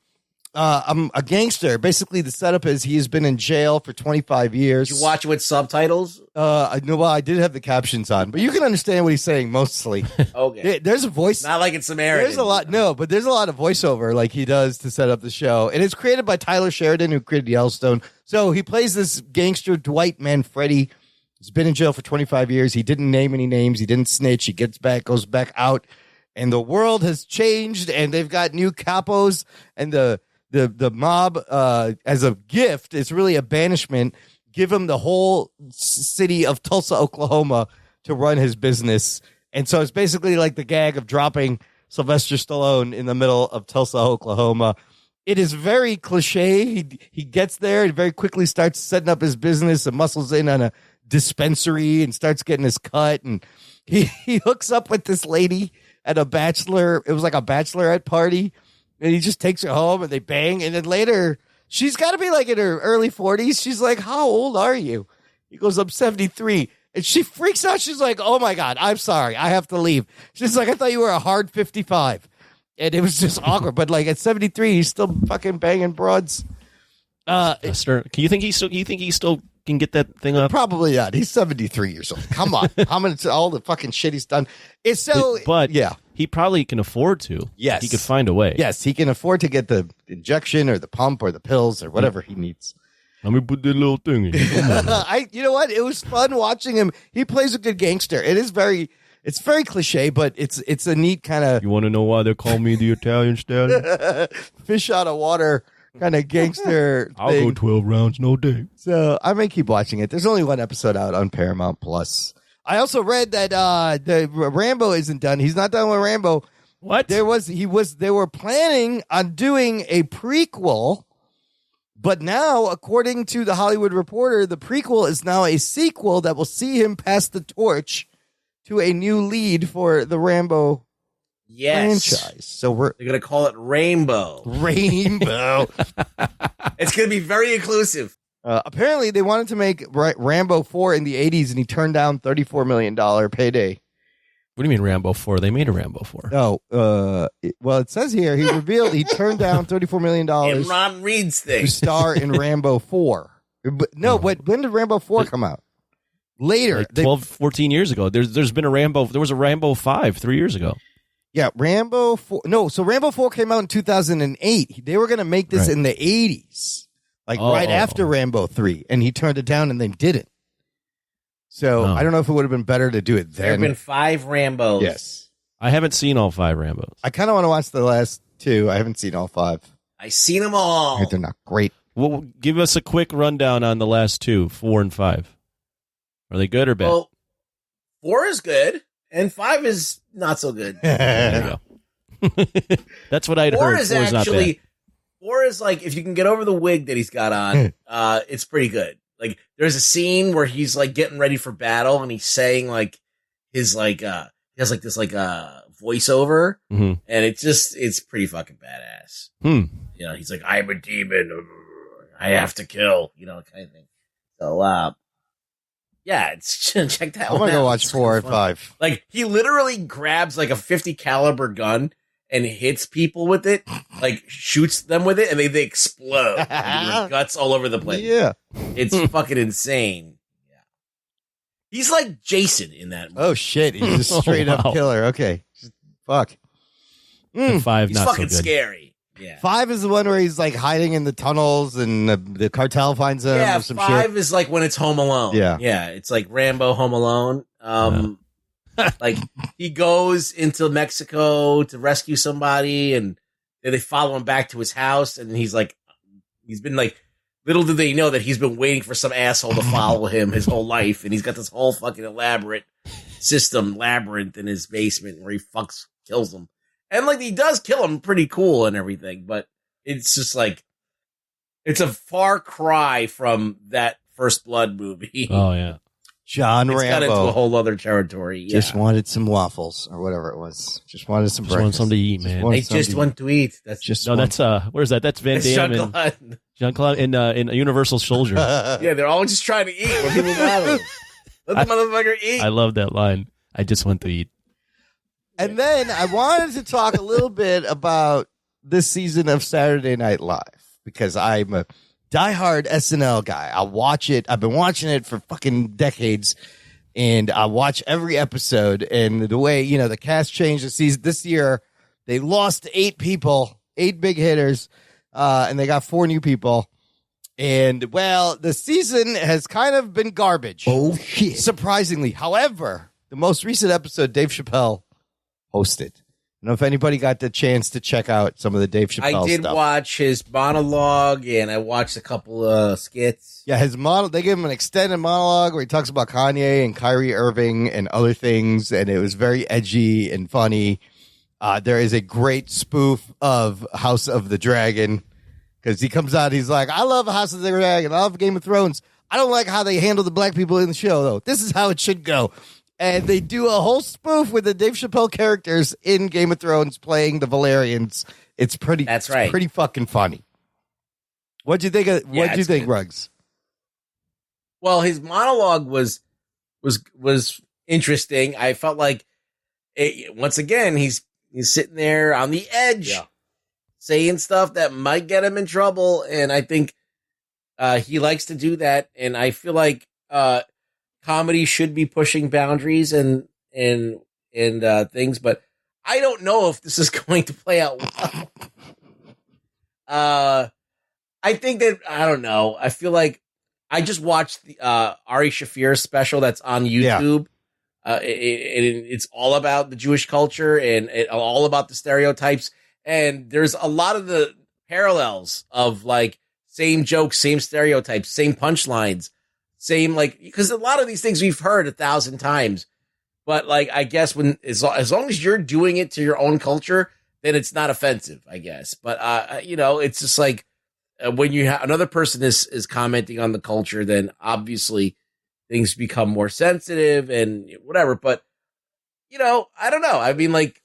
a gangster. Basically, the setup is he has been in jail for 25 years. Did you watch it with subtitles? I did have the captions on, but you can understand what he's saying mostly. Okay. There's a voice. Not like it's Samaritan. There's a lot. No, but there's a lot of voiceover like he does to set up the show. And it's created by Tyler Sheridan, who created Yellowstone. So he plays this gangster, Dwight Manfredi. He's been in jail for 25 years. He didn't name any names. He didn't snitch. He gets back, goes back out. And the world has changed, and they've got new capos, and the mob, as a gift, it's really a banishment, give him the whole city of Tulsa, Oklahoma to run his business. And so it's basically like the gag of dropping Sylvester Stallone in the middle of Tulsa, Oklahoma. It is very cliche. He gets there and very quickly starts setting up his business and muscles in on a dispensary and starts getting his cut. And he hooks up with this lady at it was like a bachelorette party. And he just takes her home and they bang. And then later, she's got to be like in her early 40s. She's like, how old are you? He goes, I'm 73. And she freaks out. She's like, oh my God, I'm sorry. I have to leave. She's like, I thought you were a hard 55. And it was just awkward. But like at 73, he's still fucking banging broads. You think he still can get that thing up? Probably not. He's 73 years old. Come on. How many all the fucking shit he's done? It's so but yeah. He probably can afford to. Yes. He could find a way. Yes, he can afford to get the injection or the pump or the pills or whatever he needs. Let me put that little thing in. You know what? It was fun watching him. He plays a good gangster. It's very cliche, but it's a neat kind of. You want to know why they call me the Italian stallion? Fish out of water kind of gangster. I'll go 12 rounds, no day. So I may keep watching it. There's only one episode out on Paramount Plus. I also read that the Rambo isn't done. He's not done with Rambo. What? They were planning on doing a prequel, but now, according to the Hollywood Reporter, the prequel is now a sequel that will see him pass the torch to a new lead for the Rambo franchise. So they're going to call it Rainbow. Rainbow. It's going to be very inclusive. Apparently, they wanted to make Rambo 4 in the 80s, and he turned down $34 million payday. What do you mean Rambo 4? They made a Rambo 4. No. Well, it says here he revealed he turned down $34 million Imran reads to things. star in Rambo 4. But when did Rambo 4 come out? Later. Like 12, 14 years ago. There's been a Rambo. There was a Rambo 5 3 years ago. Yeah, Rambo 4. No, so Rambo 4 came out in 2008. They were going to make this in the 80s. Right after Rambo 3, and he turned it down and they didn't. So I don't know if it would have been better to do it then. There have been 5 Rambos. Yes. I haven't seen all 5 Rambos. I kind of want to watch the last 2. I haven't seen all 5. I've seen them all. They're not great. Well, give us a quick rundown on the last 2, 4 and 5. Are they good or bad? Well, 4 is good, and 5 is not so good. There you go. That's what I'd heard. 4 is not actually... bad. 4 is like, if you can get over the wig that he's got on, it's pretty good. Like, there's a scene where he's like getting ready for battle and he's saying like his like, he has like this like voiceover, and it's pretty fucking badass. You know, he's like, I'm a demon, I have to kill, you know, kind of thing. So, yeah, check that I'm one going to out. go watch It's 4 and fun. 5. Like, he literally grabs like a 50 caliber gun and hits people with it, like shoots them with it, and they explode. There's guts all over the place. Yeah. It's fucking insane. Yeah. He's like Jason in that movie. Oh, shit. He's a straight up killer. Okay. Fuck. And 5 He's not so fucking good. scary. Yeah. 5 is the one where he's like hiding in the tunnels and the cartel finds him Yeah, or some 5 shit. is like when it's Home Alone. Yeah. Yeah, it's like Rambo Home Alone. Like, he goes into Mexico to rescue somebody, and then they follow him back to his house, and he's been like, little do they know that he's been waiting for some asshole to follow him his whole life, and he's got this whole fucking elaborate labyrinth in his basement where he kills them. And like, he does kill him pretty cool and everything, but it's just like, it's a far cry from that First Blood movie. Oh, yeah. John It's got into Rambo a whole other territory. Yeah. just wanted some waffles or whatever it was. Just wanted some Just want breakfast. something to eat, man. I just want to eat. That's Just No, one- that's where's that? That's Van It's Damme and Jean-Claude. Jean-Claude in Universal Soldier. Yeah, they're all just trying to eat. What people bother. Let the motherfucker eat. I love that line. I just want to eat. And then I wanted to talk a little bit about this season of Saturday Night Live because I'm a diehard SNL guy. I watch it. I've been watching it for fucking decades, and I watch every episode. And the way, you know, the cast changed this year, they lost 8 people, 8 big hitters, and they got 4 new people. And, well, the season has kind of been garbage. Oh, shit. Surprisingly. However, the most recent episode, Dave Chappelle hosted. I don't know if anybody got the chance to check out some of the Dave Chappelle I did stuff. watch his monologue, and I watched a couple of skits. Yeah, they gave him an extended monologue where he talks about Kanye and Kyrie Irving and other things, and it was very edgy and funny. There is a great spoof of House of the Dragon because he comes out, he's like, I love House of the Dragon, I love Game of Thrones. I don't like how they handle the black people in the show, though. This is how it should go. And they do a whole spoof with the Dave Chappelle characters in Game of Thrones playing the Valerians. It's pretty fucking funny. What'd you think what'd you think, Ruggs? Well, his monologue was interesting. I felt like once again he's sitting there on the edge, saying stuff that might get him in trouble, and I think he likes to do that. And I feel like comedy should be pushing boundaries and things, but I don't know if this is going to play out well. I think that, I don't know. I feel like I just watched the Ari Shafir special that's on YouTube. It's all about the Jewish culture and all about the stereotypes. And there's a lot of the parallels of like same jokes, same stereotypes, same punchlines, same like, because a lot of these things we've heard 1,000 times. But like, I guess when as long as you're doing it to your own culture, then it's not offensive, I guess. But it's just like when you have another person is commenting on the culture, then obviously things become more sensitive and whatever. But I don't know. I mean, like,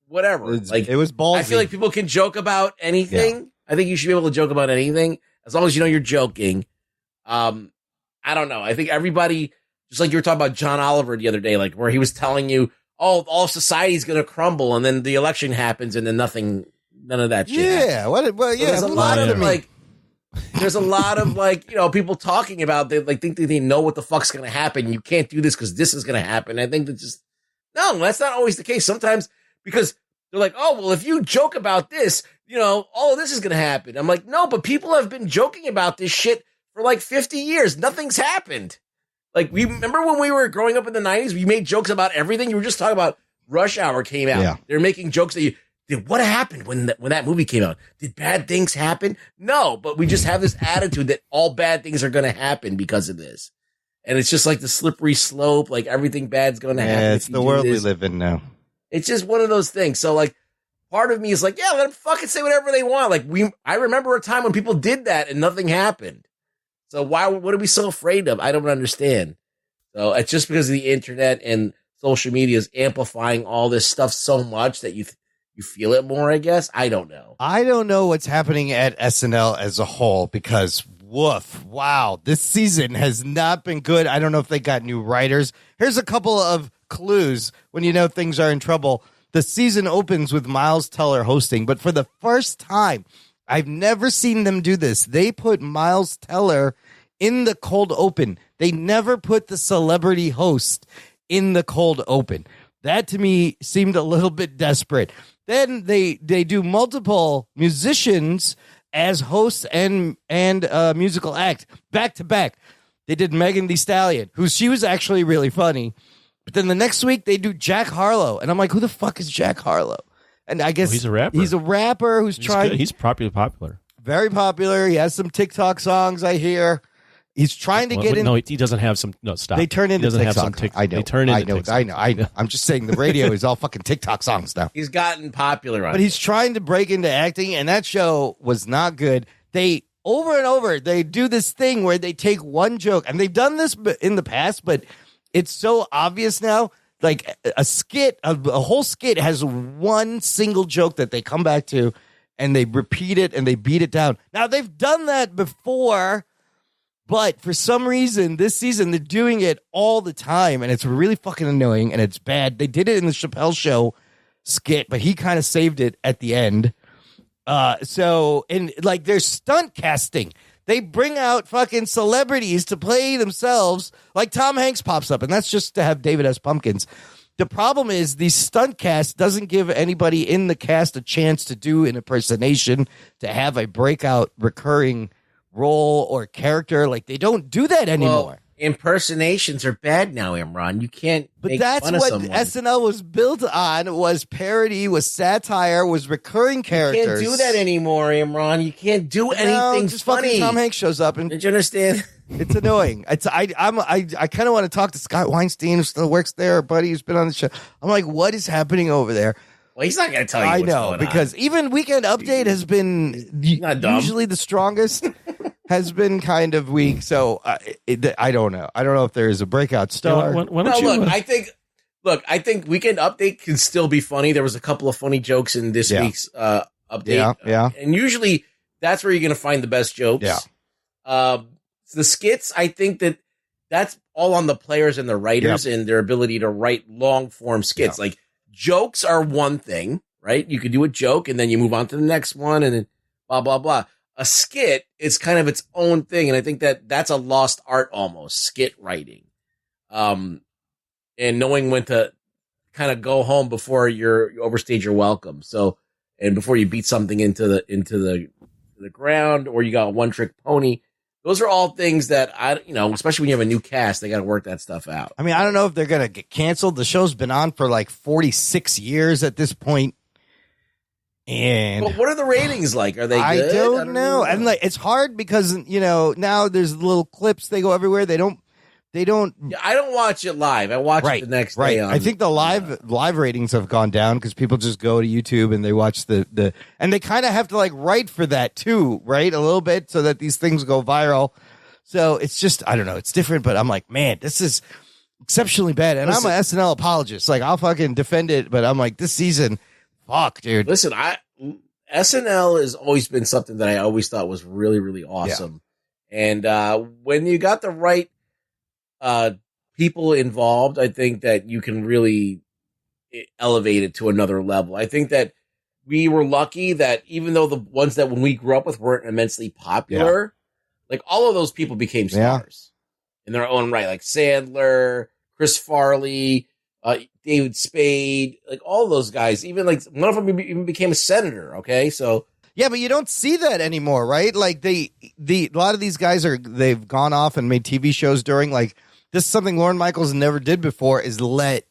whatever. It was ballsy. I feel like people can joke about anything. Yeah. I think you should be able to joke about anything as long as you know you're joking. I don't know. I think everybody, just like you were talking about John Oliver the other day, like where he was telling you, oh, all society's going to crumble, and then the election happens, and then none of that shit. Yeah. Well, yeah. There's a lot of like, there's a lot of like, people talking about they like think that they know what the fuck's going to happen. You can't do this because this is going to happen. I think no, that's not always the case. Sometimes because they're like, oh, well, if you joke about this, all of this is going to happen. I'm like, no, but people have been joking about this shit for like 50 years. Nothing's happened. Like, we remember when we were growing up in the 90s, we made jokes about everything. You were just talking about Rush Hour came out. Yeah. They're making jokes that what happened when that movie came out? Did bad things happen? No, but we just have this attitude that all bad things are going to happen because of this. And it's just like the slippery slope, like everything bad's going to happen. Yeah, it's the world we live in now. It's just one of those things. So like, part of me is like, yeah, let them fucking say whatever they want. Like I remember a time when people did that and nothing happened. So what are we so afraid of? I don't understand. So it's just because of the internet and social media is amplifying all this stuff so much that you feel it more, I guess. I don't know. I don't know what's happening at SNL as a whole because woof, wow, this season has not been good. I don't know if they got new writers. Here's a couple of clues when you know things are in trouble. The season opens with Miles Teller hosting, but for the first time, I've never seen them do this. They put Miles Teller in the cold open. They never put the celebrity host in the cold open. That to me seemed a little bit desperate. Then they do multiple musicians as hosts and musical act back to back. They did Megan Thee Stallion, she was actually really funny. But then the next week they do Jack Harlow, and I'm like, who the fuck is Jack Harlow? And I guess he's a rapper. He's a rapper who's trying. Good. He's popular. Very popular. He has some TikTok songs, I hear. He's trying to get in. No, he doesn't have some. No, stop. They turn into TikTok. I know. They turn into I know. I'm just saying the radio is all fucking TikTok songs now. He's gotten popular on But he's trying to break into acting, and that show was not good. They, over and over, they do this thing where they take one joke, and they've done this in the past, but it's so obvious now. Like a skit, a whole skit has one single joke that they come back to, and they repeat it, and they beat it down. Now, they've done that before, but for some reason, this season, they're doing it all the time, and it's really fucking annoying, and it's bad. They did it in the Chappelle Show skit, but he kind of saved it at the end. There's stunt casting. They bring out fucking celebrities to play themselves, like Tom Hanks pops up, and that's just to have David S. Pumpkins. The problem is the stunt cast doesn't give anybody in the cast a chance to do an impersonation, to have a breakout recurring role or character. Like, they don't do that anymore. Well, impersonations are bad now, Imran. You can't. But that's what SNL was built on: was parody, was satire, was recurring characters. You can't do that anymore, Imran. You can't do anything just funny. Fucking Tom Hanks shows up, and did you understand? It's annoying. I kind of want to talk to Scott Weinstein, who still works there, our buddy who's been on the show. I'm like, what is happening over there? Well, he's not going to tell you. I know, because even Weekend Update has been usually the strongest. Has been kind of weak, so I don't know. I don't know if there is a breakout star. I think Weekend Update can still be funny. There was a couple of funny jokes in this week's update. Yeah. And usually that's where you're going to find the best jokes. Yeah. The skits, I think that's all on the players and the writers and their ability to write long form skits. Like, jokes are one thing, right? You could do a joke and then you move on to the next one and then blah, blah, blah. A skit is kind of its own thing, and I think that's a lost art almost, skit writing. And knowing when to kind of go home before you overstayed your welcome. So, and before you beat something into the the ground, or you got a one-trick pony. Those are all things that especially when you have a new cast, they got to work that stuff out. I mean, I don't know if they're going to get canceled. The show's been on for like 46 years at this point. And but what are the ratings like? Are they good? I don't know. And like, it's hard because, now there's little clips. They go everywhere. They don't. Yeah, I don't watch it live. I watch it the next day. I think the live ratings have gone down because people just go to YouTube and they watch the and they kind of have to like write for that too, right? A little bit so that these things go viral. So it's just, I don't know. It's different, but I'm like, man, this is exceptionally bad. And I'm an SNL apologist. Like, I'll fucking defend it, but I'm like, this season, fuck, dude. Listen, SNL has always been something that I always thought was really, really awesome. Yeah. And when you got the right people involved, I think that you can really elevate it to another level. I think that we were lucky that even though the ones that when we grew up with weren't immensely popular, like all of those people became stars in their own right. Like Sandler, Chris Farley, David Spade, like all those guys, even like one of them even became a senator. Okay. So yeah, but you don't see that anymore, right? Like a lot of these guys they've gone off and made TV shows during like, this is something Lorne Michaels never did before, is let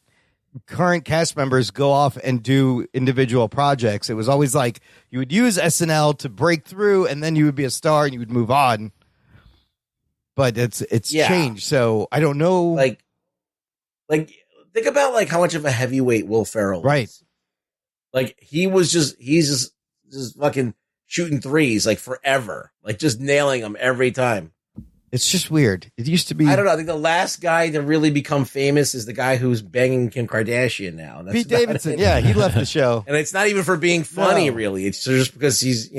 current cast members go off and do individual projects. It was always like you would use SNL to break through and then you would be a star and you would move on. But it's changed. So I don't know. Like think about like how much of a heavyweight Will Ferrell was. Right. Like he's just fucking shooting threes like forever. Like just nailing them every time. It's just weird. It used to be. I don't know. I think the last guy to really become famous is the guy who's banging Kim Kardashian now. That's Pete Davidson. Yeah, he left the show. And it's not even for being funny, really. It's just because he's,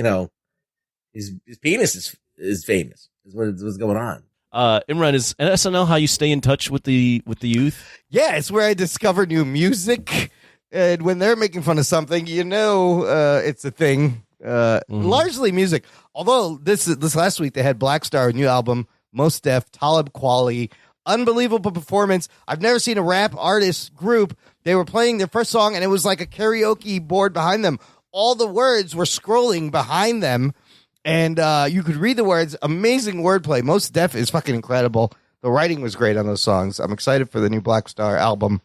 his penis is famous. Is what's going on. Imran, is SNL how you stay in touch with the youth? Yeah, it's where I discover new music. And when they're making fun of something, it's a thing. Largely music. Although this last week they had Black Star, a new album, Mos Def, Talib Kweli, unbelievable performance. I've never seen a rap artist group. They were playing their first song and it was like a karaoke board behind them. All the words were scrolling behind them and you could read the words. Amazing wordplay. Mos Def is fucking incredible. The writing was great on those songs. I'm excited for the new Black Star album.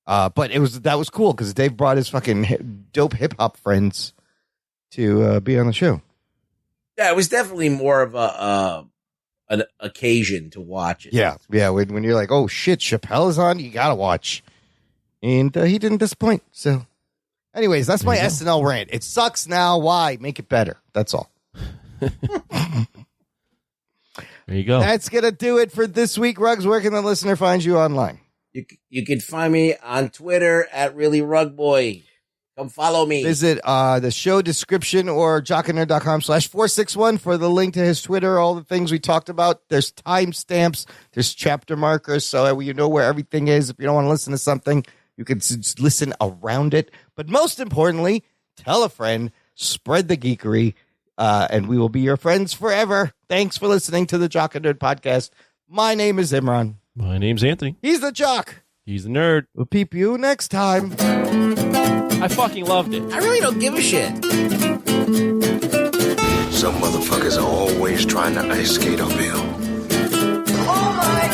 But that was cool because Dave brought his fucking dope hip hop friends to be on the show. Yeah, it was definitely more of an occasion to watch it. Yeah. When you're like, oh shit, Chappelle is on, you gotta watch. And he didn't disappoint. So, anyways, that's my SNL rant. It sucks now. Why? Make it better. That's all. There you go. That's gonna do it for this week. Ruggs, where can the listener find you online? You can find me on Twitter at ReallyRugBoy. Come follow me. Visit the show description or jockandnerd.com/461 for the link to his Twitter, all the things we talked about. There's timestamps, there's chapter markers, so you know where everything is. If you don't want to listen to something, you can just listen around it. But most importantly, tell a friend, spread the geekery, and we will be your friends forever. Thanks for listening to the Jock and Nerd podcast. My name is Imran. My name's Anthony. He's the Jock. He's the Nerd. We'll peep you next time. I fucking loved it. I really don't give a shit. Some motherfuckers are always trying to ice skate uphill. Oh my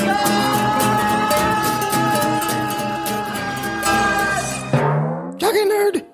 God! Jock and Nerd.